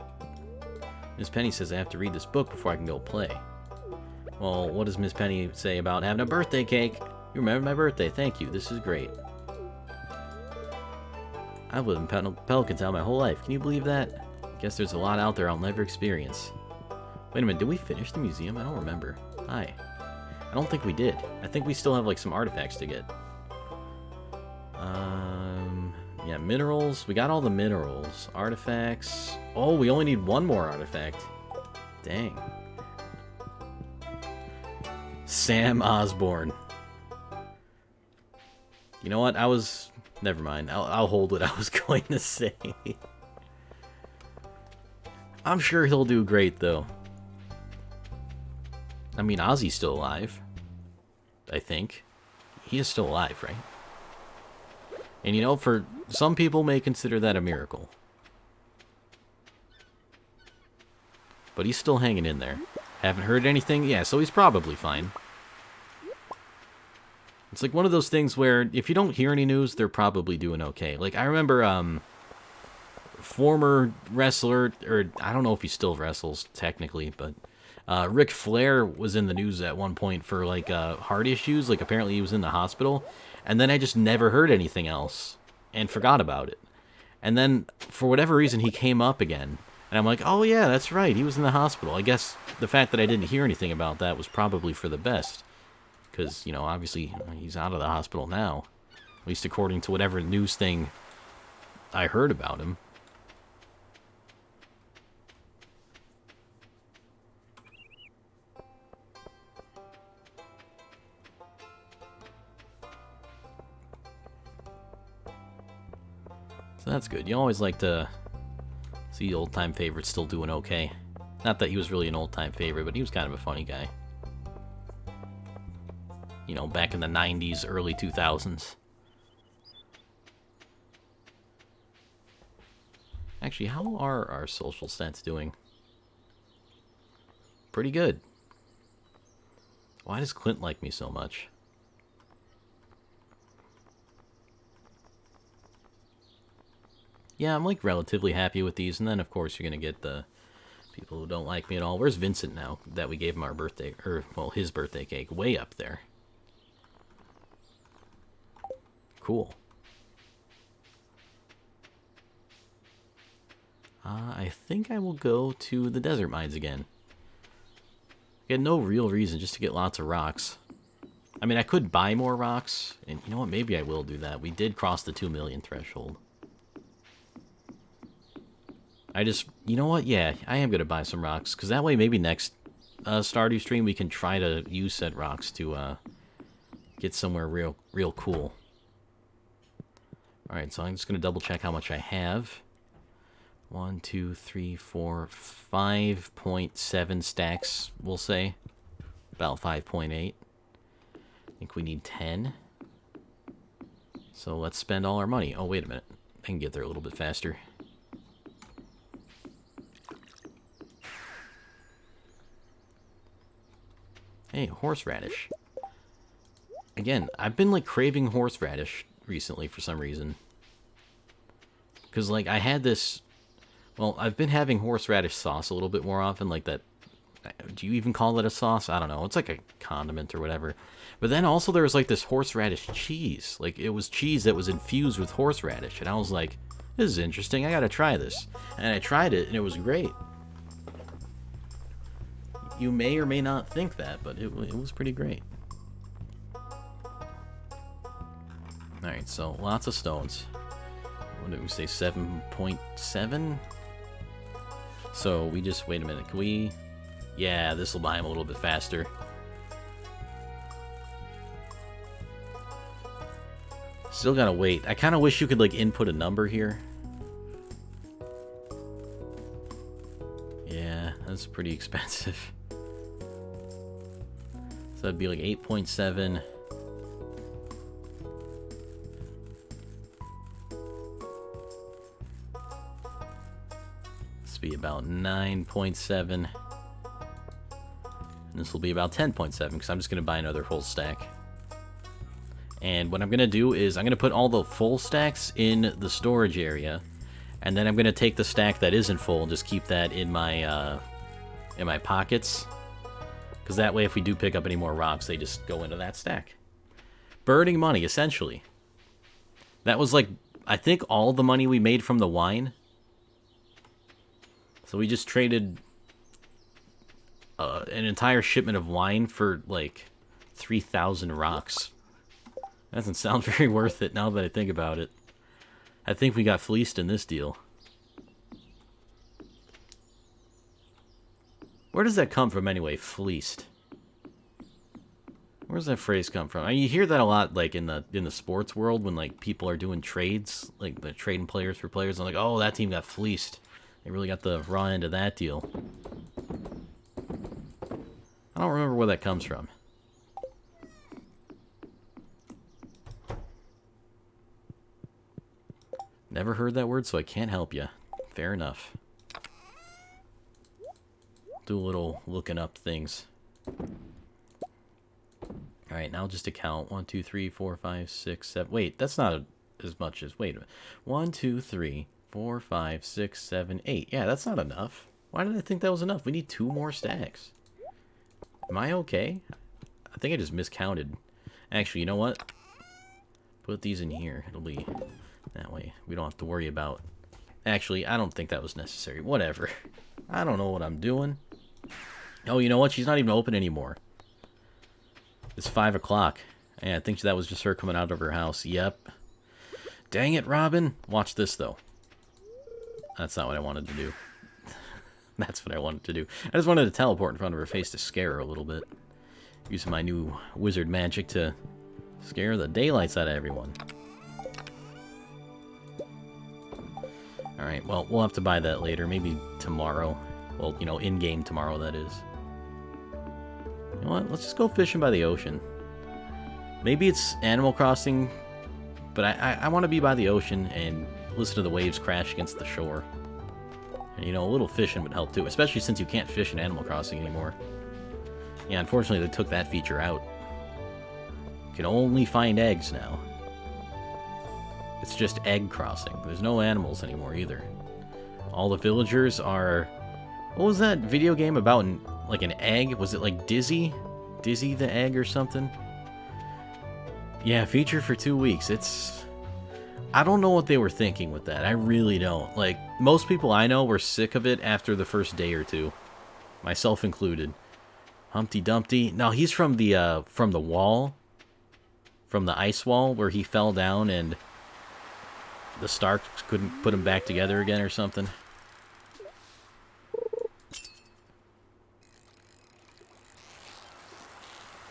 [SPEAKER 1] Miss Penny says I have to read this book before I can go play. Well, what does Miss Penny say about having a birthday cake? You remember my birthday. Thank you. This is great. I've lived in Pelican Town my whole life. Can you believe that? Guess there's a lot out there I'll never experience. Wait a minute. Did we finish the museum? I don't remember. Hi. I don't think we did. I think we still have, like, some artifacts to get. Yeah, minerals. We got all the minerals. Artifacts. Oh, we only need one more artifact. Dang. Sam Osborne. You know what? Never mind. I'll hold what I was going to say. I'm sure he'll do great, though. I mean, Ozzy's still alive. I think. He is still alive, right? And you know, for some people may consider that a miracle. But he's still hanging in there. Haven't heard anything? Yeah, so he's probably fine. It's like one of those things where if you don't hear any news, they're probably doing okay. Like, I remember, former wrestler, or I don't know if he still wrestles, technically, but Ric Flair was in the news at one point for, like, heart issues. Like, apparently he was in the hospital. And then I just never heard anything else and forgot about it. And then, for whatever reason, he came up again. And I'm like, oh yeah, that's right, he was in the hospital. I guess the fact that I didn't hear anything about that was probably for the best. Because, you know, obviously, he's out of the hospital now. At least according to whatever news thing I heard about him. So that's good. You always like to see old-time favorites still doing okay. Not that he was really an old-time favorite, but he was kind of a funny guy. You know, back in the 90s, early 2000s. Actually, how are our social stats doing? Pretty good. Why does Clint like me so much? Yeah, I'm like relatively happy with these, and then of course you're gonna get the People who don't like me at all. Where's Vincent now that we gave him our birthday, or, well, his birthday cake? Way up there. Cool. I think I will go to the desert mines again. I had no real reason just to get lots of rocks. I mean, I could buy more rocks, and you know what? Maybe I will do that. We did cross the 2 million threshold. You know what? Yeah, I am going to buy some rocks, because that way maybe next Stardew stream we can try to use said rocks to get somewhere real cool. Alright, so I'm just going to double check how much I have. 1, 2, 3, 4, 5.7 stacks, we'll say. About 5.8. I think we need 10. So let's spend all our money. Oh, wait a minute. I can get there a little bit faster. Hey, horseradish. Again, I've been, like, craving horseradish recently for some reason. Because, like, I had this... Well, I've been having horseradish sauce a little bit more often, like that... Do you even call it a sauce? I don't know. It's like a condiment or whatever. But then also there was, like, this horseradish cheese. Like, it was cheese that was infused with horseradish. And I was like, this is interesting. I gotta try this. And I tried it, and it was great. You may or may not think that, but it was pretty great. Alright, so lots of stones. What did we say, 7.7? So we just, wait a minute, can we... Yeah, this will buy him a little bit faster. Still gotta wait. I kind of wish you could, like, input a number here. Yeah, that's pretty expensive. So that'd be like 8.7. This will be about 9.7. And this will be about 10.7, because I'm just going to buy another full stack. And what I'm going to do is I'm going to put all the full stacks in the storage area. And then I'm going to take the stack that isn't full and just keep that in my pockets. Because that way, if we do pick up any more rocks, they just go into that stack. Burning money, essentially. That was, like, I think all the money we made from the wine. So we just traded an entire shipment of wine for, like, 3,000 rocks. That doesn't sound very worth it now that I think about it. I think we got fleeced in this deal. Where does that come from anyway, fleeced? Where does that phrase come from? I mean, you hear that a lot, like, in the sports world when, like, people are doing trades, like, they're trading players for players, and like, oh, that team got fleeced. They really got the raw end of that deal. I don't remember where that comes from. Never heard that word, so I can't help you. Fair enough. Do a little looking up things. Alright, now just to count. 1, 2, 3, 4, 5, 6, 7. Wait, that's not as much as... Wait a minute. 1, 2, 3, 4, 5, 6, 7, 8. Yeah, that's not enough. Why did I think that was enough? We need 2 more stacks. Am I okay? I think I just miscounted. Actually, you know what? Put these in here. It'll be... That way, we don't have to worry about... Actually, I don't think that was necessary. Whatever. I don't know what I'm doing. Oh, you know what? She's not even open anymore. It's 5 o'clock. Yeah, I think that was just her coming out of her house. Yep. Dang it, Robin. Watch this, though. That's not what I wanted to do. That's what I wanted to do. I just wanted to teleport in front of her face to scare her a little bit. Using my new wizard magic to scare the daylights out of everyone. Alright, well, we'll have to buy that later. Maybe tomorrow. Well, you know, in-game tomorrow, that is. You know what? Let's just go fishing by the ocean. Maybe it's Animal Crossing, but I want to be by the ocean and listen to the waves crash against the shore. And, you know, a little fishing would help, too. Especially since you can't fish in Animal Crossing anymore. Yeah, unfortunately, they took that feature out. You can only find eggs now. It's just egg crossing. There's no animals anymore either. All the villagers are What was that video game about, like an egg? Was it like Dizzy? Dizzy the Egg or something? Yeah, feature for 2 weeks. It's... I don't know what they were thinking with that. I really don't. Like, most people I know were sick of it after the first day or two. Myself included. Humpty Dumpty. No, he's from the wall. From the ice wall where he fell down and the Starks couldn't put him back together again or something.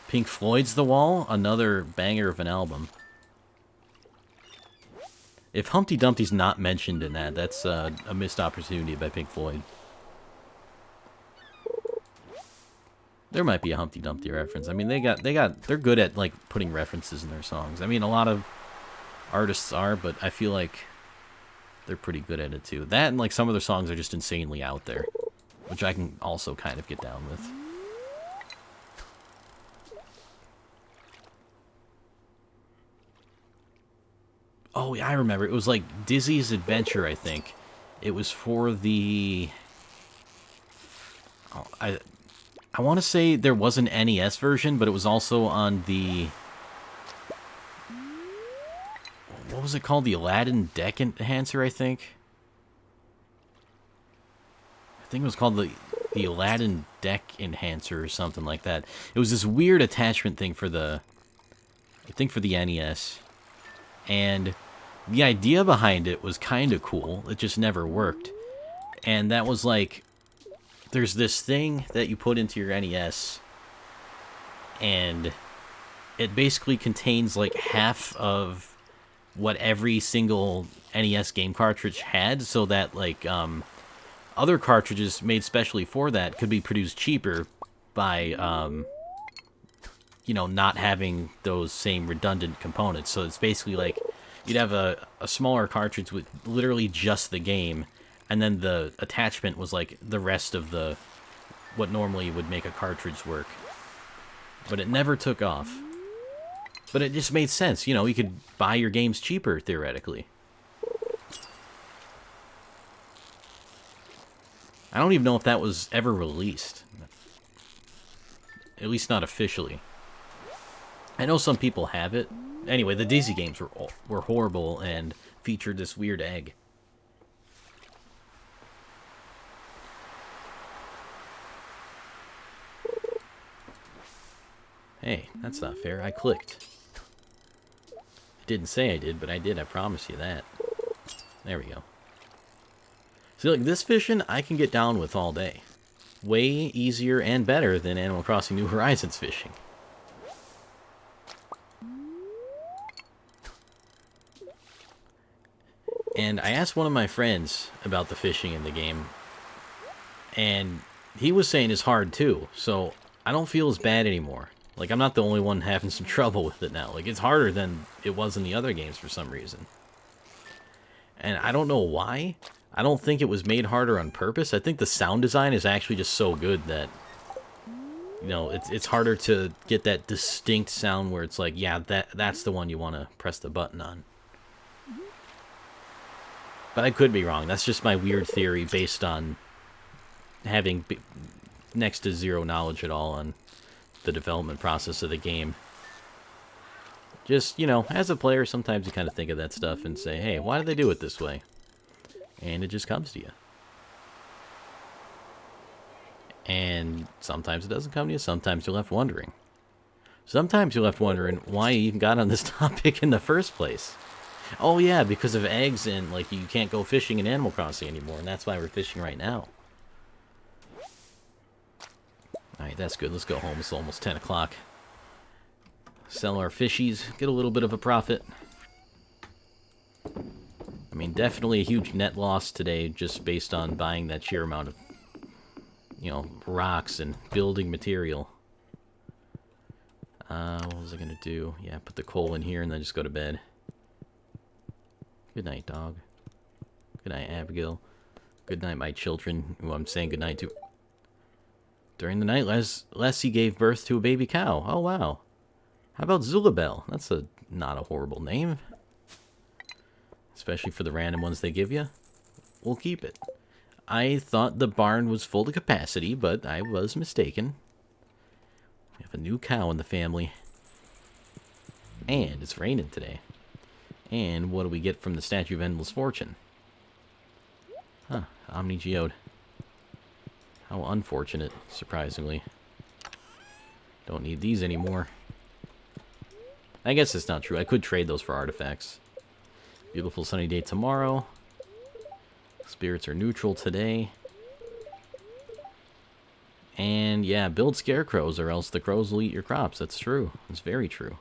[SPEAKER 1] Pink Floyd's The Wall, another banger of an album. If Humpty Dumpty's not mentioned in that, that's a missed opportunity by Pink Floyd. There might be a Humpty Dumpty reference. I mean, they're good at like putting references in their songs. I mean, a lot of artists are, but I feel like they're pretty good at it too. That and like some of their songs are just insanely out there, which I can also kind of get down with. Oh, yeah, I remember. It was like Dizzy's Adventure, I think. It was for the... Oh, I want to say there was an NES version, but it was also on the... What was it called? The Aladdin Deck Enhancer, I think? I think it was called the Aladdin Deck Enhancer or something like that. It was this weird attachment thing for the... I think for the NES. And the idea behind it was kind of cool. It just never worked. And that was like, there's this thing that you put into your NES, and it basically contains like half of what every single NES game cartridge had, so that like other cartridges made specially for that could be produced cheaper by you know, not having those same redundant components. So it's basically like you'd have a smaller cartridge with literally just the game, and then the attachment was like the rest of the what normally would make a cartridge work. But it never took off. But it just made sense. You know, you could buy your games cheaper, theoretically. I don't even know if that was ever released. At least not officially. I know some people have it. Anyway, the Dizzy games were horrible and featured this weird egg. Hey, that's not fair. I clicked. I didn't say I did, but I did. I promise you that. There we go. See, like, this fishing, I can get down with all day. Way easier and better than Animal Crossing New Horizons fishing. And I asked one of my friends about the fishing in the game, and he was saying it's hard too, so I don't feel as bad anymore. Like, I'm not the only one having some trouble with it now. Like, it's harder than it was in the other games for some reason. And I don't know why. I don't think it was made harder on purpose. I think the sound design is actually just so good that, you know, it's harder to get that distinct sound where it's like, yeah, that's the one you want to press the button on. But I could be wrong. That's just my weird theory based on having next to zero knowledge at all on the development process of the game. Just, you know, as a player, sometimes you kind of think of that stuff and say, hey, why did they do it this way? And it just comes to you. And sometimes it doesn't come to you. Sometimes you're left wondering. Sometimes you're left wondering why you even got on this topic in the first place. Oh yeah, because of eggs and, like, you can't go fishing in Animal Crossing anymore, and that's why we're fishing right now. Alright, that's good. Let's go home. It's almost 10 o'clock. Sell our fishies, get a little bit of a profit. I mean, definitely a huge net loss today just based on buying that sheer amount of, you know, rocks and building material. What was I going to do? Yeah, put the coal in here and then just go to bed. Good night, dog. Good night, Abigail. Good night, my children, who I'm saying good night to. During the night, Leslie gave birth to a baby cow. Oh, wow. How about Zulabel? That's not a horrible name. Especially for the random ones they give you. We'll keep it. I thought the barn was full to capacity, but I was mistaken. We have a new cow in the family. And it's raining today. And what do we get from the Statue of Endless Fortune? Huh, Omni Geode. How unfortunate, surprisingly. Don't need these anymore. I guess it's not true. I could trade those for artifacts. Beautiful sunny day tomorrow. Spirits are neutral today. And yeah, build scarecrows or else the crows will eat your crops. That's true. It's very true.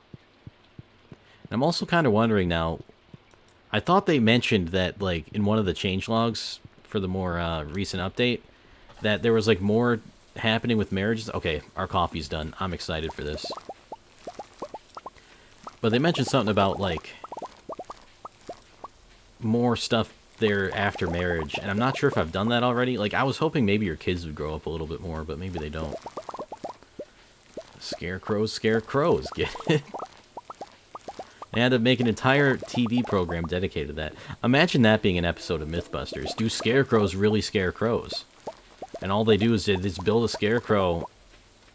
[SPEAKER 1] And I'm also kind of wondering now, I thought they mentioned that, like, in one of the changelogs for the more recent update, that there was, like, more happening with marriages. Okay, our coffee's done. I'm excited for this. But they mentioned something about, like, more stuff there after marriage, and I'm not sure if I've done that already. Like, I was hoping maybe your kids would grow up a little bit more, but maybe they don't. Scarecrows, scarecrows, get it? They had to make an entire TV program dedicated to that. Imagine that being an episode of Mythbusters. Do scarecrows really scare crows? And all they do is they just build a scarecrow,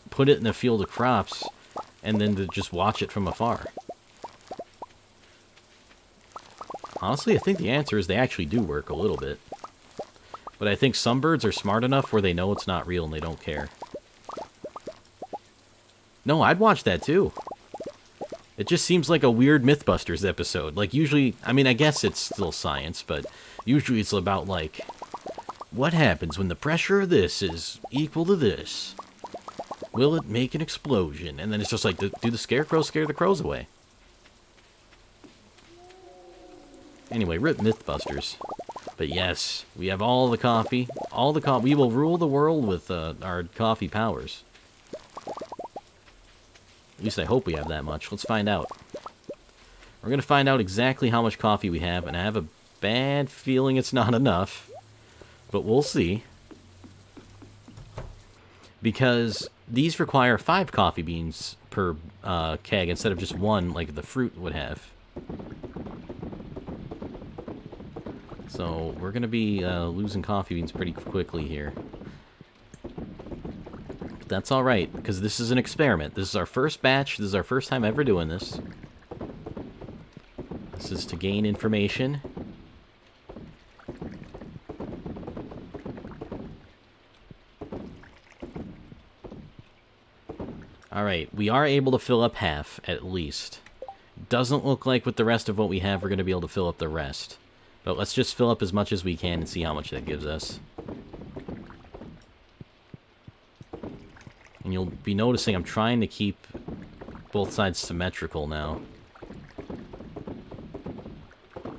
[SPEAKER 1] put it in a field of crops, and then to just watch it from afar. Honestly, I think the answer is they actually do work a little bit. But I think some birds are smart enough where they know it's not real and they don't care. No, I'd watch that too. It just seems like a weird Mythbusters episode. Like, usually, I mean, I guess it's still science, but usually it's about, like, what happens when the pressure of this is equal to this? Will it make an explosion? And then it's just like, do the scarecrows scare the crows away? Anyway, rip Mythbusters. But yes, we have all the coffee. We will rule the world with our coffee powers. At least I hope we have that much. Let's find out. We're going to find out exactly how much coffee we have, and I have a bad feeling it's not enough. But we'll see. Because these require 5 coffee beans per keg instead of just 1 like the fruit would have. So we're going to be losing coffee beans pretty quickly here. But that's alright, because this is an experiment. This is our first batch. This is our first time ever doing this. This is to gain information. Alright, we are able to fill up half, at least. Doesn't look like with the rest of what we have we're going to be able to fill up the rest. But let's just fill up as much as we can and see how much that gives us. And you'll be noticing I'm trying to keep both sides symmetrical now.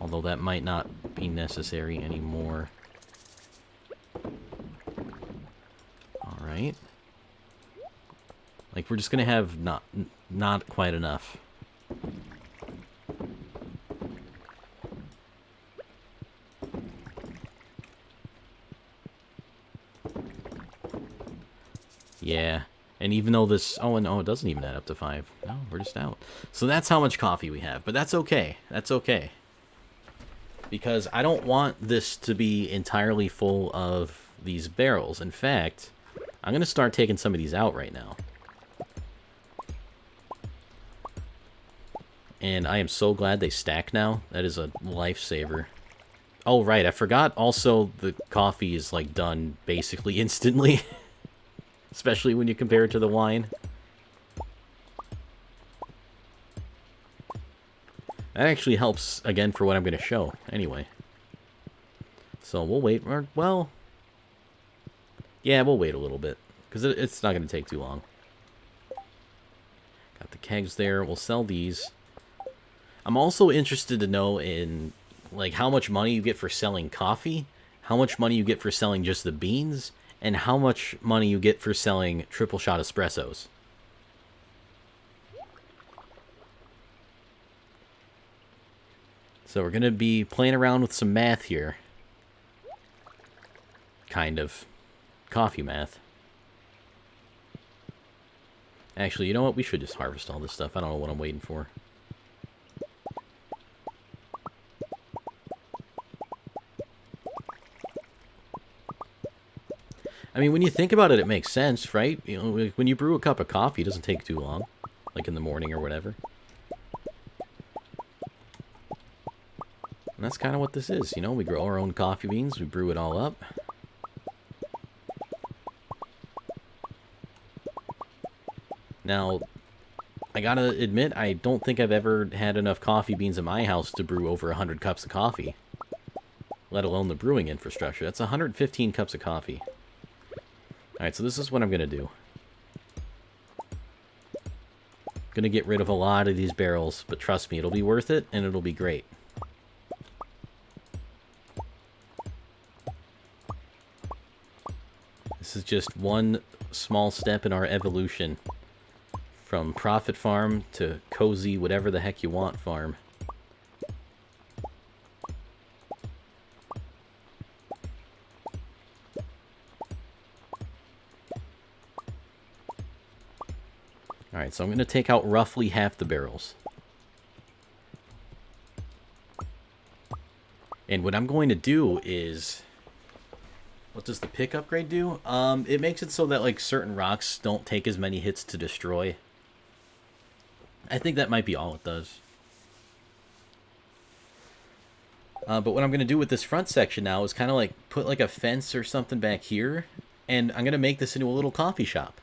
[SPEAKER 1] Although that might not be necessary anymore. Alright. Like, we're just gonna have not quite enough. Yeah, and even though this... Oh, no, it doesn't even add up to 5. No, we're just out. So that's how much coffee we have, but that's okay. That's okay. Because I don't want this to be entirely full of these barrels. In fact, I'm going to start taking some of these out right now. And I am so glad they stack now. That is a lifesaver. Oh, right, I forgot also the coffee is, like, done basically instantly. Especially when you compare it to the wine. That actually helps, again, for what I'm going to show, anyway. So we'll wait, well... Yeah, we'll wait a little bit, because it's not going to take too long. Got the kegs there, we'll sell these. I'm also interested to know in, like, how much money you get for selling coffee, how much money you get for selling just the beans, and how much money you get for selling triple shot espressos. So we're going to be playing around with some math here. Kind of. Coffee math. Actually, you know what? We should just harvest all this stuff. I don't know what I'm waiting for. I mean, when you think about it, it makes sense, right? You know, when you brew a cup of coffee, it doesn't take too long. Like in the morning or whatever. And that's kind of what this is, you know? We grow our own coffee beans, we brew it all up. Now, I gotta admit, I don't think I've ever had enough coffee beans in my house to brew over 100 cups of coffee. Let alone the brewing infrastructure. That's 115 cups of coffee. Alright, so this is what I'm gonna do. Gonna get rid of a lot of these barrels, but trust me, it'll be worth it, and it'll be great. This is just one small step in our evolution. From profit farm to cozy, whatever the heck you want farm. Alright, so I'm going to take out roughly half the barrels. And what I'm going to do is... What does the pick upgrade do? It makes it so that, like, certain rocks don't take as many hits to destroy. I think that might be all it does. But what I'm going to do with this front section now is kind of like put like a fence or something back here. And I'm going to make this into a little coffee shop.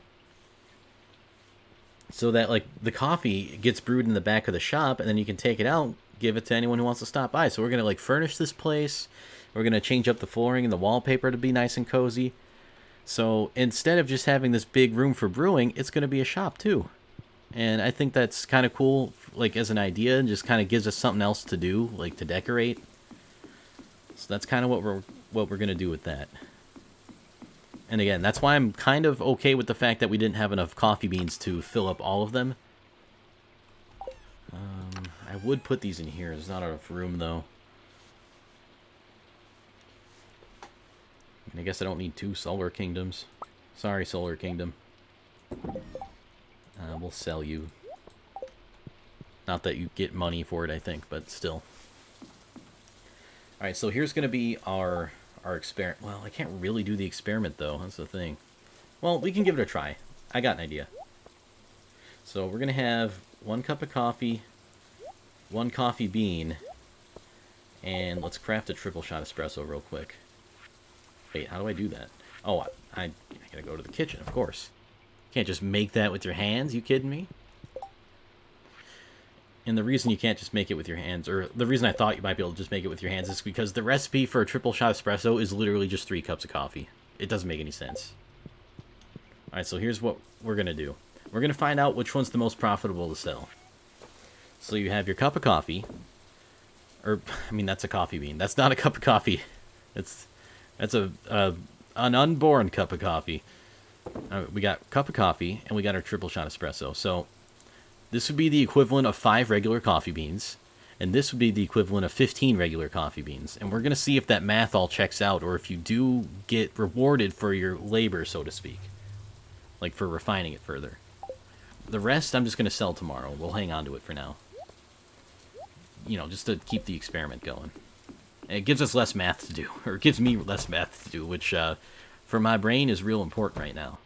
[SPEAKER 1] So that like the coffee gets brewed in the back of the shop and then you can take it out, give it to anyone who wants to stop by. So we're going to like furnish this place. We're going to change up the flooring and the wallpaper to be nice and cozy. So instead of just having this big room for brewing, it's going to be a shop too. And I think that's kind of cool, like, as an idea, and just kind of gives us something else to do, like, to decorate. So that's kind of what we're going to do with that. And again, that's why I'm kind of okay with the fact that we didn't have enough coffee beans to fill up all of them. I would put these in here. There's not enough room, though. And I guess I don't need 2 Solar Kingdoms. Sorry, Solar Kingdom. We'll sell you. Not that you get money for it, I think, but still. Alright, so here's going to be our experiment. Well, I can't really do the experiment, though. That's the thing. Well, we can give it a try. I got an idea. So we're going to have 1 cup of coffee, 1 coffee bean, and let's craft a triple shot espresso real quick. Wait, how do I do that? Oh, I gotta go to the kitchen, of course. Can't just make that with your hands, you kidding me? And the reason you can't just make it with your hands, or the reason I thought you might be able to just make it with your hands, is because the recipe for a triple shot espresso is literally just 3 cups of coffee. It doesn't make any sense. Alright, so here's what we're going to do. We're going to find out which one's the most profitable to sell. So you have your cup of coffee. Or, I mean, that's a coffee bean. That's not a cup of coffee. That's an unborn cup of coffee. We got cup of coffee, and we got our triple shot espresso. So this would be the equivalent of 5 regular coffee beans, and this would be the equivalent of 15 regular coffee beans. And we're going to see if that math all checks out, or if you do get rewarded for your labor, so to speak. Like for refining it further. The rest I'm just going to sell tomorrow. We'll hang on to it for now. You know, just to keep the experiment going. And it gives us less math to do, or it gives me less math to do, which for my brain is real important right now.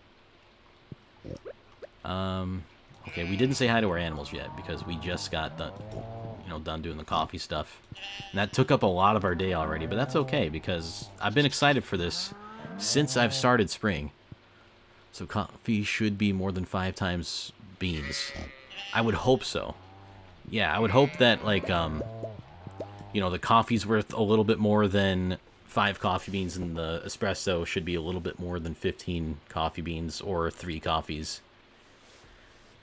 [SPEAKER 1] Okay, we didn't say hi to our animals yet because we just got done doing the coffee stuff. And that took up a lot of our day already, but that's okay because I've been excited for this since I've started spring. So coffee should be more than 5 times beans. I would hope so. Yeah, I would hope that, like, the coffee's worth a little bit more than 5 coffee beans, and the espresso should be a little bit more than 15 coffee beans or 3 coffees.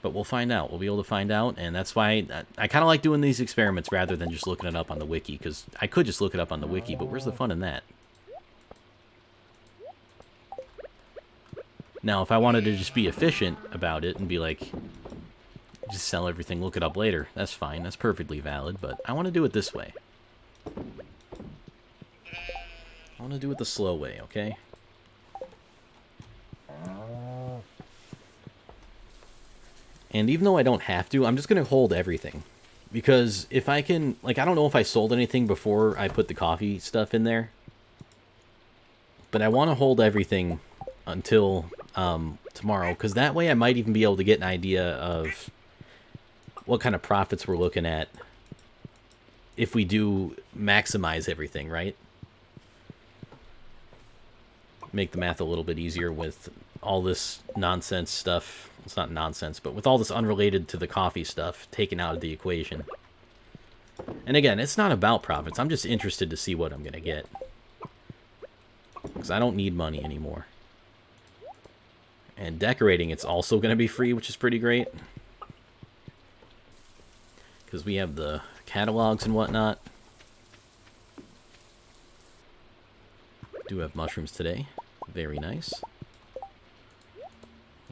[SPEAKER 1] But we'll find out. We'll be able to find out, and that's why I kind of like doing these experiments rather than just looking it up on the wiki, because I could just look it up on the wiki, but where's the fun in that? Now, if I wanted to just be efficient about it and be like, just sell everything, look it up later, that's fine. That's perfectly valid, but I want to do it this way. I want to do it the slow way, okay? And even though I don't have to, I'm just going to hold everything. Because if I can... Like, I don't know if I sold anything before I put the coffee stuff in there. But I want to hold everything until tomorrow, because that way I might even be able to get an idea of what kind of profits we're looking at if we do maximize everything, right? Make the math a little bit easier with all this nonsense stuff. It's not nonsense, but with all this unrelated to the coffee stuff taken out of the equation. And again, it's not about profits. I'm just interested to see what I'm going to get. Because I don't need money anymore. And decorating, it's also going to be free, which is pretty great. Because we have the catalogs and whatnot. Do have mushrooms today. Very nice.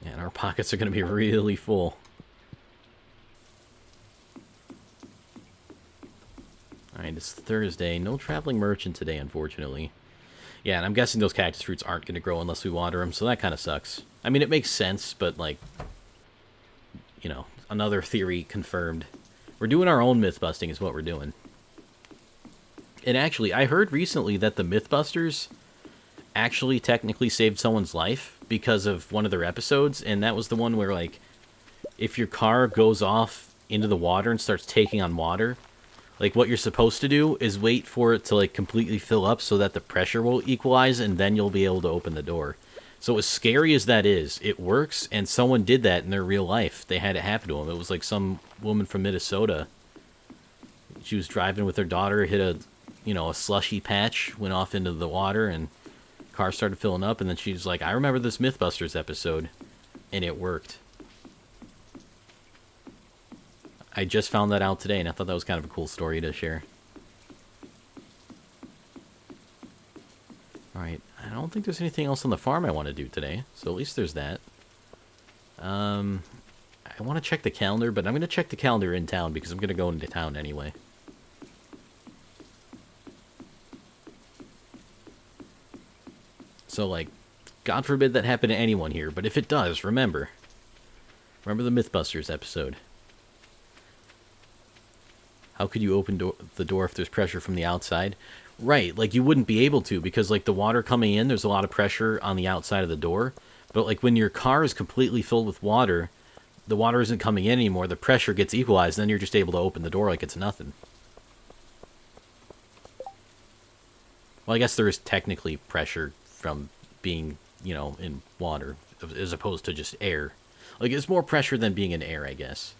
[SPEAKER 1] And our pockets are going to be really full. Alright, it's Thursday. No traveling merchant today, unfortunately. Yeah, and I'm guessing those cactus fruits aren't going to grow unless we water them, so that kind of sucks. I mean, it makes sense, but, like, you know, another theory confirmed. We're doing our own myth-busting is what we're doing. And actually, I heard recently that the Mythbusters actually technically saved someone's life because of one of their episodes, and that was the one where, like, if your car goes off into the water and starts taking on water, like, what you're supposed to do is wait for it to, like, completely fill up so that the pressure will equalize, and then you'll be able to open the door. So as scary as that is, it works, and someone did that in their real life. They had it happen to them. It was, like, some woman from Minnesota. She was driving with her daughter, hit a, you know, a slushy patch, went off into the water, and car started filling up, and then she's like, I remember this Mythbusters episode, and it worked. I just found that out today, and I thought that was kind of a cool story to share. Alright, I don't think there's anything else on the farm I want to do today, so at least there's that. I want to check the calendar, but I'm going to check the calendar in town, because I'm going to go into town anyway. So, like, God forbid that happen to anyone here, but if it does, remember. Remember the Mythbusters episode. How could you open the door if there's pressure from the outside? Right, like, you wouldn't be able to, because, like, the water coming in, there's a lot of pressure on the outside of the door. But, like, when your car is completely filled with water, the water isn't coming in anymore, the pressure gets equalized, and then you're just able to open the door like it's nothing. Well, I guess there is technically pressure from being, you know, in water, as opposed to just air. Like, it's more pressure than being in air, I guess.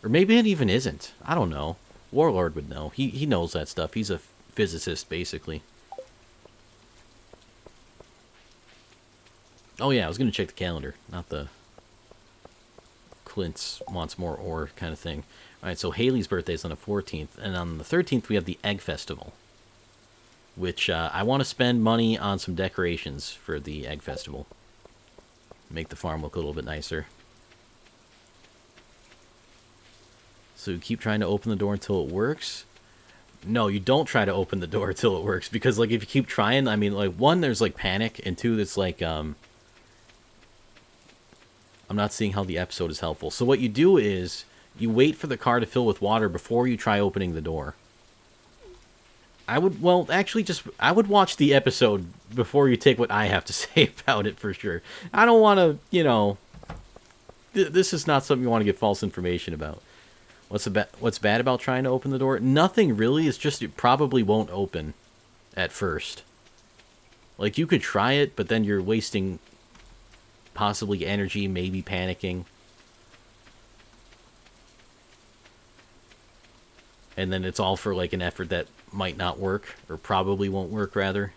[SPEAKER 1] Or maybe it even isn't. I don't know. Warlord would know. He knows that stuff. He's a physicist, basically. Oh yeah, I was going to check the calendar, not the Clint's wants more ore kind of thing. Alright, so Haley's birthday is on the 14th, and on the 13th we have the Egg Festival. Which, I want to spend money on some decorations for the Egg Festival. Make the farm look a little bit nicer. So you keep trying to open the door until it works? No, you don't try to open the door until it works, because, like, if you keep trying, I mean, like, one, there's, like, panic, and two, it's, like, I'm not seeing how the episode is helpful. So what you do is, you wait for the car to fill with water before you try opening the door. I would, well, actually, I would watch the episode before you take what I have to say about it, for sure. I don't want to, you know, this is not something you want to get false information about. What's bad about trying to open the door? Nothing really. It's just it probably won't open at first. Like, you could try it, but then you're wasting possibly energy, maybe panicking. And then it's all for, like, an effort that might not work, or probably won't work, rather.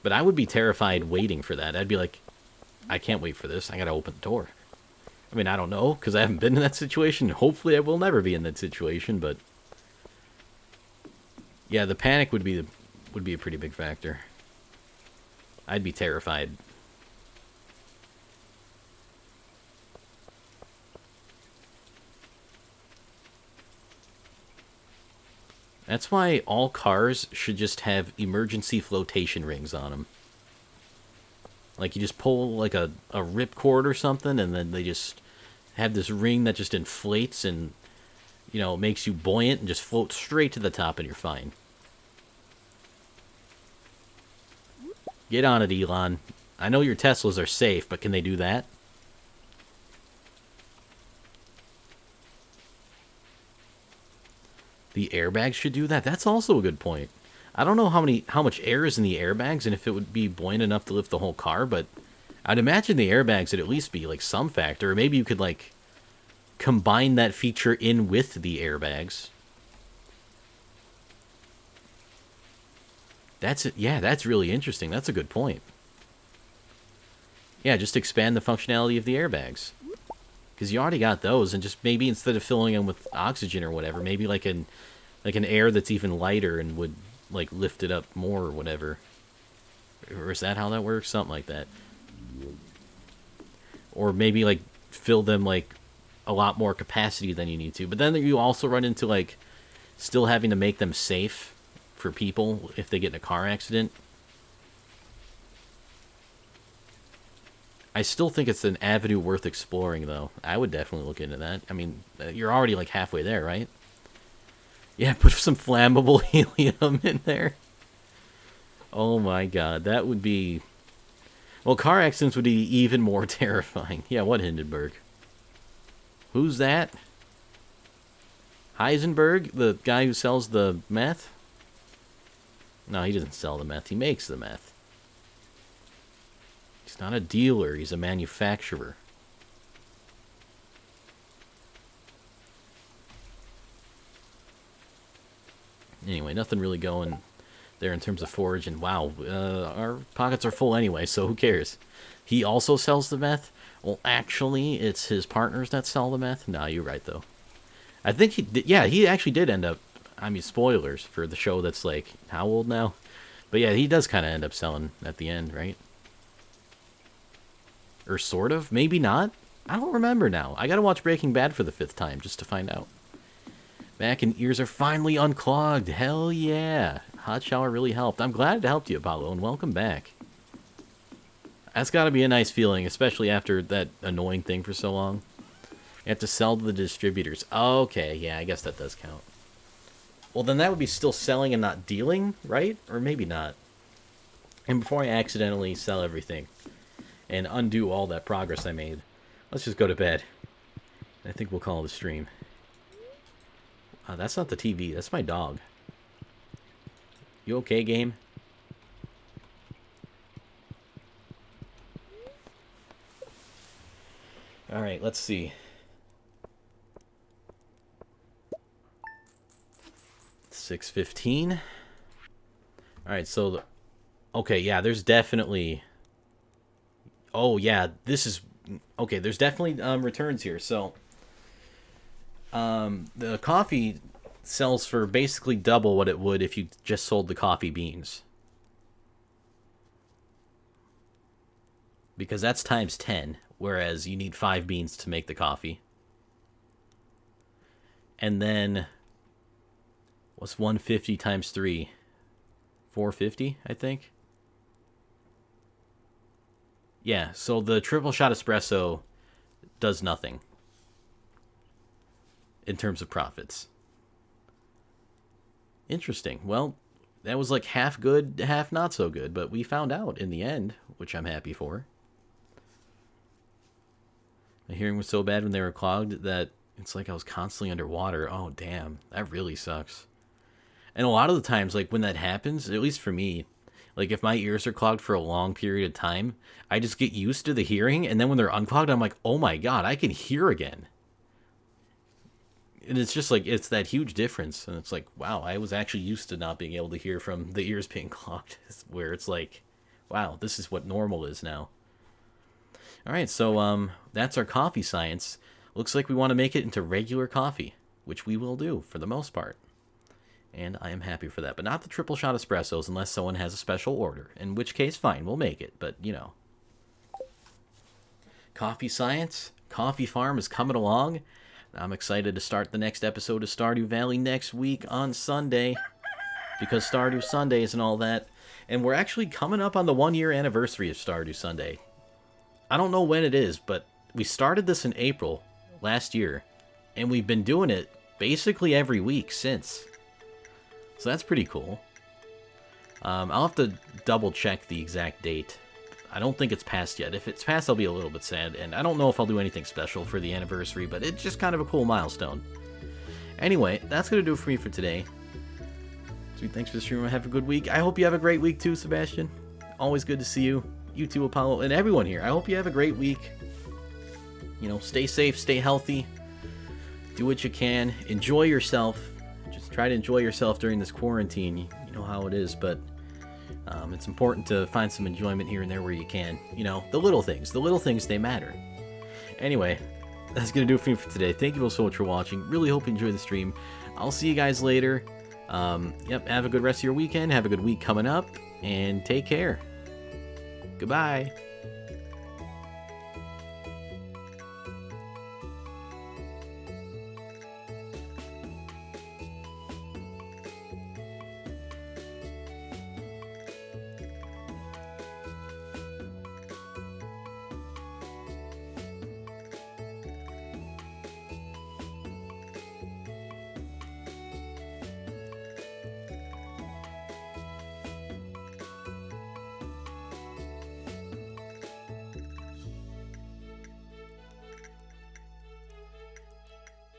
[SPEAKER 1] But I would be terrified waiting for that. I'd be like, I can't wait for this. I gotta open the door. I mean, I don't know, because I haven't been in that situation. Hopefully I will never be in that situation, but yeah, the panic would be a pretty big factor. I'd be terrified. That's why all cars should just have emergency flotation rings on them. Like, you just pull, like, a ripcord or something, and then they just have this ring that just inflates and, you know, makes you buoyant and just float straight to the top and you're fine. Get on it, Elon. I know your Teslas are safe, but can they do that? The airbags should do that? That's also a good point. I don't know how much air is in the airbags and if it would be buoyant enough to lift the whole car, but I'd imagine the airbags would at least be like some factor, or maybe you could like combine that feature in with the airbags. Yeah, that's really interesting. That's a good point. Yeah, just expand the functionality of the airbags. Because you already got those, and just maybe instead of filling them with oxygen or whatever, maybe like an air that's even lighter and would like lift it up more or whatever. Or is that how that works? Something like that. Or maybe like fill them like a lot more capacity than you need to. But then you also run into like still having to make them safe for people if they get in a car accident. I still think it's an avenue worth exploring, though. I would definitely look into that. I mean, you're already like halfway there, right? Yeah, put some flammable helium in there. Oh my god, that would be... Well, car accidents would be even more terrifying. Yeah, what Hindenburg? Who's that? Heisenberg? The guy who sells the meth? No, he doesn't sell the meth. He makes the meth. He's not a dealer. He's a manufacturer. Anyway, nothing really going there in terms of forage. And wow, our pockets are full anyway, so who cares? He also sells the meth? Well, actually, it's his partners that sell the meth. Nah, you're right, though. I think he did. Yeah, he actually did end up... I mean, spoilers for the show that's like, how old now? But yeah, he does kind of end up selling at the end, right? Or sort of? Maybe not? I don't remember now. I gotta watch Breaking Bad for the 5th time just to find out. Back and ears are finally unclogged. Hell yeah. Hot shower really helped. I'm glad it helped you, Apollo, and welcome back. That's gotta be a nice feeling, especially after that annoying thing for so long. You have to sell to the distributors. Okay, yeah, I guess that does count. Well, then that would be still selling and not dealing, right? Or maybe not. And before I accidentally sell everything and undo all that progress I made, let's just go to bed. I think we'll call it a stream. That's not the TV. That's my dog. You okay, game? Alright, let's see. 6:15. Alright, so... Okay, yeah, there's definitely... Oh, yeah, this is... Okay, there's definitely returns here, so... the coffee sells for basically double what it would if you just sold the coffee beans. Because that's times 10, whereas you need 5 beans to make the coffee. And then... What's 150 times 3? 450, I think? Yeah, so the triple shot espresso does nothing in terms of profits. Interesting. Well, that was like half good, half not so good, but we found out in the end, which I'm happy for. The hearing was so bad when they were clogged that it's like I was constantly underwater. Oh, damn. That really sucks. And a lot of the times, like, when that happens, at least for me, like, if my ears are clogged for a long period of time, I just get used to the hearing, and then when they're unclogged, I'm like, oh my god, I can hear again. And it's just like, it's that huge difference. And it's like, wow, I was actually used to not being able to hear from the ears being clogged. Where it's like, wow, this is what normal is now. Alright, so that's our coffee science. Looks like we want to make it into regular coffee, which we will do for the most part. And I am happy for that. But not the triple shot espressos unless someone has a special order. In which case, fine, we'll make it. But, you know. Coffee science. Coffee farm is coming along. I'm excited to start the next episode of Stardew Valley next week on Sunday. Because Stardew Sundays and all that. And we're actually coming up on the 1-year anniversary of Stardew Sunday. I don't know when it is, but we started this in April last year. And we've been doing it basically every week since. So that's pretty cool. I'll have to double check the exact date. I don't think it's passed yet. If it's passed, I'll be a little bit sad, and I don't know if I'll do anything special for the anniversary, but it's just kind of a cool milestone. Anyway, that's going to do it for me for today. Sweet, thanks for the stream. Have a good week. I hope you have a great week too, Sebastian. Always good to see you. You too, Apollo, and everyone here. I hope you have a great week. You know, stay safe, stay healthy. Do what you can. Enjoy yourself. Just try to enjoy yourself during this quarantine. You know how it is, but it's important to find some enjoyment here and there where you can. You know, the little things, they matter. Anyway, that's going to do it for me for today. Thank you all so much for watching. Really hope you enjoyed the stream. I'll see you guys later. Yep, have a good rest of your weekend. Have a good week coming up. And take care. Goodbye.